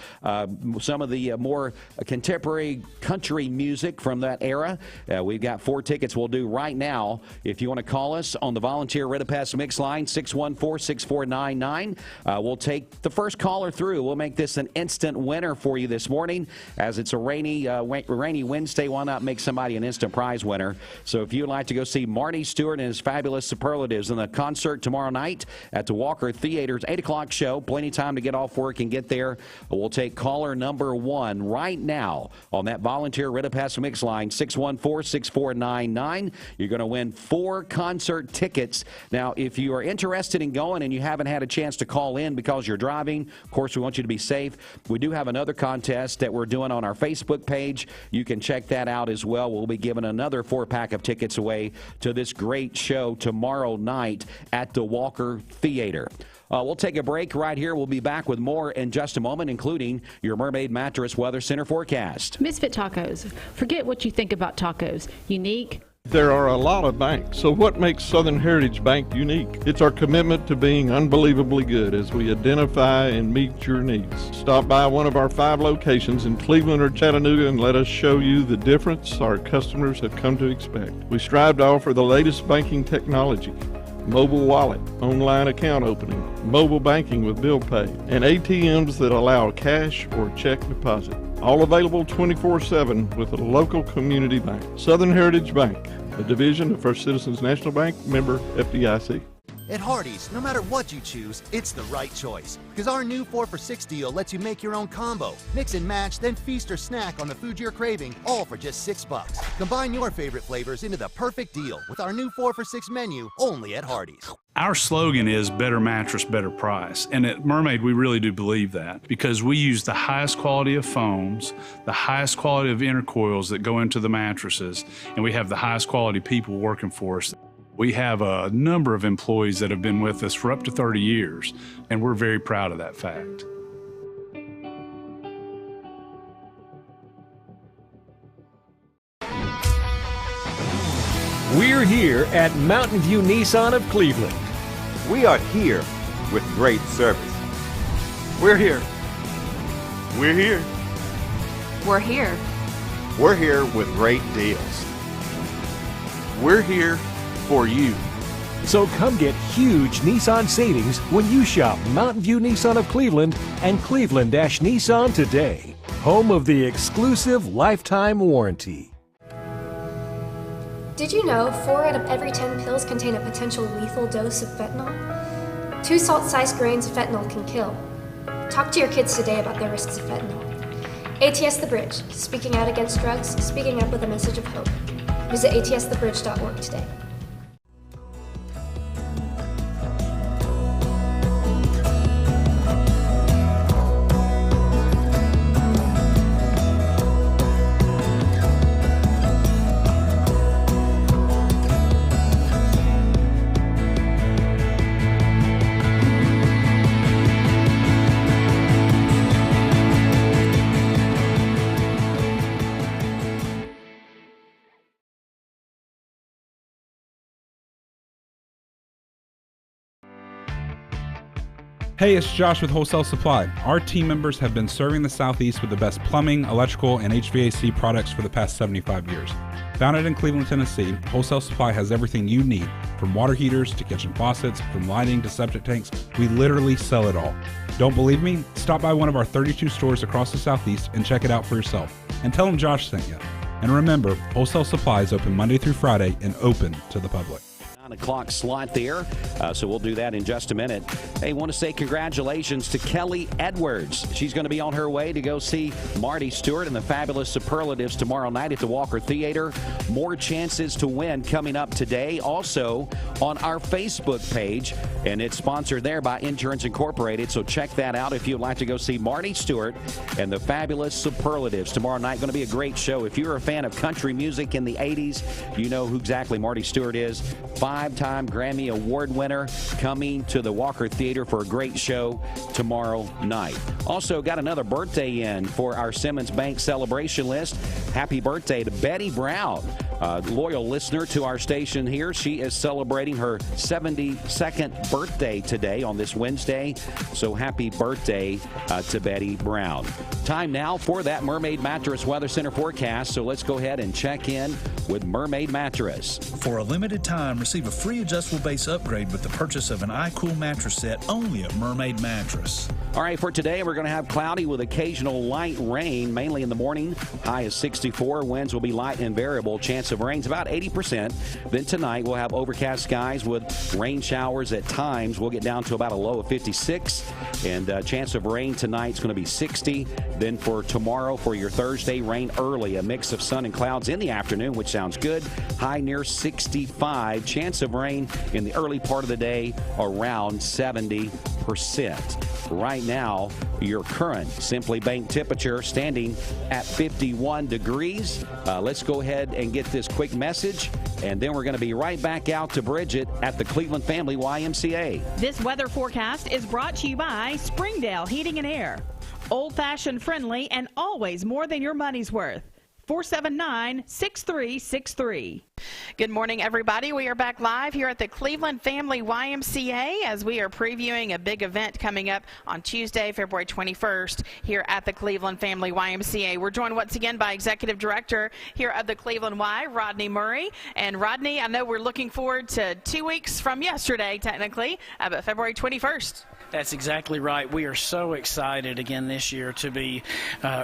some of the more contemporary country music from that era, we've got 4 tickets we'll do right now. If you want to call us on the Volunteer Ready Pass Mix line, 614-6499. We'll take the first caller through. We'll make this an instant winner for you this morning. As it's a rainy Wednesday, why not make somebody an instant prize winner? So if you'd like to go see Marty Stewart and his Fabulous Superlatives in the concert tomorrow night at the Walker Theater's 8 o'clock show, plenty time to get off work and get there. We'll take caller number 1 right now on that Volunteer Ready Pass Mix line, 614-6499. You're going to win 4 concert tickets. Now, if you are interested in going and you haven't had a chance to call in because you're driving, of course, we want you to be safe. We do have another contest that we're doing on our Facebook page. You can check that out as well. We'll be giving another 4-pack of tickets away to this great show tomorrow night at the Walker Theater. We'll take a break right here. We'll be back with more in just a moment, including your Mermaid Mattress Weather Center forecast. Misfit Tacos. Forget what you think about tacos. Unique. There are a lot of banks, so what makes Southern Heritage Bank unique? It's our commitment to being unbelievably good as we identify and meet your needs. Stop by one of our 5 locations in Cleveland or Chattanooga and let us show you the difference our customers have come to expect. We strive to offer the latest banking technology, mobile wallet, online account opening, mobile banking with bill pay, and ATMs that allow cash or check deposit. All available 24/7 with a local community bank. Southern Heritage Bank, a division of First Citizens National Bank, member FDIC. At Hardee's, no matter what you choose, it's the right choice. Because our new 4 for $6 deal lets you make your own combo. Mix and match, then feast or snack on the food you're craving, all for just $6. Combine your favorite flavors into the perfect deal with our new 4 for $6 menu, only at Hardee's. Our slogan is better mattress, better price. And at Mermaid, we really do believe that because we use the highest quality of foams, the highest quality of intercoils that go into the mattresses, and we have the highest quality people working for us. We have a number of employees that have been with us for up to 30 years, and we're very proud of that fact. We're here at Mountain View Nissan of Cleveland. We are here with great service. We're here. We're here. We're here. We're here with great deals. We're here for you. So come get huge Nissan savings when you shop Mountain View Nissan of Cleveland and Cleveland-Nissan today. Home of the exclusive lifetime warranty. Did you know 4 out of every 10 pills contain a potential lethal dose of fentanyl? 2 salt-sized grains of fentanyl can kill. Talk to your kids today about the risks of fentanyl. ATS The Bridge, speaking out against drugs, speaking up with a message of hope. Visit atsthebridge.org today. Hey, it's Josh with Wholesale Supply. Our team members have been serving the Southeast with the best plumbing, electrical, and HVAC products for the past 75 years. Founded in Cleveland, Tennessee, Wholesale Supply has everything you need, from water heaters to kitchen faucets, from lighting to septic tanks. We literally sell it all. Don't believe me? Stop by one of our 32 stores across the Southeast and check it out for yourself. And tell them Josh sent you. And remember, Wholesale Supply is open Monday through Friday and open to the public. 9 o'clock slot there, so we'll do that in just a minute. Hey, want to say congratulations to Kelly Edwards. She's going to be on her way to go see Marty Stewart and the Fabulous Superlatives tomorrow night at the Walker Theater. More chances to win coming up today, also on our Facebook page, and it's sponsored there by Insurance Incorporated, so check that out if you'd like to go see Marty Stewart and the Fabulous Superlatives tomorrow night. Going to be a great show. If you're a fan of country music in the 80s, you know who exactly Marty Stewart is. 5-time Grammy Award winner, coming to the Walker Theater for a great show tomorrow night. Also got another birthday in for our Simmons Bank celebration list. Happy birthday to Betty Brown, a loyal listener to our station here. She is celebrating her 72nd birthday today on this Wednesday. So happy birthday to Betty Brown. Time now for that Mermaid Mattress Weather Center forecast. So let's go ahead and check in with Mermaid Mattress. For a limited time, receive a free adjustable base upgrade with the purchase of an iCool mattress set only at Mermaid Mattress. All right, for today, we're going to have cloudy with occasional light rain, mainly in the morning. High is 64. Winds will be light and variable. Chance of rain's about 80%. Then tonight, we'll have overcast skies with rain showers at times. We'll get down to about a low of 56. And chance of rain tonight's going to be 60. Then for tomorrow, for your Thursday, rain early. A mix of sun and clouds in the afternoon, which sounds good. High near 65. Chance of rain in the early part of the day around 70%. Right now, your current Simply Bank temperature standing at 51 degrees. Let's go ahead and get this quick message, and then we're going to be right back out to Bridget at the Cleveland Family YMCA. This weather forecast is brought to you by Springdale Heating and Air. Old-fashioned friendly and always more than your money's worth. 479-6363. Good morning, everybody. We are back live here at the Cleveland Family YMCA as we are previewing a big event coming up on Tuesday, February 21st here at the Cleveland Family YMCA. We're joined once again by Executive Director here of the Cleveland Y, Rodney Murray. And Rodney, I know we're looking forward to 2 weeks from yesterday, technically, but February 21st. That's exactly right. We are so excited again this year to be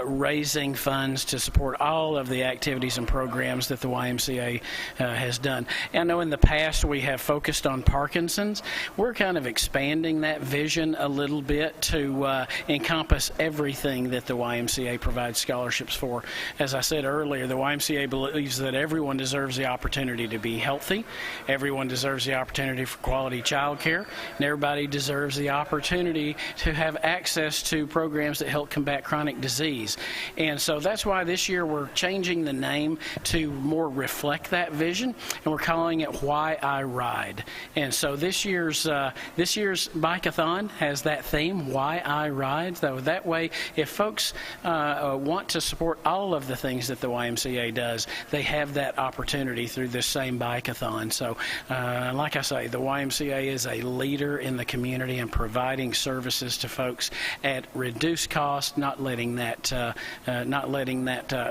raising funds to support all of the activities and programs that the YMCA has done. And I know in the past we have focused on Parkinson's. We're kind of expanding that vision a little bit to encompass everything that the YMCA provides scholarships for. As I said earlier, the YMCA believes that everyone deserves the opportunity to be healthy, everyone deserves the opportunity for quality child care, and everybody deserves the opportunity to have access to programs that help combat chronic disease. And so that's why this year we're changing the name to more reflect that vision, and we're calling it Why I Ride. And so this year's Bike-a-thon has that theme, Why I Ride. So that way, if folks want to support all of the things that the YMCA does, they have that opportunity through this same Bike-a-thon. So like I say, the YMCA is a leader in the community and providing services to folks at reduced cost, not letting that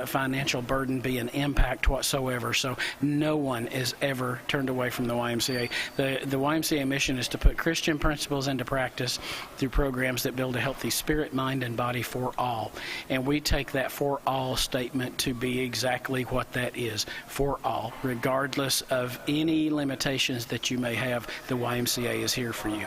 financial burden be an impact whatsoever. So no one is ever turned away from the YMCA. The YMCA mission is to put Christian principles into practice through programs that build a healthy spirit, mind, and body for all. And we take that for all statement to be exactly what that is, for all. Regardless of any limitations that you may have, the YMCA is here for you.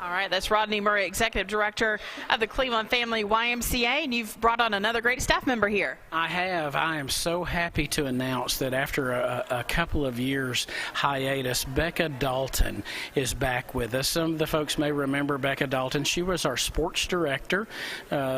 All All right, that's Rodney Murray, Executive Director of the Cleveland Family YMCA, and you've brought on another great staff member here. I have. I am so happy to announce that after a couple of years hiatus, Becca Dalton is back with us. Some of the folks may remember Becca Dalton. She was our sports director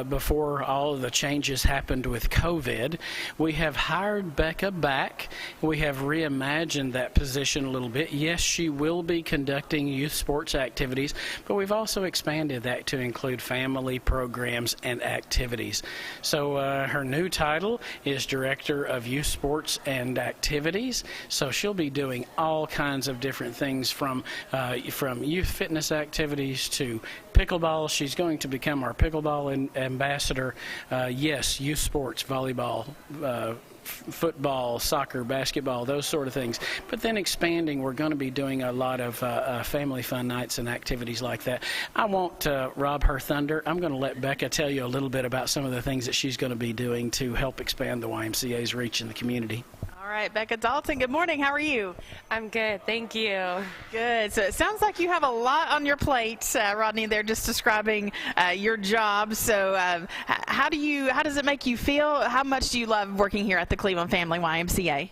before all of the changes happened with COVID. We have hired Becca back. We have reimagined that position a little bit. Yes, she will be conducting youth sports activities, but we've also expanded that to include family programs and activities. So her new title is Director of Youth Sports and Activities. So she'll be doing all kinds of different things from youth fitness activities to pickleball. She's going to become our pickleball ambassador. Yes, youth sports, volleyball, football, soccer, basketball, those sort of things. But then expanding, we're going to be doing a lot of family fun nights and activities like that. I won't rob her thunder. I'm going to let Becca tell you a little bit about some of the things that she's going to be doing to help expand the YMCA's reach in the community. All right, Becca Dalton, good morning. How are you? I'm good, thank you. Good. So it sounds like you have a lot on your plate, Rodney, there just describing your job. So how does it make you feel? How much do you love working here at the Cleveland Family YMCA?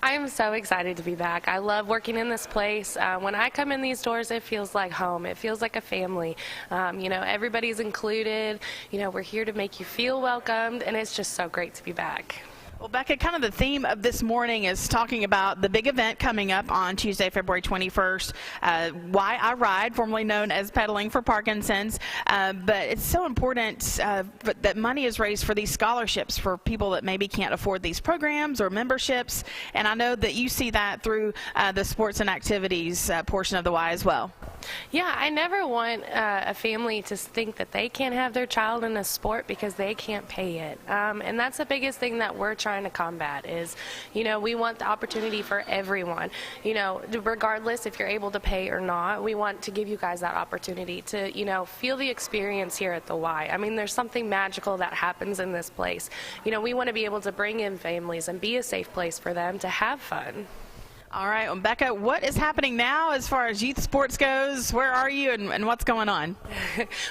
I am so excited to be back. I love working in this place. When I come in these doors, it feels like home. It feels like a family. Everybody's included. We're here to make you feel welcomed, and it's just so great to be back. Well, Becca, kind of the theme of this morning is talking about the big event coming up on Tuesday, February 21st, Why I Ride, formerly known as Pedaling for Parkinson's. But it's so important that money is raised for these scholarships for people that maybe can't afford these programs or memberships. And I know that you see that through the sports and activities portion of the Y as well. Yeah, I never want a family to think that they can't have their child in a sport because they can't pay it. And that's the biggest thing that we're trying to combat is, we want the opportunity for everyone. Regardless if you're able to pay or not, we want to give you guys that opportunity to, feel the experience here at the Y. I mean, there's something magical that happens in this place. We want to be able to bring in families and be a safe place for them to have fun. All right, well, Becca, what is happening now as far as youth sports goes? Where are you and what's going on?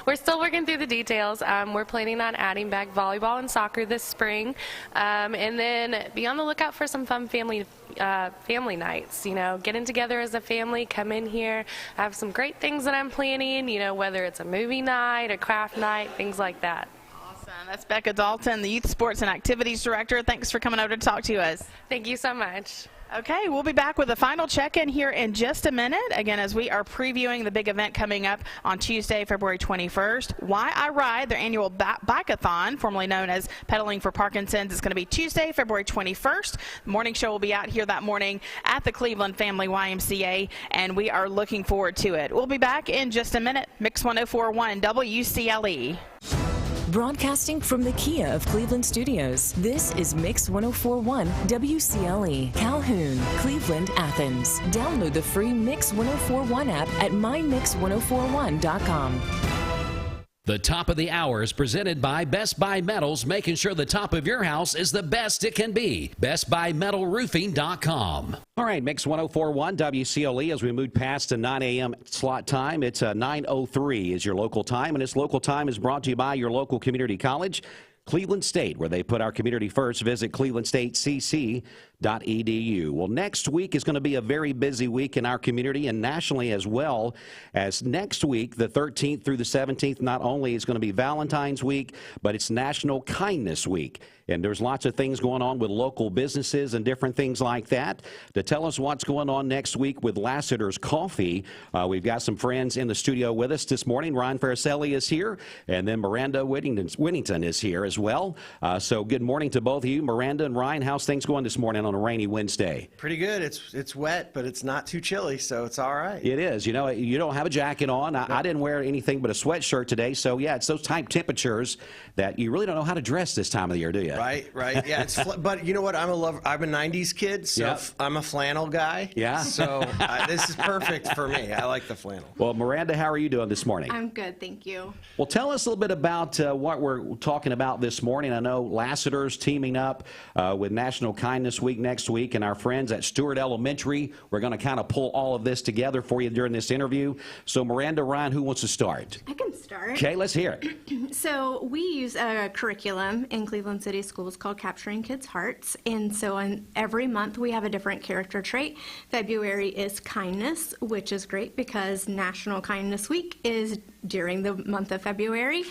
We're still working through the details. We're planning on adding back volleyball and soccer this spring, and then be on the lookout for some fun family nights. Getting together as a family, come in here. I have some great things that I'm planning, whether it's a movie night, a craft night, things like that. Awesome. That's Becca Dalton, the Youth Sports and Activities Director. Thanks for coming over to talk to us. Thank you so much. Okay, we'll be back with a final check-in here in just a minute. Again, as we are previewing the big event coming up on Tuesday, February 21st, Why I Ride, their annual bike-a-thon, formerly known as Pedaling for Parkinson's. It's going to be Tuesday, February 21st. The morning show will be out here that morning at the Cleveland Family YMCA, and we are looking forward to it. We'll be back in just a minute. Mix 104.1 WCLE. Broadcasting from the Kia of Cleveland Studios, this is Mix 104.1 WCLE, Calhoun, Cleveland, Athens. Download the free Mix 104.1 app at mymix1041.com. The top of the hour is presented by Best Buy Metals, making sure the top of your house is the best it can be. BestBuyMetalRoofing.com. All right, Mix 104.1 WCLE as we move past the 9 a.m. slot time. It's 9:03 is your local time, and this local time is brought to you by your local community college, Cleveland State, where they put our community first. Visit clevelandstatecc.edu. Well, next week is going to be a very busy week in our community and nationally as well, as next week, the 13th through the 17th, not only is going to be Valentine's week, but it's National Kindness Week. And there's lots of things going on with local businesses and different things like that. To tell us what's going on next week with Lassaters Coffee, we've got some friends in the studio with us this morning. Ron Faricelli is here, and then Miranda Whittington is here as well. So good morning to both of you. Miranda and Ryan, how's things going this morning on a rainy Wednesday? Pretty good. It's wet, but it's not too chilly, so it's all right. It is. You don't have a jacket on. I didn't wear anything but a sweatshirt today, so yeah, it's those type temperatures that you really don't know how to dress this time of the year, do you? Right. Yeah, but you know what? I'm a 90s kid, so I'm a flannel guy. Yeah. So this is perfect for me. I like the flannel. Well, Miranda, how are you doing this morning? I'm good, thank you. Well, tell us a little bit about what we're talking about this morning. I know Lassaters teaming up with National Kindness Week. next week. And our friends at Stewart Elementary, we're going to kind of pull all of this together for you during this interview. So Miranda, Ryan, who wants to start? I can start. Okay, let's hear it. So we use a curriculum in Cleveland City Schools called Capturing Kids' Hearts. And so every month we have a different character trait. February is kindness, which is great because National Kindness Week is during the month of February.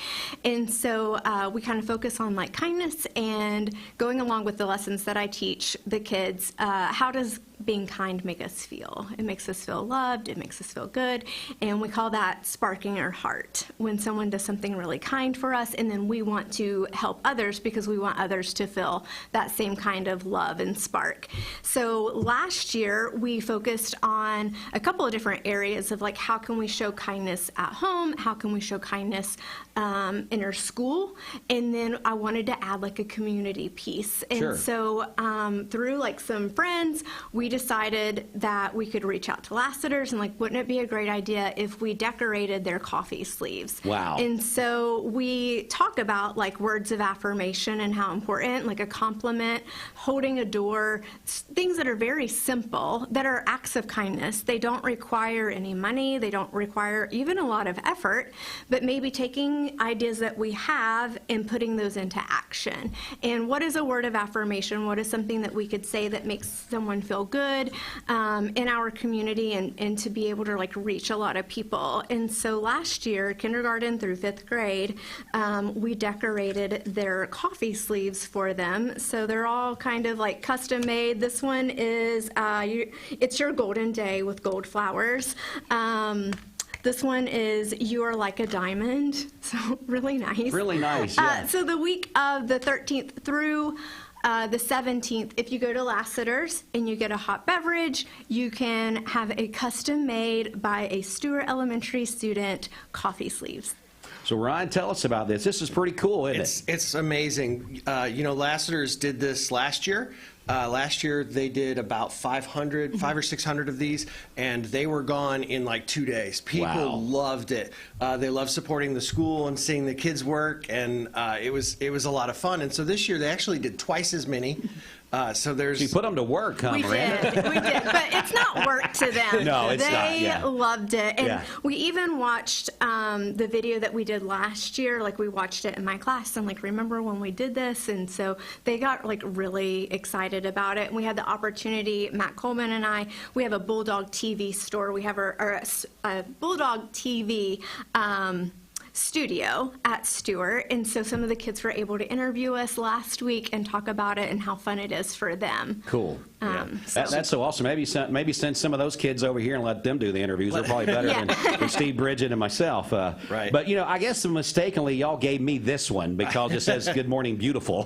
And so we kind of focus on like kindness and going along with the lessons that I teach the kids. How does being kind make us feel? It makes us feel loved, it makes us feel good, and we call that sparking our heart. When someone does something really kind for us, and then we want to help others because we want others to feel that same kind of love and spark. So last year we focused on a couple of different areas of like how can we show kindness at home, how can we show kindness in our school, and then I wanted to add like a community piece. And Sure. so through like some friends, we decided that we could reach out to Lassaters and like, wouldn't it be a great idea if we decorated their coffee sleeves? Wow. And so we talk about like words of affirmation and how important, like a compliment, holding a door, things that are very simple, that are acts of kindness. They don't require any money, they don't require even a lot of effort, but maybe taking ideas that we have and putting those into action. And what is a word of affirmation? What is something that we could say that makes someone feel good in our community and to be able to like reach a lot of people? And so last year, kindergarten through 5th grade, we decorated their coffee sleeves for them. So they're all kind of like custom made. This one is, it's your golden day with gold flowers. This one is You Are Like a Diamond, so really nice. Really nice, yeah. So the week of the 13th through the 17th, if you go to Lassaters and you get a hot beverage, you can have a custom-made by a Stewart Elementary student coffee sleeves. So Ryan, tell us about this. This is pretty cool, isn't it? It's amazing. You know, Lassaters did this last year. Last year they did about 500 or 600 of these, and they were gone in like 2 days. People loved it. They love supporting the school and seeing the kids work, and it was a lot of fun. And so this year they actually did twice as many. So there's. You put them to work, huh, Miranda? We did, but it's not work to them. No, it's not, They loved it. And Yeah. we even watched the video that we did last year. Like, we watched it in my class and, like, remember when we did this? And so they got, like, really excited about it. And we had the opportunity, Matt Coleman and I, we have a Bulldog TV store. We have a Bulldog TV studio at Stewart, and so some of the kids were able to interview us last week and talk about it and how fun it is for them. Cool. That's so awesome. Maybe send some of those kids over here and let them do the interviews. They're probably better than Steve, Bridget, and myself. Right. But, you know, I guess mistakenly y'all gave me this one because it says Good Morning Beautiful.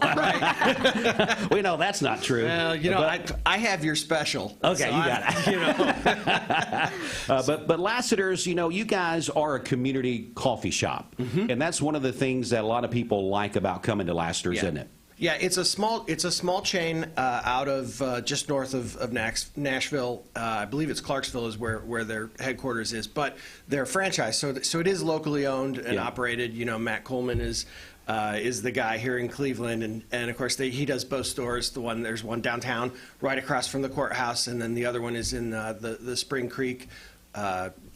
We know that's not true. Well, you know, I have your special. Okay, so you got it. You know. But Lassaters, you know, you guys are a community coffee shop. And that's one of the things that a lot of people like about coming to Lassaters, isn't it? Yeah, it's a small chain out of just north of Nashville. I believe it's Clarksville is where their headquarters is, but they're franchised, so it is locally owned and operated. You know, Matt Coleman is the guy here in Cleveland, and of course he does both stores. There's one downtown right across from the courthouse, and then the other one is in the Spring Creek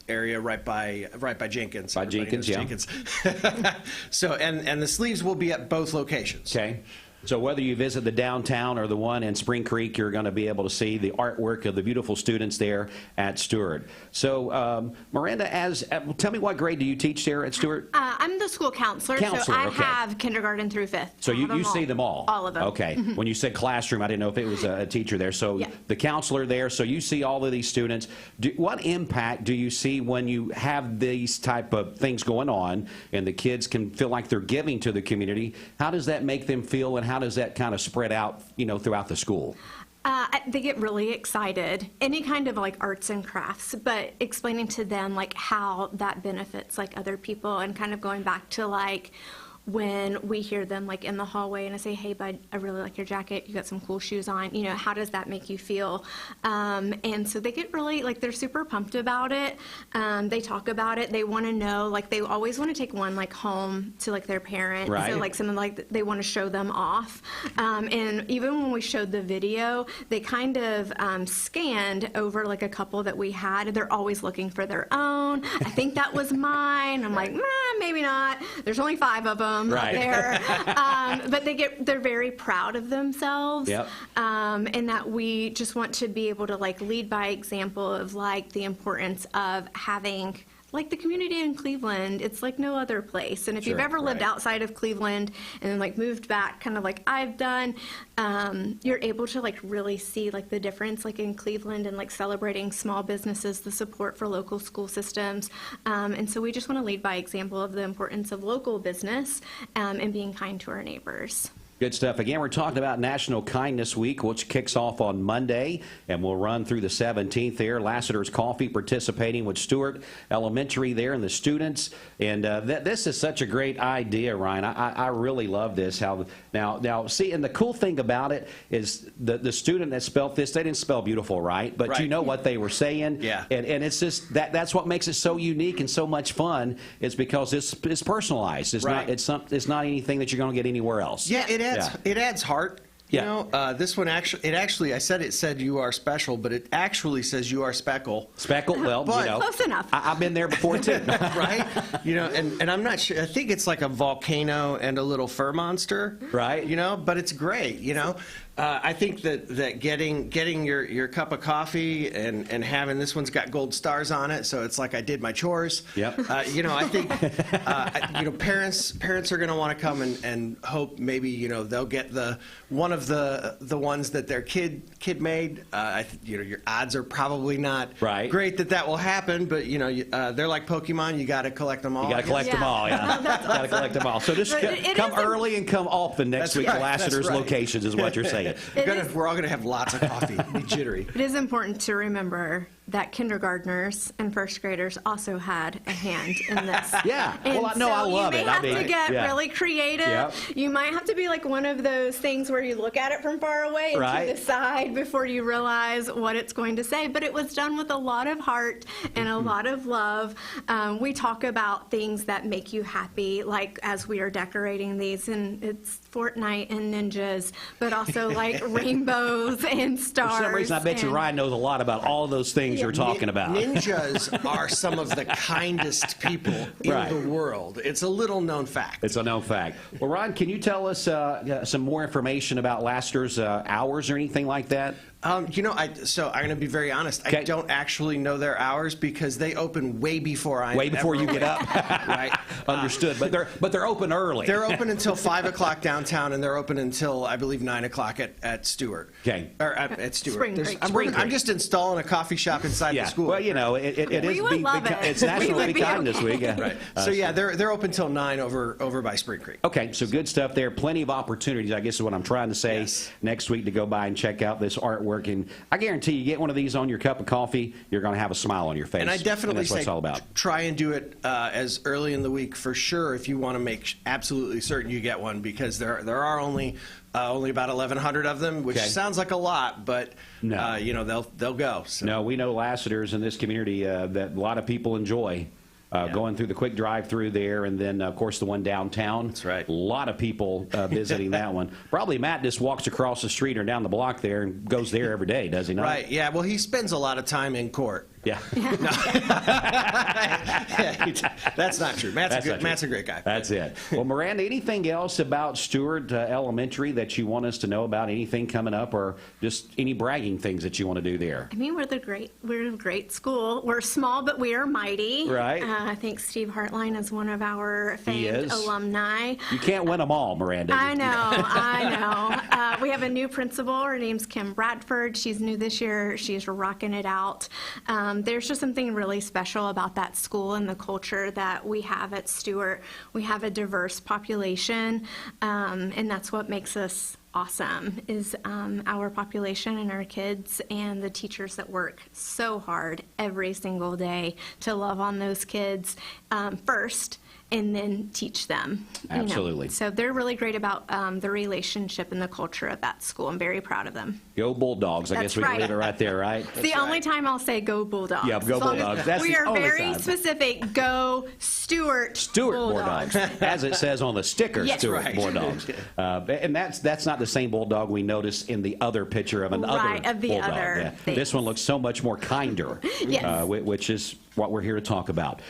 area right by Jenkins. By Jenkins, yeah. Jenkins. So and the sleeves will be at both locations. Okay. So whether you visit the downtown or the one in Spring Creek, you're going to be able to see the artwork of the beautiful students there at Stewart. So Miranda, tell me what grade do you teach there at Stewart? I'm the school counselor, so I have kindergarten through 5th. So you see them all? All of them. Okay. When you said classroom, I didn't know if it was a teacher there. So the counselor there, so you see all of these students. What impact do you see when you have these type of things going on and the kids can feel like they're giving to the community? How does that make them feel, and how does that kind of spread out, you know, throughout the school? They get really excited. Any kind of like arts and crafts, but explaining to them like how that benefits like other people, and kind of going back to like when we hear them like in the hallway and I say, hey bud, I really like your jacket, you got some cool shoes on, you know, how does that make you feel? And so they get really, like, they're super pumped about it. They talk about it, they want to know, like, they always want to take one like home to like their parent, Right. so like something like they want to show them off. And even when we showed the video, they kind of scanned over like a couple that we had. They're always looking for their own. I think that was mine. I'm like, nah, maybe not. There's only 5 of them Right. there. But they're very proud of themselves. Yep. And that we just want to be able to like lead by example of like the importance of having like the community in Cleveland. It's like no other place. And if you've Sure, ever lived right. outside of Cleveland and then like moved back, kind of like I've done, you're able to like really see like the difference like in Cleveland and like celebrating small businesses, the support for local school systems. And so we just want to lead by example of the importance of local business and being kind to our neighbors. Good stuff. Again, we're talking about National Kindness Week, which kicks off on Monday and will run through the 17th there. Lassaters Coffee participating with Stewart Elementary there and the students. And this is such a great idea, Ryan. I really love this. How now see, and the cool thing about it is the student that spelled this, they didn't spell beautiful, right? But you know what they were saying. Yeah. And it's just that's what makes it so unique and so much fun. Is because it's personalized. It's Right. not it's not anything that you're going to get anywhere else. Yeah, it adds heart. You Yeah. know, this one actually, I said it said you are special, but it actually says you are speckle. Speckle, well, But- you know, Close enough. I've been there before too. Right? You know, and I'm not sure. I think it's like a volcano and a little fur monster. Right. You know, but it's great. You know, I think that getting your cup of coffee and having this one's got gold stars on it, so it's like I did my chores. Yep. You know, I think you know parents are going to want to come and hope maybe you know they'll get one of the ones that their kid made. You know, your odds are probably not Right. great that will happen, but you know they're like Pokemon. You got to collect them all. You got to collect them all, yeah. Got to collect them all. So just But it come is a- early and come often next That's week right, to that's Lassiter's right. locations is what you're saying. We're all going to have lots of coffee. Be jittery. It is important to remember that kindergartners and first graders also had a hand in this. Yeah. And Well, no, I love you it. may I have mean, to get yeah. really creative. Yep. You might have to be like one of those things where you look at it from far away and Right. to the side before you realize what it's going to say. But it was done with a lot of heart and a lot of love. We talk about things that make you happy, like as we are decorating these, and it's Fortnite and ninjas, but also like rainbows and stars. For some reason, I bet you and- Ryan knows a lot about all of those things you're talking about. Ninjas are some of the kindest people in Right. the world. It's a little known fact. It's a known fact. Well, Ryan, can you tell us some more information about Lassiter's hours or anything like that? You know, so I'm going to be very honest. Okay. I don't actually know their hours because they open way before I. Way before you get up. Right. Understood. But they're open early. They're open until 5 o'clock downtown, and they're open until I believe 9 o'clock at Stewart. Okay. Or at Stewart. Spring There's- Creek. I'm, Spring I'm Creek. just installing a coffee shop inside Yeah. the school. Well, you know, it We is would love it. it's We National would Be be Kind this week. Right. So yeah, they're open till 9 over by Spring Creek. Okay, so good stuff there. Plenty of opportunities, I guess is what I'm trying to say, Yes. next week to go by and check out this artwork. And I guarantee you get one of these on your cup of coffee, you're going to have a smile on your face. And I definitely that's what say it's all about. try and do it as early in the week for sure if you want to make absolutely certain you get one because there are only about 1,100 of them, which Okay. sounds like a lot, but No. you know they'll go. So. No, we know Lassiters in this community that a lot of people enjoy. Going through the quick drive-through there, and then, of course, the one downtown. That's right. A lot of people visiting that one. Probably Matt just walks across the street or down the block there and goes there every day, does he not? Right. Yeah. Well, he spends a lot of time in court. Yeah. That's not true. Matt's That's not true. Matt's a great guy. That's it. Well, Miranda, anything else about Stewart Elementary that you want us to know about? Anything coming up, or just any bragging things that you want to do there? I mean, we're a great school. We're small, but we are mighty. Right. I think Steve Hartline is one of our He famed is. alumni. You can't win them all, Miranda. I know. We have a new principal. Her name's Kim Bradford. She's new this year. She's rocking it out. There's just something really special about that school and the culture that we have at Stewart. We have a diverse population, and that's what makes us awesome is our population and our kids and the teachers that work so hard every single day to love on those kids first and then teach them. Absolutely. So they're really great about the relationship and the culture of that school. I'm very proud of them. Go Bulldogs. I That's guess we can right. leave it right there, right? It's the only time I'll say go Bulldogs. Yeah, go As long as Bulldogs. That's we the are only very time. specific. Go Stewart Bulldogs, as it says on the sticker, Yes. Stewart Right. Bulldogs. And that's not the same Bulldog we noticed in the other picture of another Right, of the Bulldog. other This one looks so much more kinder, Yes. which is what we're here to talk about.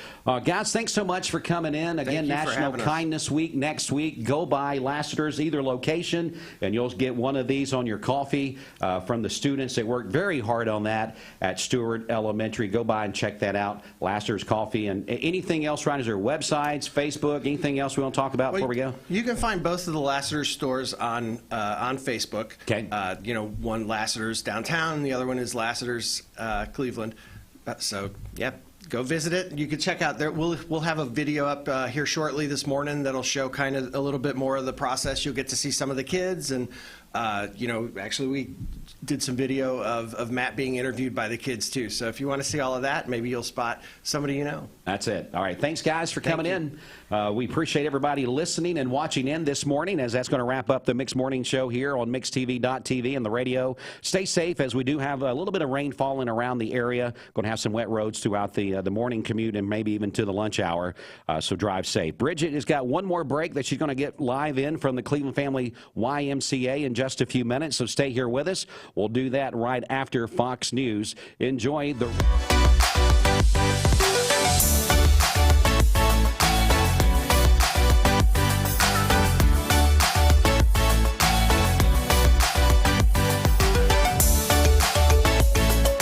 Guys, thanks so much for coming in. Again, you for National having us. Kindness Week next week. Go by Lassaters, either location, and you'll get one of these on your coffee from the students. They worked very hard on that at Stewart Elementary. Go by and check that out. Lassaters Coffee. And anything else, Ryan? Is there websites, Facebook, anything else we want to talk about before we go? You can find both of the Lassaters stores on Facebook. Okay. One Lassaters downtown, and the other one is Lassaters Cleveland. So, yep. Go visit it. You can check out there. We'll have a video up here shortly this morning that'll show kind of a little bit more of the process. You'll get to see some of the kids, and actually we did some video of Matt being interviewed by the kids too. So if you want to see all of that, maybe you'll spot somebody you know. That's it. All right. Thanks, guys, for coming in. We appreciate everybody listening and watching in this morning, as that's going to wrap up the Mix Morning Show here on MixTV.tv and the radio. Stay safe, as we do have a little bit of rain falling around the area. Going to have some wet roads throughout the morning commute and maybe even to the lunch hour. So drive safe. Bridget has got one more break that she's going to get live in from the Cleveland Family YMCA in just a few minutes. So stay here with us. We'll do that right after Fox News. Enjoy the...